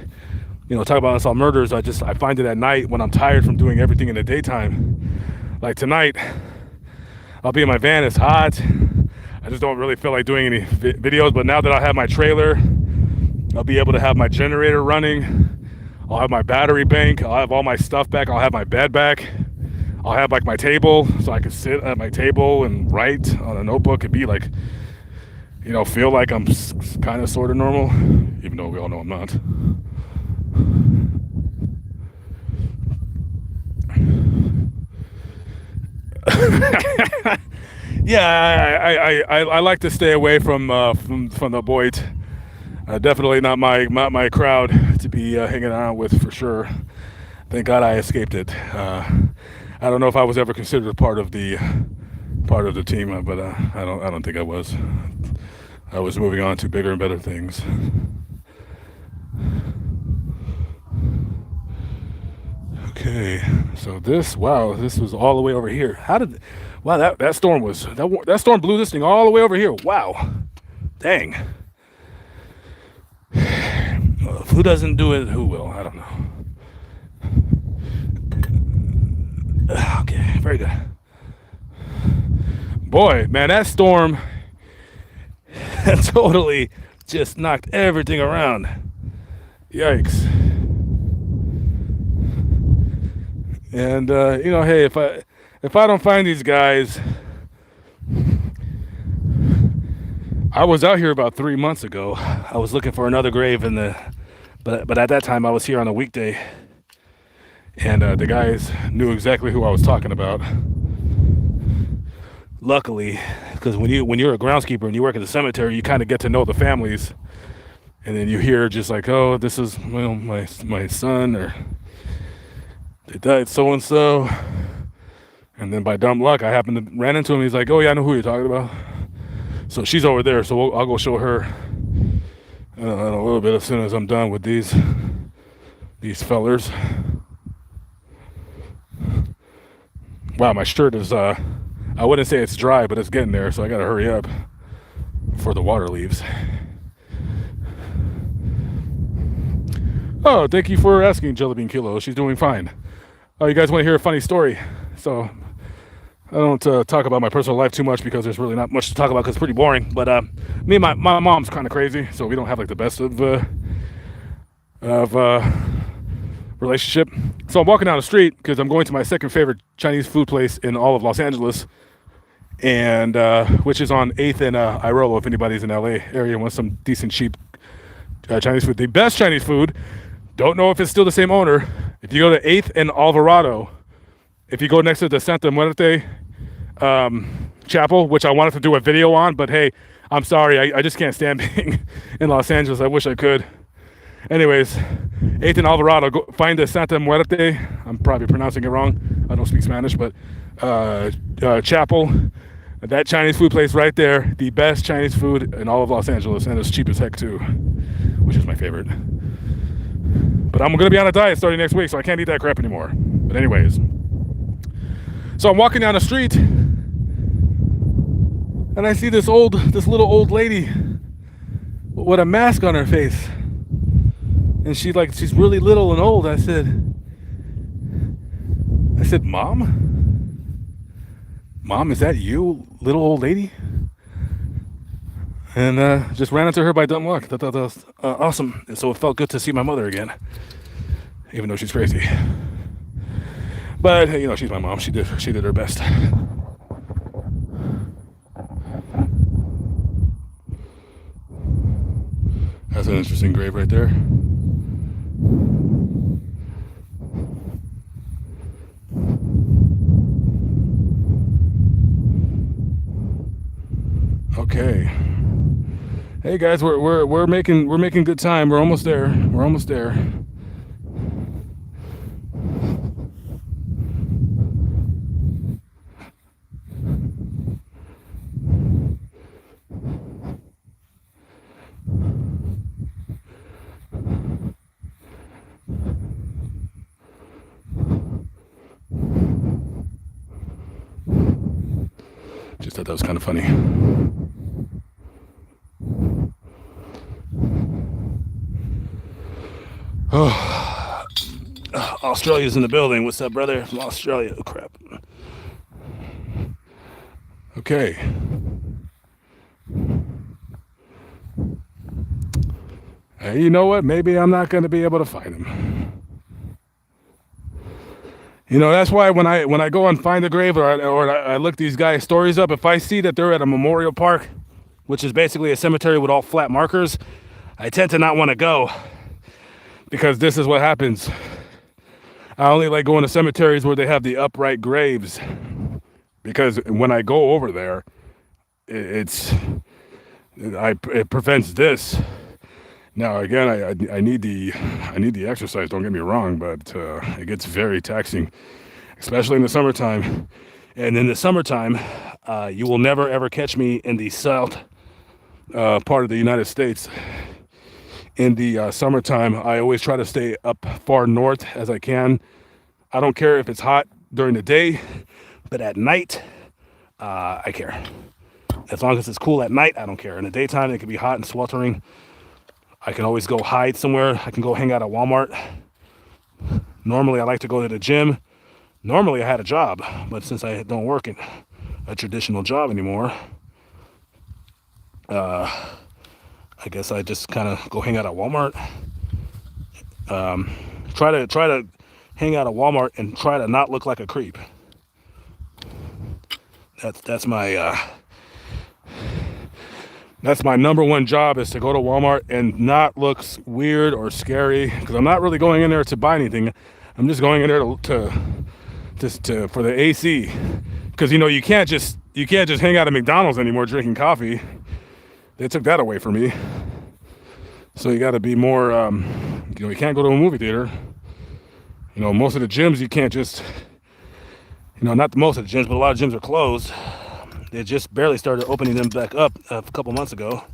talk about unsolved murders. I find it at night when I'm tired from doing everything in the daytime. Like tonight, I'll be in my van, it's hot. I just don't really feel like doing any videos, but now that I have my trailer, I'll be able to have my generator running. I'll have my battery bank. I'll have all my stuff back. I'll have my bed back. I'll have like my table so I can sit at my table and write on a notebook and be like, feel like I'm kind of sort of normal, even though we all know I'm not. Yeah, I like to stay away from the Boyd. Definitely not my crowd to be hanging out with for sure. Thank God I escaped it. I don't know if I was ever considered a part of the team, but I don't think I was. I was moving on to bigger and better things. Okay, so this was all the way over here. That storm blew this thing all the way over here. Wow, dang. Well, if who doesn't do it, who will? I don't know. Okay, very good. Boy, man, that storm totally just knocked everything around. Yikes. And hey, if I don't find these guys, I was out here about 3 months ago. I was looking for another grave but at that time I was here on a weekday. And the guys knew exactly who I was talking about. Luckily, because when you're a groundskeeper and you work at the cemetery, you kind of get to know the families, and then you hear just like, oh, this is my son, or they died so and so, and then by dumb luck, I ran into him. He's like, oh yeah, I know who you're talking about. So she's over there, so I'll go show her in a little bit as soon as I'm done with these these fellers. Wow, my shirt is, I wouldn't say it's dry, but it's getting there, so I gotta hurry up before the water leaves. Oh, thank you for asking, Jellybean Kilo. She's doing fine. Oh, you guys want to hear a funny story? So, I don't talk about my personal life too much because there's really not much to talk about because it's pretty boring. But me and my mom's kind of crazy, so we don't have like the best of relationship. So I'm walking down the street because I'm going to my second favorite Chinese food place in all of Los Angeles, and which is on 8th and Irolo. If anybody's in LA area and wants some decent cheap Chinese food, the best Chinese food. Don't know if it's still the same owner. If you go to 8th and Alvarado, if you go next to the Santa Muerte chapel, which I wanted to do a video on, but hey, I'm sorry, I just can't stand being in Los Angeles. I wish I could. Anyways, 8th and Alvarado, go find the Santa Muerte. I'm probably pronouncing it wrong. I don't speak Spanish, but chapel. That Chinese food place right there, the best Chinese food in all of Los Angeles, and it's cheap as heck too, which is my favorite. But I'm gonna be on a diet starting next week, so I can't eat that crap anymore. But anyways, so I'm walking down the street, and I see this little old lady with a mask on her face, and she's really little and old. I said, Mom, is that you, little old lady? And just ran into her by dumb luck. Thought that was awesome. And so it felt good to see my mother again, even though she's crazy. But you know, she's my mom. She did her best. That's an interesting grave right there. Okay. Hey guys, we're making good time. We're almost there. Just thought that was kind of funny. Oh, Australia's in the building. What's up, brother? From Australia. Oh, crap. Okay. Hey, you know what? Maybe I'm not going to be able to find him. You know, that's why when I go and find a grave or I look these guys' stories up, if I see that they're at a memorial park, which is basically a cemetery with all flat markers, I tend to not want to go. Because this is what happens. I only like going to cemeteries where they have the upright graves. Because when I go over there, it prevents this. Now again, I need the exercise. Don't get me wrong, but it gets very taxing, especially in the summertime. And in the summertime, you will never ever catch me in the south part of the United States. In the summertime, I always try to stay up far north as I can. I don't care if it's hot during the day, but at night, I care. As long as it's cool at night, I don't care. In the daytime, it can be hot and sweltering. I can always go hide somewhere. I can go hang out at Walmart. Normally, I like to go to the gym. Normally, I had a job, but since I don't work in a traditional job anymore, I guess I just kind of go hang out at Walmart. Try to hang out at Walmart and try to not look like a creep. That's my number one job, is to go to Walmart and not look weird or scary, because I'm not really going in there to buy anything. I'm just going in there to for the AC, because you know you can't just hang out at McDonald's anymore drinking coffee. They took that away from me. So you got to be more, you know, you can't go to a movie theater. You know, most of the gyms, you can't just, you know, not most of the gyms, but a lot of gyms are closed. They just barely started opening them back up a couple months ago.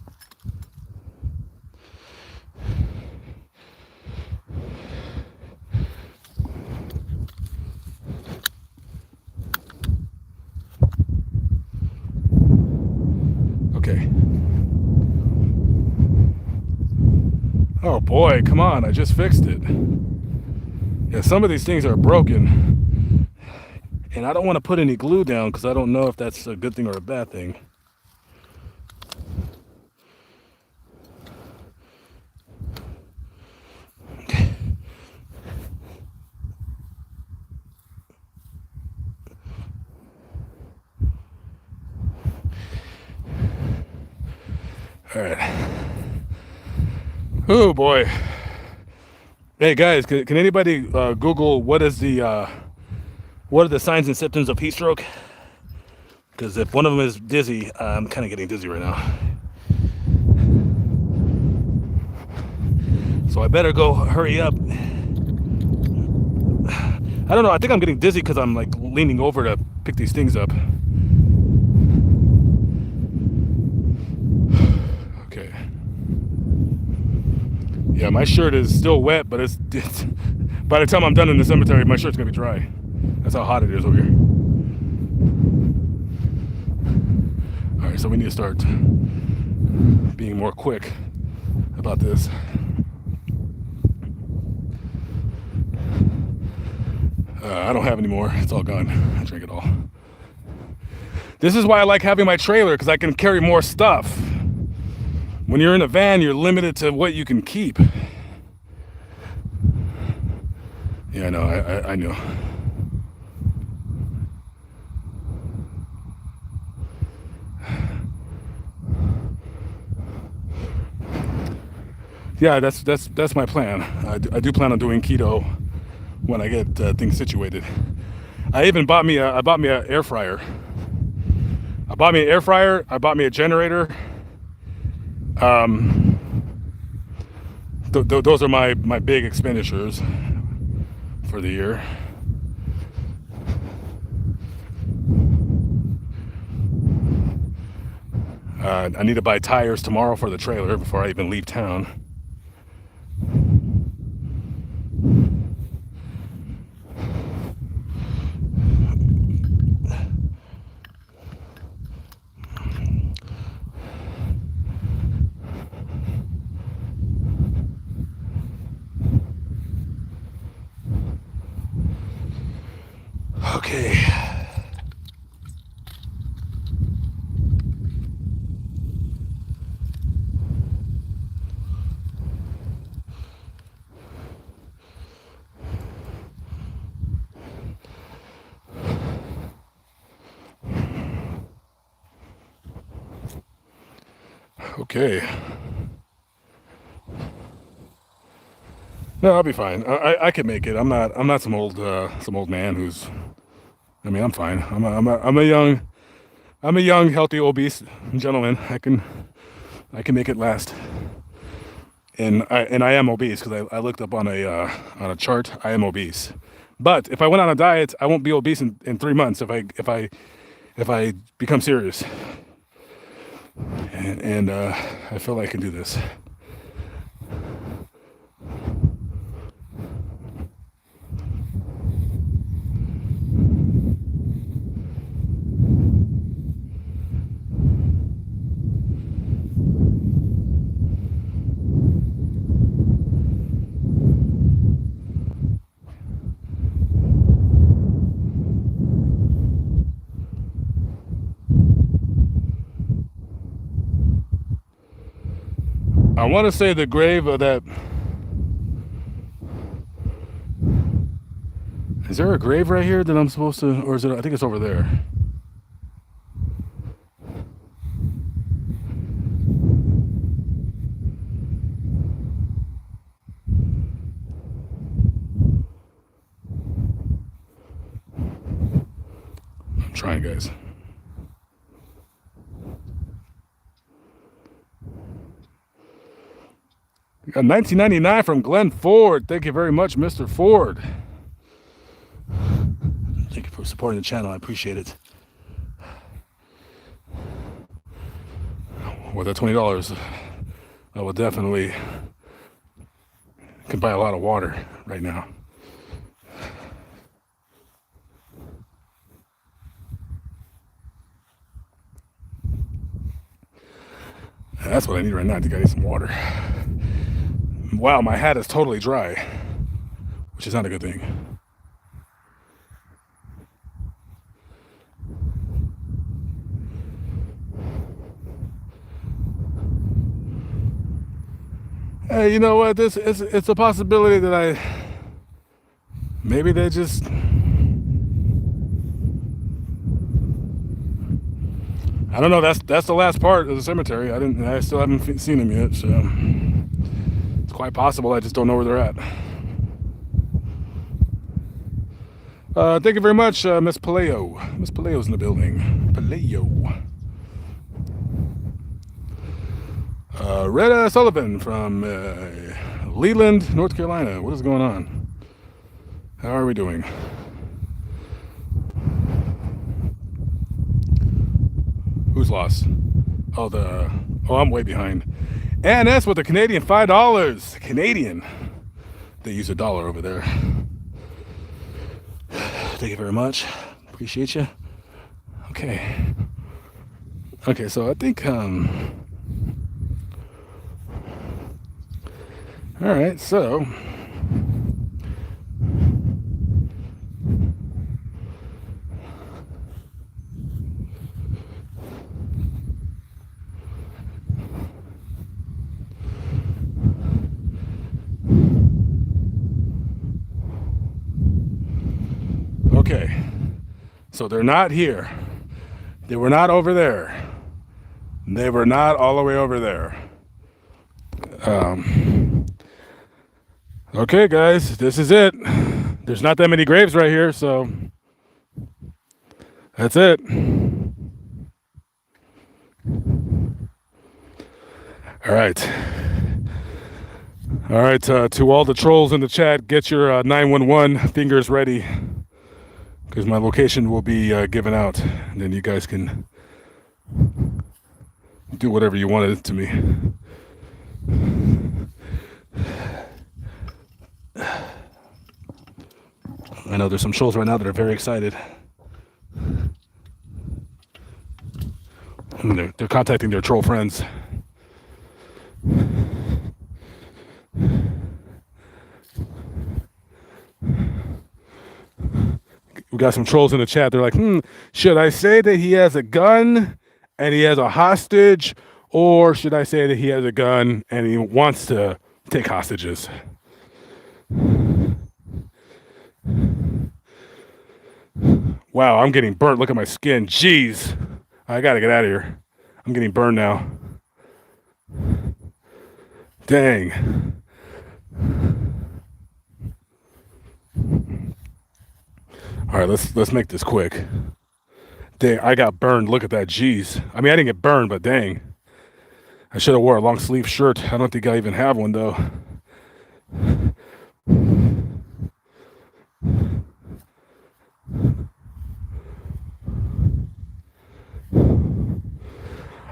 Oh boy, come on, I just fixed it. Yeah, some of these things are broken, and I don't want to put any glue down because I don't know if that's a good thing or a bad thing. All right. Oh boy. Hey guys, can anybody Google what are the signs and symptoms of heat stroke? Because if one of them is dizzy, I'm kind of getting dizzy right now. So I better go hurry up. I don't know. I think I'm getting dizzy because I'm like leaning over to pick these things up. Okay. Yeah, my shirt is still wet, but it's by the time I'm done in the cemetery, my shirt's gonna be dry. That's how hot it is over here. All right, so we need to start being more quick about this. I don't have any more. It's all gone. I drank it all. This is why I like having my trailer, because I can carry more stuff. When you're in a van, you're limited to what you can keep. Yeah, I know. I know. Yeah, that's my plan. I do plan on doing keto when I get things situated. I even bought me an air fryer. I bought me an air fryer. I bought me a generator. Those are my big expenditures for the year. I need to buy tires tomorrow for the trailer before I even leave town. Okay. Okay. No, I'll be fine. I can make it. I'm not some old man who's. I mean, I'm fine. I'm a young, healthy, obese gentleman. I can make it last. And I am obese because I looked up on a chart. I am obese. But if I went on a diet, I won't be obese in 3 months if I become serious. And I feel like I can do this. I want to say the grave of that. Is there a grave right here that I'm supposed to, or is it? I think it's over there. I'm trying, guys. We got 1999 from Glenn Ford. Thank you very much, Mr. Ford. Thank you for supporting the channel. I appreciate it. With that $20, I will definitely can buy a lot of water right now. That's what I need right now. I think I need some water. Wow, my hat is totally dry, which is not a good thing. Hey, you know what? This it's a possibility that maybe they just, I don't know. That's the last part of the cemetery. I still haven't seen them yet, so it's quite possible. I just don't know where they're at. Thank you very much, Miss Paleo. Miss Paleo's in the building. Paleo. Retta Sullivan from Leland, North Carolina. What is going on? How are we doing? Who's lost? Oh, I'm way behind. And that's with the Canadian $5. Canadian. They use a dollar over there. Thank you very much. Appreciate you. Okay. Okay, so I think all right, so okay. So they're not here. They were not over there. They were not all the way over there. Okay, guys, this is it. There's not that many graves right here, so that's it. All right. All right, to all the trolls in the chat, get your 911 fingers ready, because my location will be given out, and then you guys can do whatever you wanted to me. I know there's some trolls right now that are very excited. And they're contacting their troll friends. We got some trolls in the chat. They're like, should I say that he has a gun and he has a hostage, or should I say that he has a gun and he wants to take hostages? Wow, I'm getting burnt. Look at my skin. Jeez. I gotta get out of here. I'm getting burned now. Dang. All right, let's make this quick. Dang, I got burned. Look at that. Jeez. I mean, I didn't get burned, but dang. I should have wore a long sleeve shirt. I don't think I even have one though.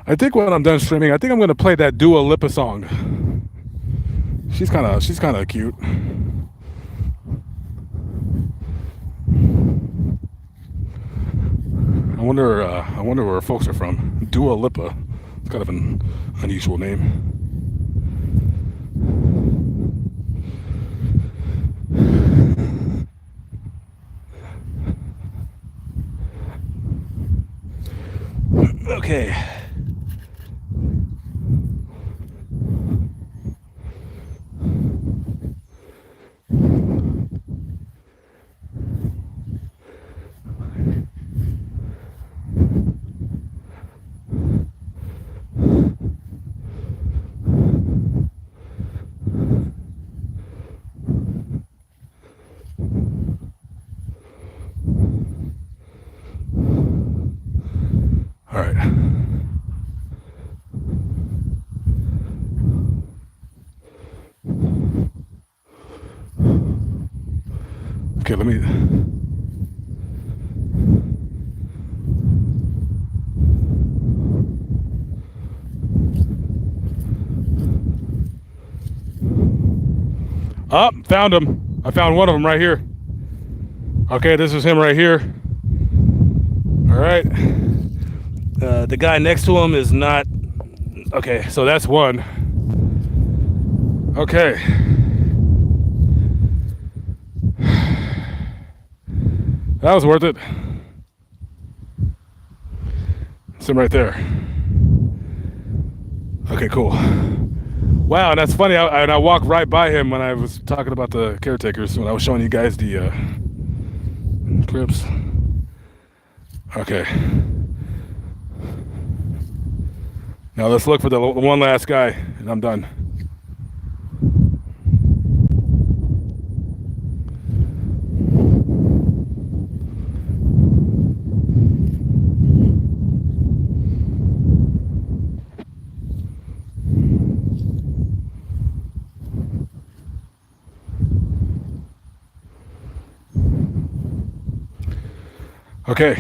I think when I'm done streaming, I think I'm gonna play that Dua Lipa song. She's kind of cute. I wonder where folks are from. Dua Lipa. It's kind of an unusual name. Okay. All right. Okay, let me. Oh, found him. I found one of them right here. Okay, this is him right here. All right. The guy next to him is not. Okay, so that's one. Okay. That was worth it. Sit right there. Okay, cool. Wow, and that's funny. I walked right by him when I was talking about the caretakers, when I was showing you guys the clips. Okay. Now let's look for the one last guy, and I'm done. Okay.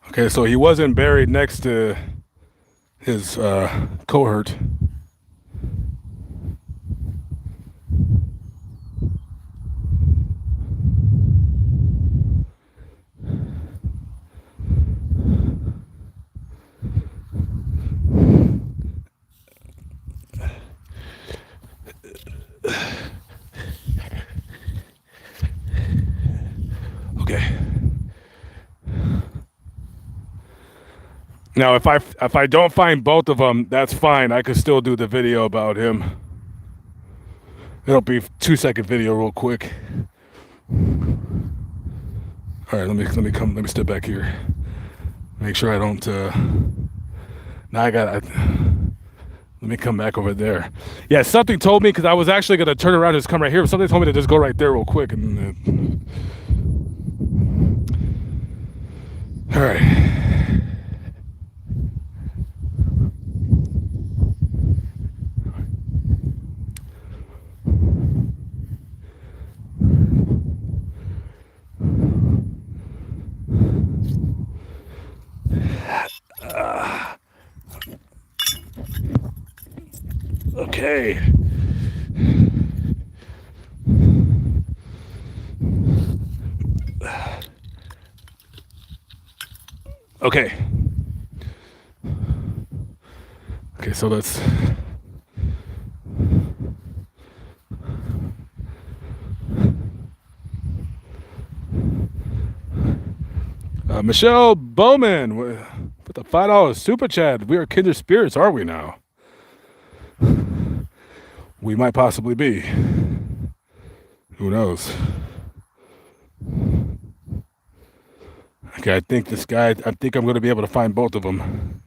Okay, so he wasn't buried next to his cohort. Okay. Now, if I don't find both of them, that's fine. I could still do the video about him. It'll be a 2-second video, real quick. All right, let me step back here. Make sure I don't. Now let me come back over there. Yeah, something told me, because I was actually gonna turn around and just come right here. But something told me to just go right there real quick. And all right. Okay. Okay. Okay, so let's. Michelle Bowman with the $5 super chat. We are kindred spirits, are we now? We might possibly be. Who knows? Okay, I think I'm going to be able to find both of them.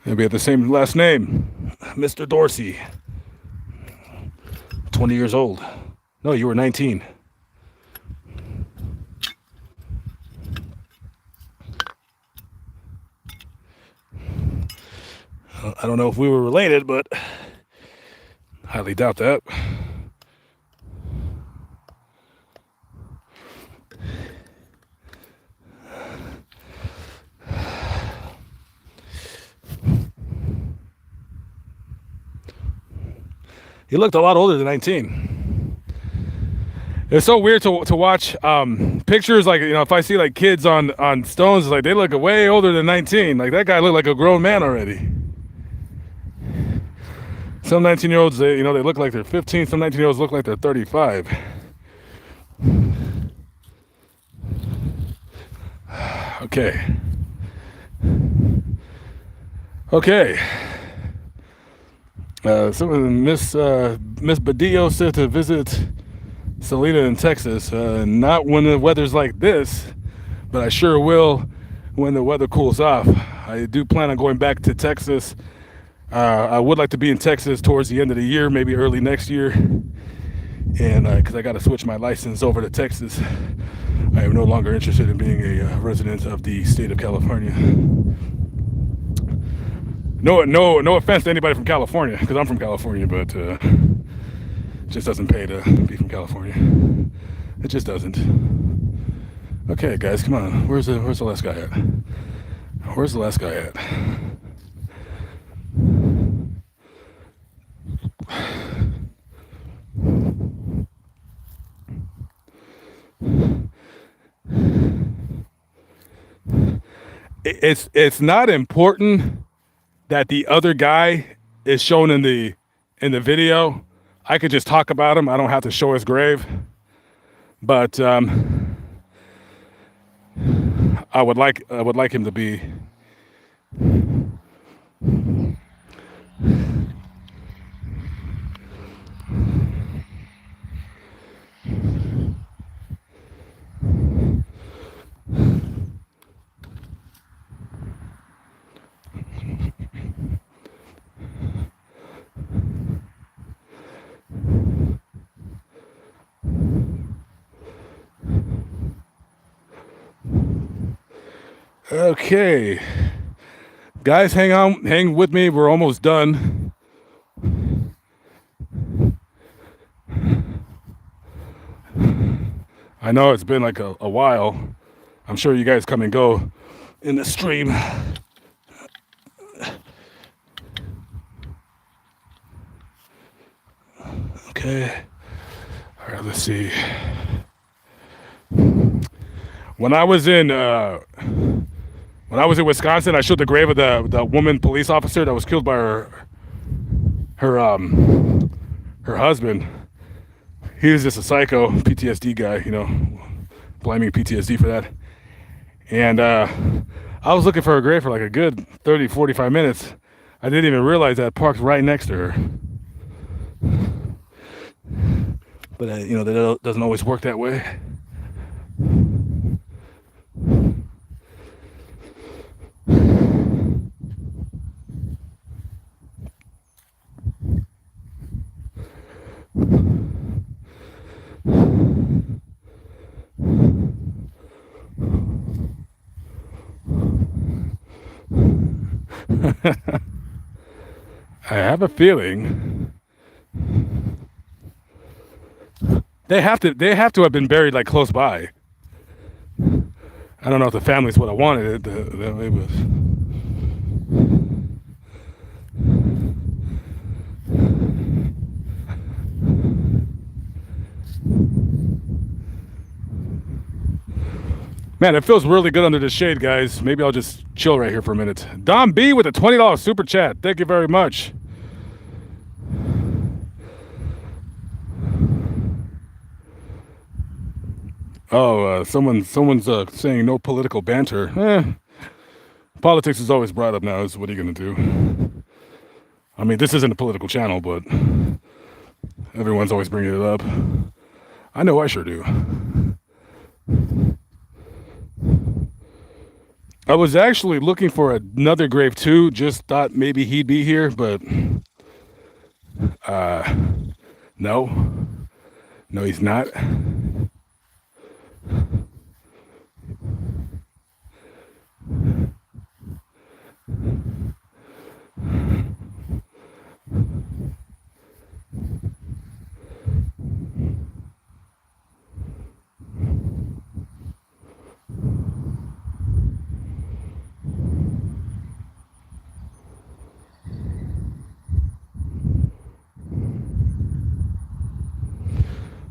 Maybe have the same last name, Mr. Dorsey. 20 years old. No, you were 19. I don't know if we were related, but highly doubt that. He looked a lot older than 19. It's so weird to watch pictures, like, you know, if I see like kids on stones, like they look way older than 19. Like that guy looked like a grown man already. Some 19-year-olds, they look like they're 15. Some 19-year-olds look like they're 35. Okay. Okay. Miss Badillo said to visit Selena in Texas. Not when the weather's like this, but I sure will when the weather cools off. I do plan on going back to Texas. I would like to be in Texas towards the end of the year, maybe early next year. And because I got to switch my license over to Texas, I am no longer interested in being a resident of the state of California. No offense to anybody from California, because I'm from California, but it just doesn't pay to be from California. It just doesn't. Okay, guys, come on. Where's the last guy at? Where's the last guy at? It's not important that the other guy is shown in the video. I could just talk about him. I don't have to show his grave. But I would like him to be. Okay, guys, hang with me. We're almost done. I know it's been like a while. I'm sure you guys come and go in the stream. Okay. All right, let's see. When I was in Wisconsin, I showed the grave of the woman police officer that was killed by her husband. He was just a psycho PTSD guy, you know, blaming PTSD for that. And I was looking for her grave for like a good 30, 45 minutes. I didn't even realize that I parked right next to her. But you know, that doesn't always work that way. I have a feeling they have to have been buried like close by. I don't know if the family's what I wanted. It was. Man, it feels really good under the shade, guys. Maybe I'll just chill right here for a minute. Dom B with a $20 super chat. Thank you very much. Oh, someone's saying no political banter. Politics is always brought up now. So what are you gonna do? I mean, this isn't a political channel, but everyone's always bringing it up. I know I sure do. I was actually looking for another grave too. Just thought maybe he'd be here, but no, he's not.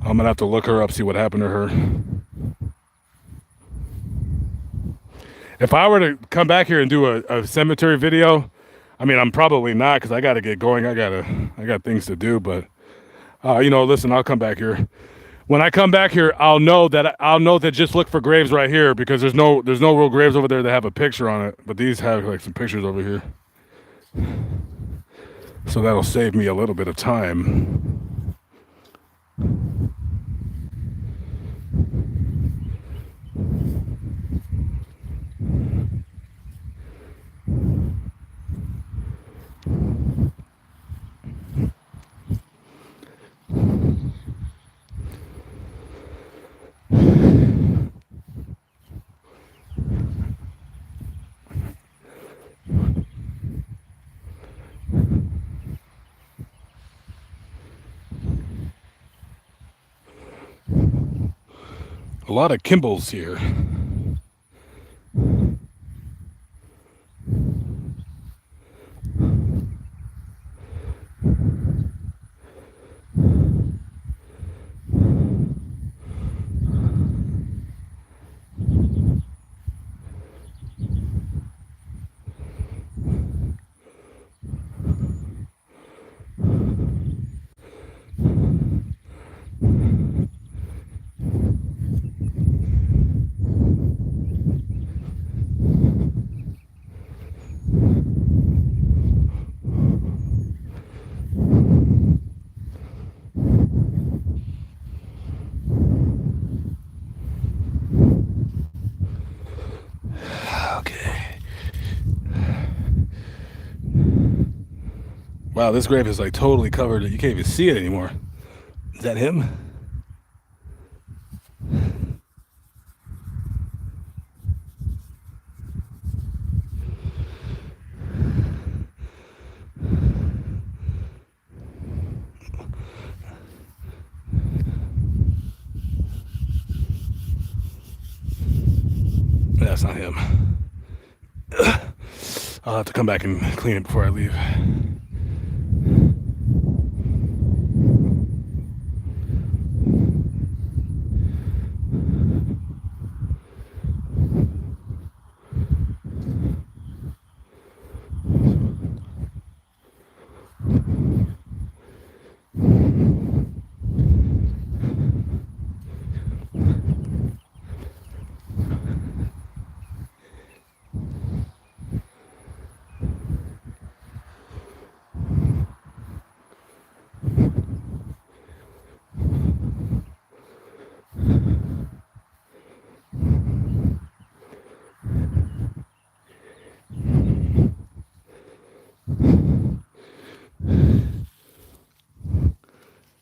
I'm gonna have to look her up, see what happened to her. If I were to come back here and do a cemetery video, I mean, I'm probably not because I got to get going. I got things to do. But you know, listen, I'll come back here. When I come back here, I'll know that just look for graves right here because there's no real graves over there that have a picture on it. But these have like some pictures over here, so that'll save me a little bit of time. A lot of Kimballs here. Wow, this grave is like totally covered. You can't even see it anymore. Is that him? That's not him. I'll have to come back and clean it before I leave.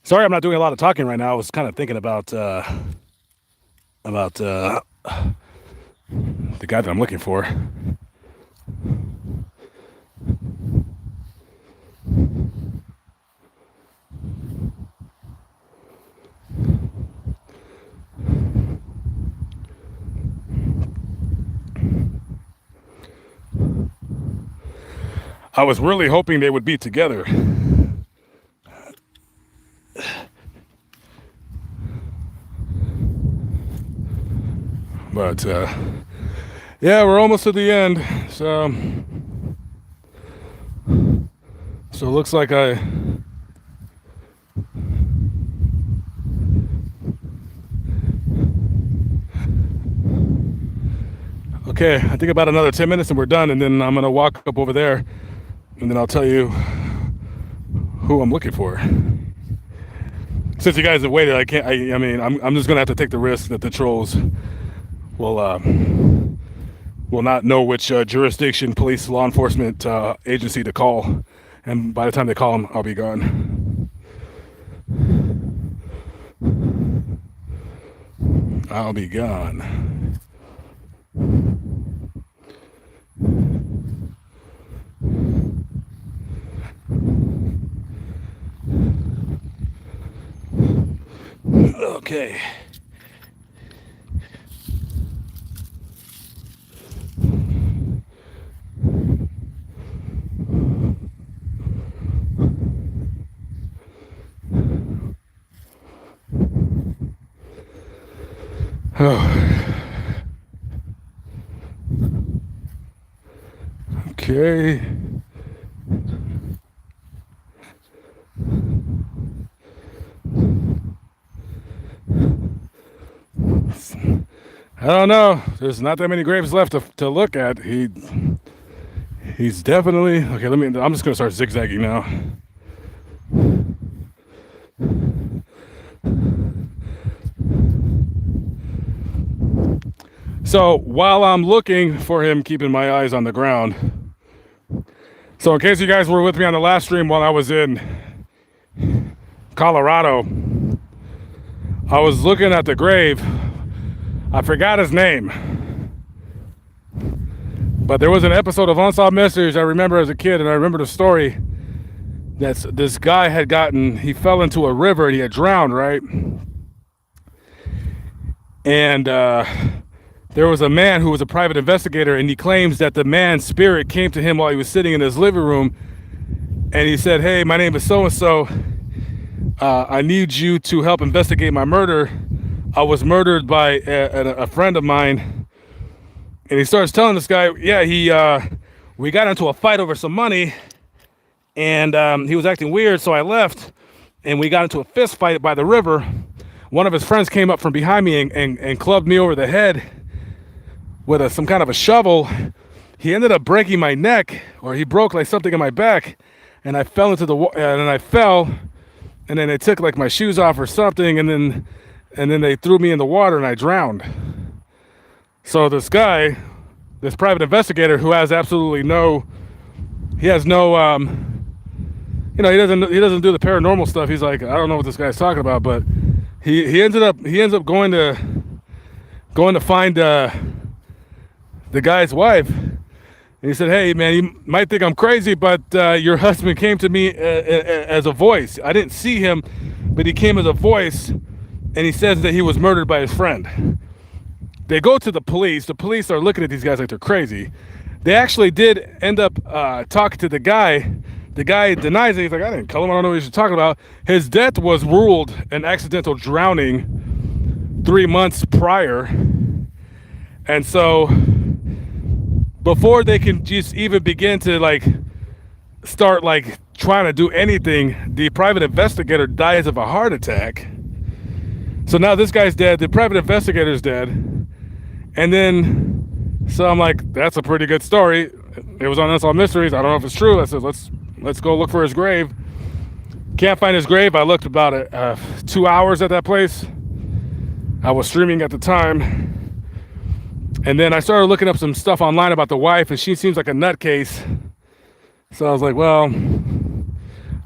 Sorry, I'm not doing a lot of talking right now. I was kind of thinking about the guy that I'm looking for. I was really hoping they would be together. But yeah, we're almost to the end. So it looks like okay, I think about another 10 minutes and we're done, and then I'm gonna walk up over there and then I'll tell you who I'm looking for. Since you guys have waited, I mean, I'm just gonna have to take the risk that the trolls will not know which jurisdiction, police, law enforcement agency to call, and by the time they call them, I'll be gone. I'll be gone. Okay. Oh. Okay. I don't know. There's not that many graves left to look at. He's definitely okay. I'm just gonna start zigzagging now. So while I'm looking for him, keeping my eyes on the ground. So in case you guys were with me on the last stream while I was in Colorado, I was looking at the grave. I forgot his name. But there was an episode of Unsolved Mysteries I remember as a kid, and I remember the story that this guy he fell into a river and he had drowned, right? And there was a man who was a private investigator, and he claims that the man's spirit came to him while he was sitting in his living room, and he said, "Hey, my name is so-and-so. I need you to help investigate my murder. I was murdered by a friend of mine." And he starts telling this guy, yeah, we got into a fight over some money, and he was acting weird, so I left, and we got into a fist fight by the river. One of his friends came up from behind me and clubbed me over the head with some kind of a shovel. He ended up breaking my neck, or he broke like something in my back, and I fell into the water, and then I fell, and then they took like my shoes off or something, and then they threw me in the water and I drowned. So this guy, this private investigator who has absolutely no, he has no, he doesn't do the paranormal stuff. He's like, I don't know what this guy's talking about, but he ends up going to find the guy's wife. And he said, "Hey, man, you might think I'm crazy, but your husband came to me as a voice. I didn't see him, but he came as a voice, and he says that he was murdered by his friend." They go to the police. The police are looking at these guys like they're crazy. They actually did end up talking to the guy. The guy denies it. He's like, "I didn't kill him. I don't know what you're talking about." His death was ruled an accidental drowning 3 months prior. And so before they can just even begin to start trying to do anything, the private investigator dies of a heart attack. So now this guy's dead, the private investigator's dead. And then, so I'm like, that's a pretty good story. It was on Unsolved Mysteries. I don't know if it's true. I said, let's go look for his grave. Can't find his grave. I looked about 2 hours at that place. I was streaming at the time. And then I started looking up some stuff online about the wife, and she seems like a nutcase. So I was like, well,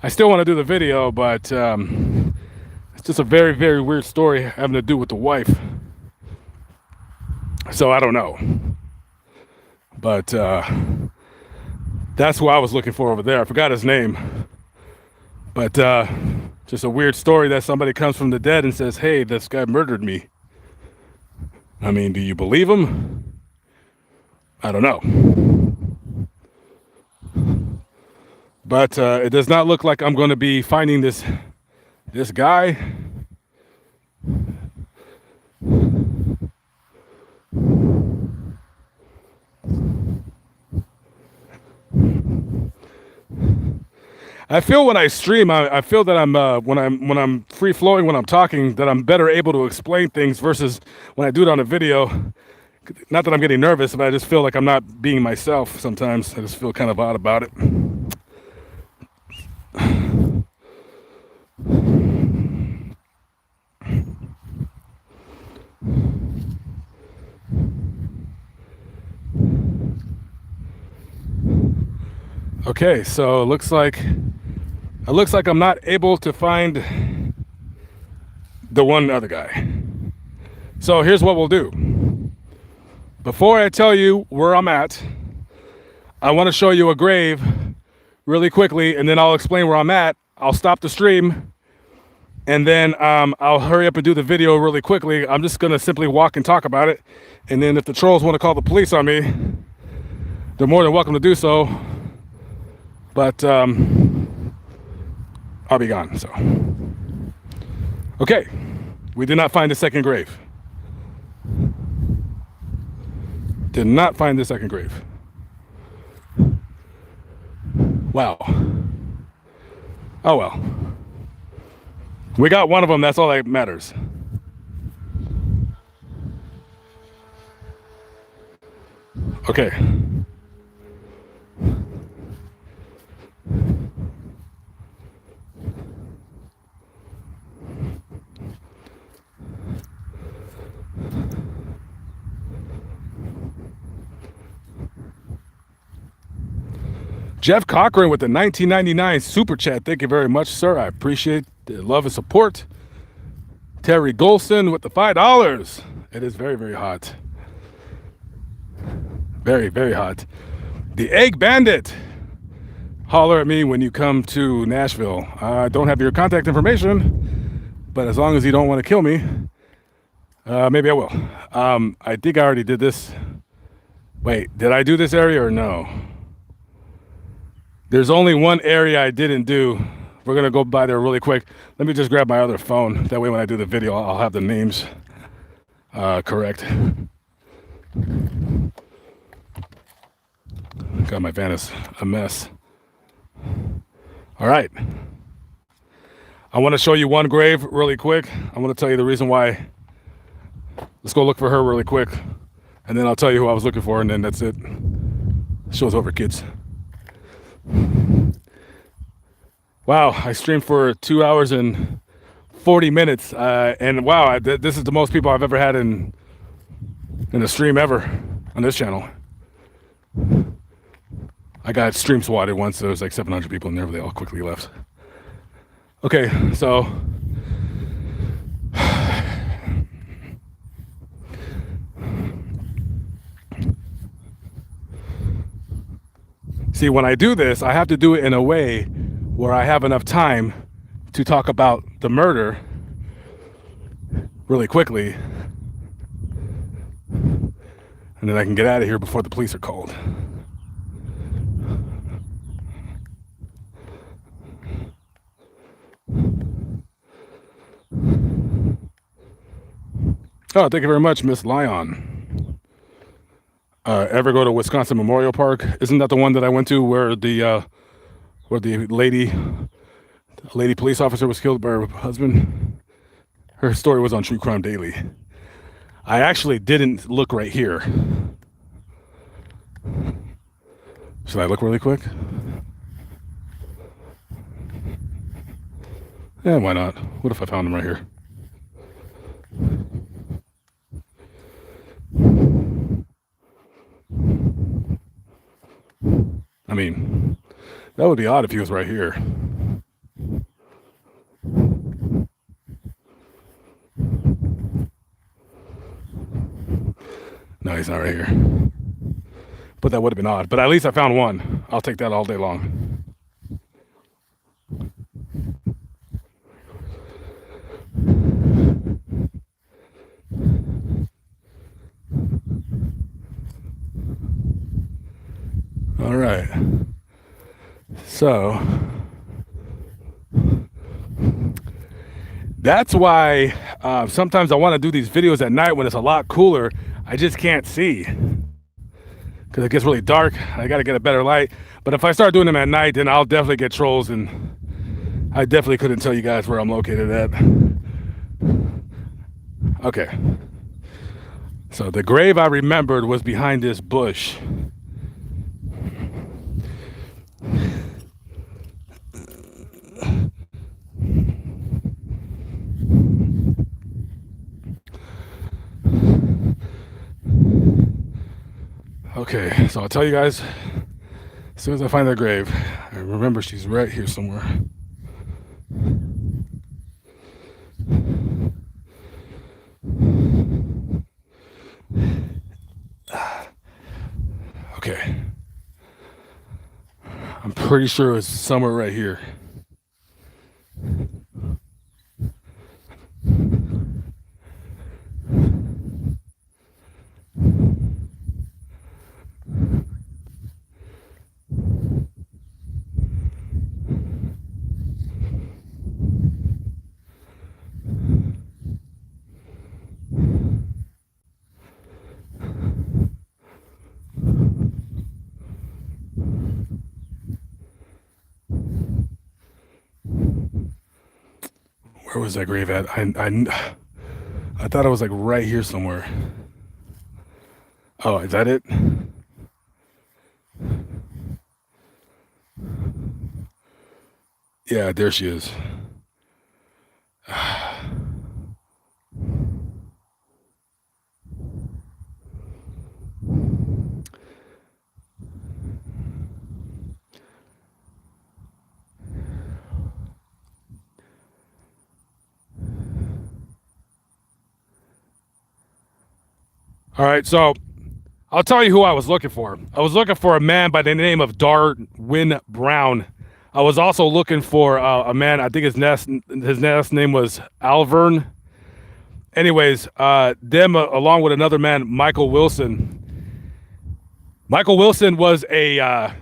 I still want to do the video, but it's just a very, very weird story having to do with the wife. So I don't know. But that's who I was looking for over there. I forgot his name. But just a weird story that somebody comes from the dead and says, "Hey, this guy murdered me." I mean, do you believe him? I don't know. But it does not look like I'm going to be finding this guy. I feel when I stream, I feel that I'm when I'm free flowing, when I'm talking, that I'm better able to explain things versus when I do it on a video. Not that I'm getting nervous, but I just feel like I'm not being myself sometimes. I just feel kind of odd about it. Okay, so it looks like I'm not able to find the one other guy. So here's what we'll do. Before I tell you where I'm at, I want to show you a grave really quickly, and then I'll explain where I'm at. I'll stop the stream, and then I'll hurry up and do the video really quickly. I'm just going to simply walk and talk about it, and then if the trolls want to call the police on me, they're more than welcome to do so. But I'll be gone, so. Okay, we did not find the second grave. Did not find the second grave. Wow. Oh well. We got one of them, that's all that matters. Okay. Jeff Cochran with the 1999 super chat. Thank you very much, sir. I appreciate the love and support. Terry Golson with the $5. It is very, very hot. Very, very hot. The Egg Bandit. Holler at me when you come to Nashville. I don't have your contact information, but as long as you don't want to kill me, Maybe I will. I think I already did this. Wait, did I do this area or no? There's only one area I didn't do. We're gonna go by there really quick. Let me just grab my other phone. That way when I do the video, I'll have the names correct. God, my van is a mess. All right. I want to show you one grave really quick. I want to tell you the reason why. Let's go look for her really quick. And then I'll tell you who I was looking for, and then that's it. Show's over, kids. Wow, I streamed for 2 hours and 40 minutes. And wow, this is the most people I've ever had in a stream ever on this channel. I got stream swatted once. There was like 700 people in there, but they all quickly left. Okay, so see, when I do this, I have to do it in a way where I have enough time to talk about the murder really quickly, and then I can get out of here before the police are called. Oh, thank you very much, Miss Lyon. Ever go to Wisconsin Memorial Park? Isn't that the one that I went to where the lady police officer was killed by her husband? Her story was on True Crime Daily. I actually didn't look right here. Should I look really quick? Yeah, why not? What if I found him right here? I mean, that would be odd if he was right here. No, he's not right here. But that would have been odd. But at least I found one. I'll take that all day long. All right. So that's why sometimes I want to do these videos at night when it's a lot cooler. I just can't see because it gets really dark. I got to get a better light. But if I start doing them at night, then I'll definitely get trolls, and I definitely couldn't tell you guys where I'm located at. Okay. So the grave I remembered was behind this bush. Okay, so I'll tell you guys as soon as I find that grave. I remember she's right here somewhere. Okay. I'm pretty sure it's somewhere right here. Where was that grave at? I thought it was like right here somewhere. Oh, is that it? Yeah, there she is. All right, so I'll tell you who I was looking for. I was looking for a man by the name of Darwin Brown. I was also looking for a man, I think his last name was Alvern. anyways, them along with another man, Michael Wilson. Michael Wilson was a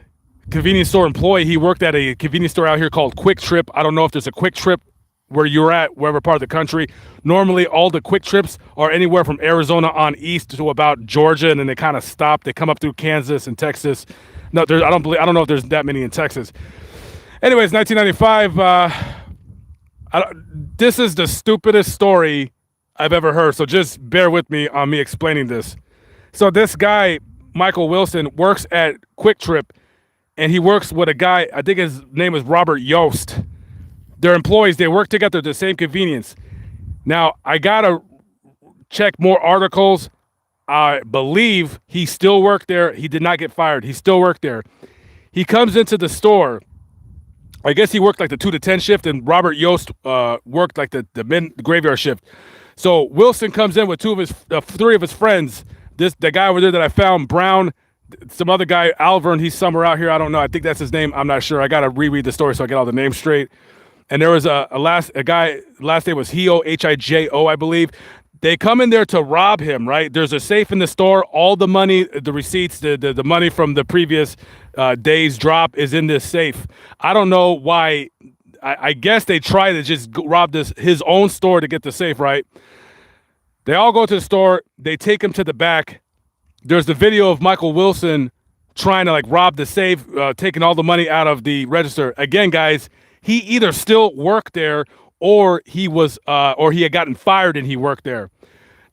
convenience store employee. He worked at a convenience store out here called Quick Trip. I don't know if there's a Quick Trip where you're at, wherever part of the country. Normally, all the Quick Trips are anywhere from Arizona on east to about Georgia, and then they kind of stop. They come up through Kansas and Texas. No, I don't know if there's that many in Texas. Anyways, 1995. This is the stupidest story I've ever heard. So just bear with me on me explaining this. So this guy, Michael Wilson, works at Quick Trip, and he works with a guy, I think his name is Robert Yost. They're employees. They work together at the same convenience. Now, I got to check more articles. I believe he still worked there. He did not get fired. He still worked there. He comes into the store. I guess he worked like the 2 to 10 shift, and Robert Yost worked like the graveyard shift. So Wilson comes in with 3 of his friends. The guy over there that I found, Brown, some other guy, Alvern, he's somewhere out here. I don't know. I think that's his name. I'm not sure. I got to reread the story so I get all the names straight. And there was a guy, last name was Hijo, Hijo, I believe. They come in there to rob him, right? There's a safe in the store. All the money, the receipts, the money from the previous day's drop is in this safe. I don't know why. I guess they try to just rob his own store to get the safe, right? They all go to the store. They take him to the back. There's the video of Michael Wilson trying to like rob the safe, taking all the money out of the register. Again, guys, he either still worked there or he had gotten fired and he worked there.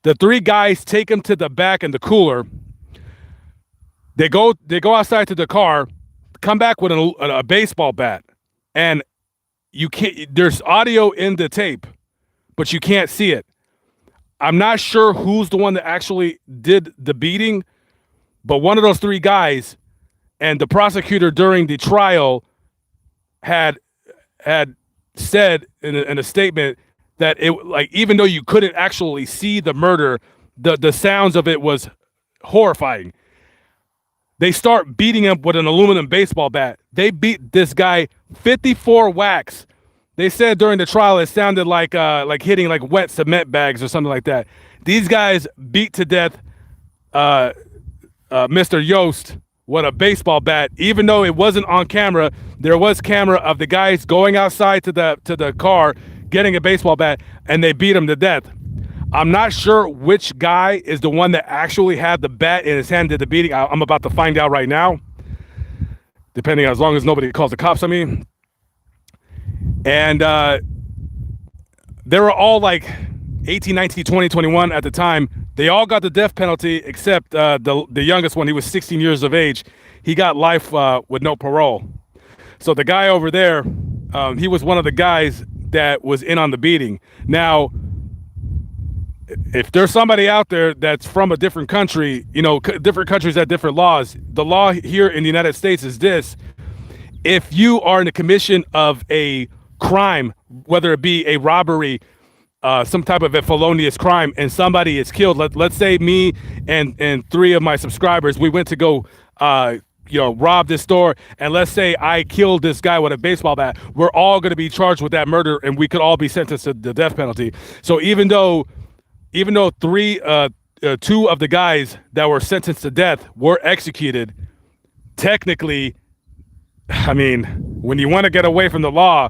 The 3 guys take him to the back in the cooler. They go outside to the car, come back with a baseball bat, and you can't. There's audio in the tape, but you can't see it. I'm not sure who's the one that actually did the beating, but one of those 3 guys, and the prosecutor during the trial had said in a statement that it, like, even though you couldn't actually see the murder, the sounds of it was horrifying. They start beating him with an aluminum baseball bat. They beat this guy 54 whacks. They said during the trial it sounded like hitting like wet cement bags or something like that. These guys beat to death Mr. Yost with a baseball bat. Even though it wasn't on camera, there was camera of the guys going outside to the car, getting a baseball bat, and they beat him to death. I'm not sure which guy is the one that actually had the bat in his hand, did the beating. I'm about to find out right now, depending, as long as nobody calls the cops on me. And they were all like 18, 19, 20, 21 at the time. They all got the death penalty except the youngest one. He was 16 years of age. He got life with no parole. So the guy over there, he was one of the guys that was in on the beating. Now, if there's somebody out there that's from a different country, different countries have different laws. The law here in the United States is this: if you are in the commission of a crime, whether it be a robbery, some type of a felonious crime, and somebody is killed, let's say me and 3 of my subscribers, we went to go rob this store, and let's say I killed this guy with a baseball bat, we're all going to be charged with that murder, and we could all be sentenced to the death penalty. So even though 2 of the guys that were sentenced to death were executed, technically, I mean, when you want to get away from the law,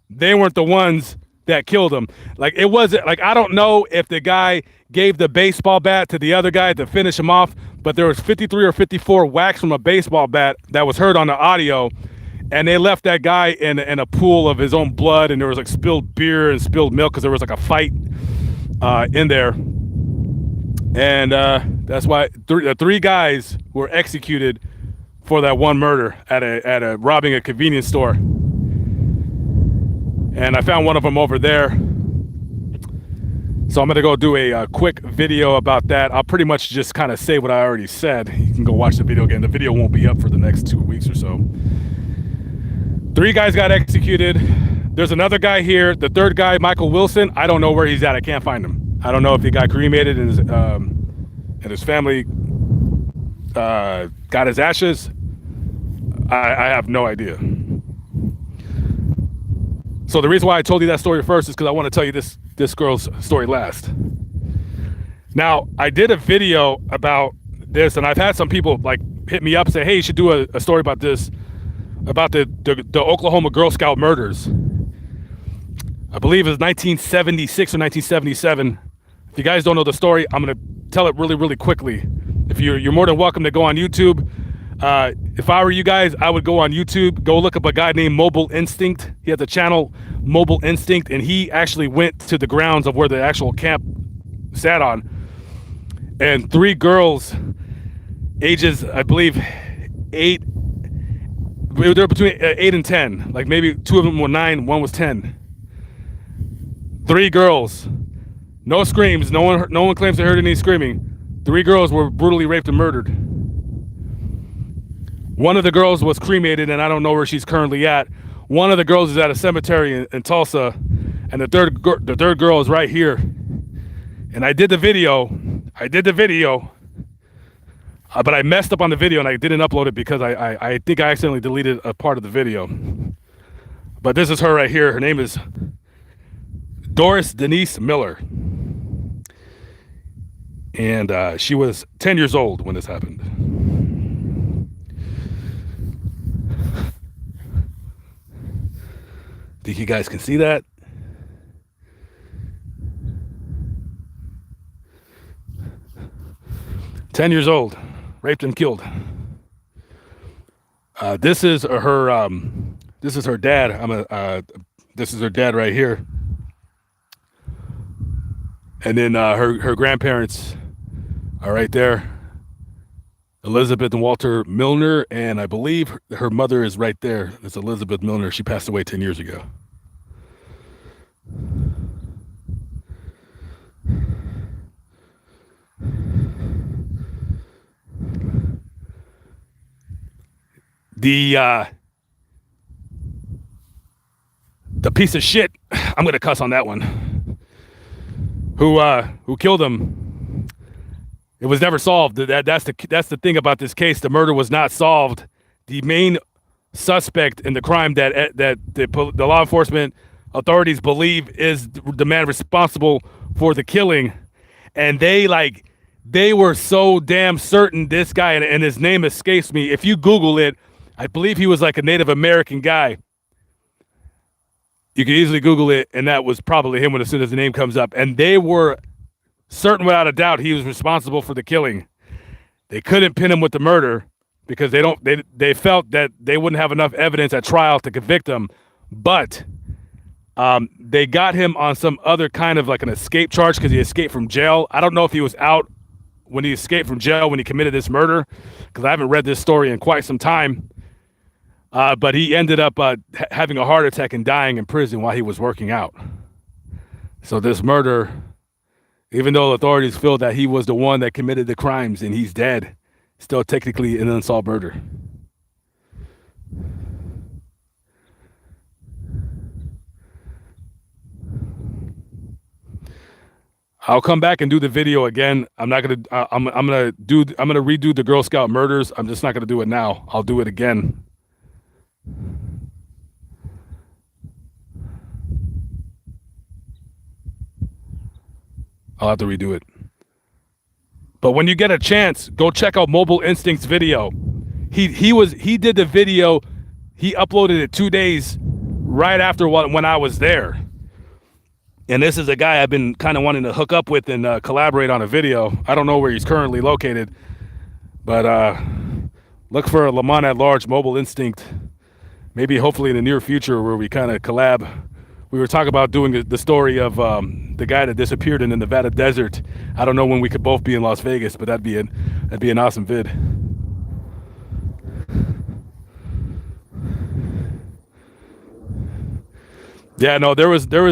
they weren't the ones that killed him. Like, it wasn't like, I don't know if the guy gave the baseball bat to the other guy to finish him off, but there was 53 or 54 whacks from a baseball bat that was heard on the audio, and they left that guy in a pool of his own blood, and there was like spilled beer and spilled milk because there was like a fight in there. And that's why the 3 guys were executed for that one murder at a robbing a convenience store. And I found one of them over there. So I'm going to go do a quick video about that. I'll pretty much just kind of say what I already said. You can go watch the video again. The video won't be up for the next 2 weeks or so. 3 guys got executed. There's another guy here. The 3rd guy, Michael Wilson, I don't know where he's at. I can't find him. I don't know if he got cremated and his family got his ashes. I have no idea. So the reason why I told you that story first is because I want to tell you this girl's story last. Now, I did a video about this, and I've had some people like hit me up and say, "Hey, you should do a story about this, about the Oklahoma Girl Scout murders." I believe it was 1976 or 1977. If you guys don't know the story, I'm gonna tell it really, really quickly. If you're more than welcome to go on YouTube. If I were you guys, I would go on YouTube, go look up a guy named Mobile Instinct. He has a channel, Mobile Instinct, and he actually went to the grounds of where the actual camp sat on. And 3 girls, ages, I believe, 8, they're between 8 and 10. Like maybe 2 of them were 9, 1 was 10. 3 girls, no screams, no one claims they heard any screaming. 3 girls were brutally raped and murdered. One of the girls was cremated, and I don't know where she's currently at. One of the girls is at a cemetery in Tulsa, and the third girl is right here. And I did the video, but I messed up on the video and I didn't upload it because I think I accidentally deleted a part of the video. But this is her right here. Her name is Doris Denise Miller. And she was 10 years old when this happened. Think you guys can see that? "10 years old, raped and killed." This is her. This is her dad. This is her dad right here. And then her grandparents are right there. Elizabeth and Walter Milner, and I believe her mother is right there. It's Elizabeth Milner. She passed away 10 years ago. The piece of shit, I'm gonna cuss on that one, who killed him, it was never solved. That's the thing about this case. The murder was not solved. The main suspect in the crime that the law enforcement authorities believe is the man responsible for the killing, and they were so damn certain this guy, and his name escapes me. If you Google it, I believe he was like a Native American guy. You can easily Google it, and that was probably him as soon as the name comes up. And they were certain without a doubt he was responsible for the killing. They couldn't pin him with the murder because they felt that they wouldn't have enough evidence at trial to convict him. But they got him on some other kind of like an escape charge because he escaped from jail. I don't know if he was out when he escaped from jail when he committed this murder, because I haven't read this story in quite some time. But he ended up having a heart attack and dying in prison while he was working out. So this murder, even though authorities feel that he was the one that committed the crimes and he's dead, still technically an unsolved murder. I'll come back and do the video again. I'm not gonna. I'm gonna redo the Girl Scout murders. I'm just not gonna do it now. I'll do it again. I'll have to redo it. But when you get a chance, go check out Mobile Instinct's video. He did the video. He uploaded it 2 days right after when I was there. And this is a guy I've been kind of wanting to hook up with and collaborate on a video. I don't know where he's currently located, but look for Lamont at Large, Mobile Instinct. Maybe hopefully in the near future where we kind of collab. We were talking about doing the story of the guy that disappeared in the Nevada desert. I don't know when we could both be in Las Vegas, but that'd be an awesome vid. Yeah, no, there was no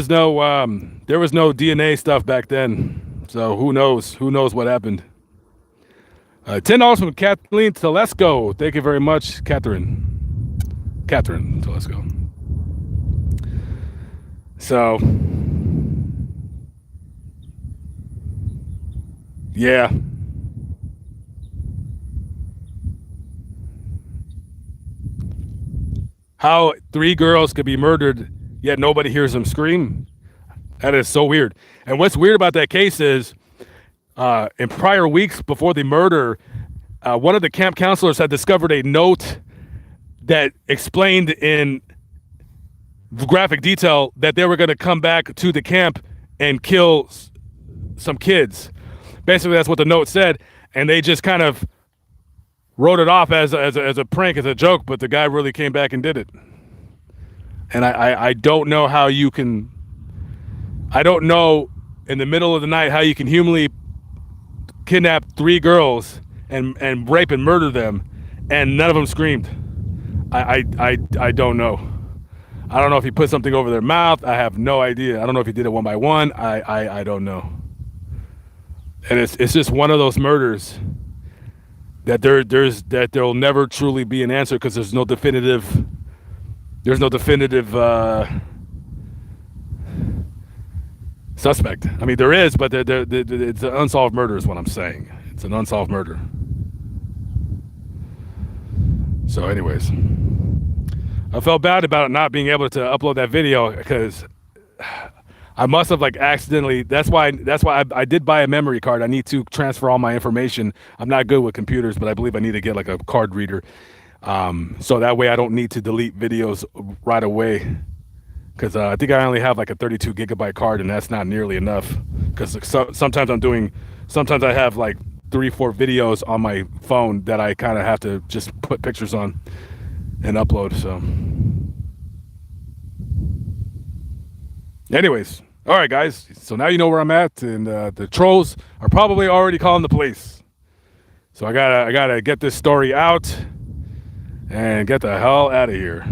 DNA stuff back then. So who knows what happened. $10 from Kathleen Telesco. Thank you very much, Catherine Telesco. So, yeah. How 3 girls could be murdered, yet nobody hears them scream? That is so weird. And what's weird about that case is in prior weeks before the murder, one of the camp counselors had discovered a note that explained in graphic detail that they were going to come back to the camp and kill some kids. Basically, that's what the note said, and they just kind of wrote it off as a prank, as a joke. But the guy really came back and did it. And I don't know how you can. I don't know in the middle of the night how you can humanly kidnap 3 girls and rape and murder them, and none of them screamed. I don't know. I don't know if he put something over their mouth. I have no idea. I don't know if he did it one by one. I don't know. And it's just one of those murders that there'll never truly be an answer, because there's no definitive suspect. I mean, there is, but it's an unsolved murder is what I'm saying. It's an unsolved murder. So anyways, I felt bad about not being able to upload that video, because I must have like accidentally. That's why I did buy a memory card. I need to transfer all my information. I'm not good with computers, but I believe I need to get like a card reader, so that way I don't need to delete videos right away. Because I think I only have like a 32 gigabyte card, and that's not nearly enough. Because sometimes I have like 3-4 videos on my phone that I kind of have to just put pictures on and upload. So anyways, all right, guys. So now you know where I'm at, and the trolls are probably already calling the police. So I gotta get this story out and get the hell out of here.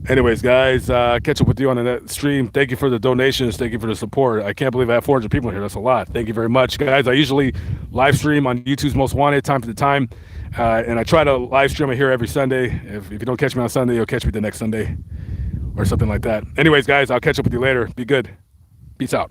Anyways, guys, catch up with you on the stream. Thank you for the donations. Thank you for the support. I can't believe I have 400 people here. That's a lot. Thank you very much, guys. I usually live stream on YouTube's Most Wanted time to time, and I try to live stream it here every Sunday. If you don't catch me on Sunday, you'll catch me the next Sunday or something like that. Anyways, guys, I'll catch up with you later. Be good. Peace out.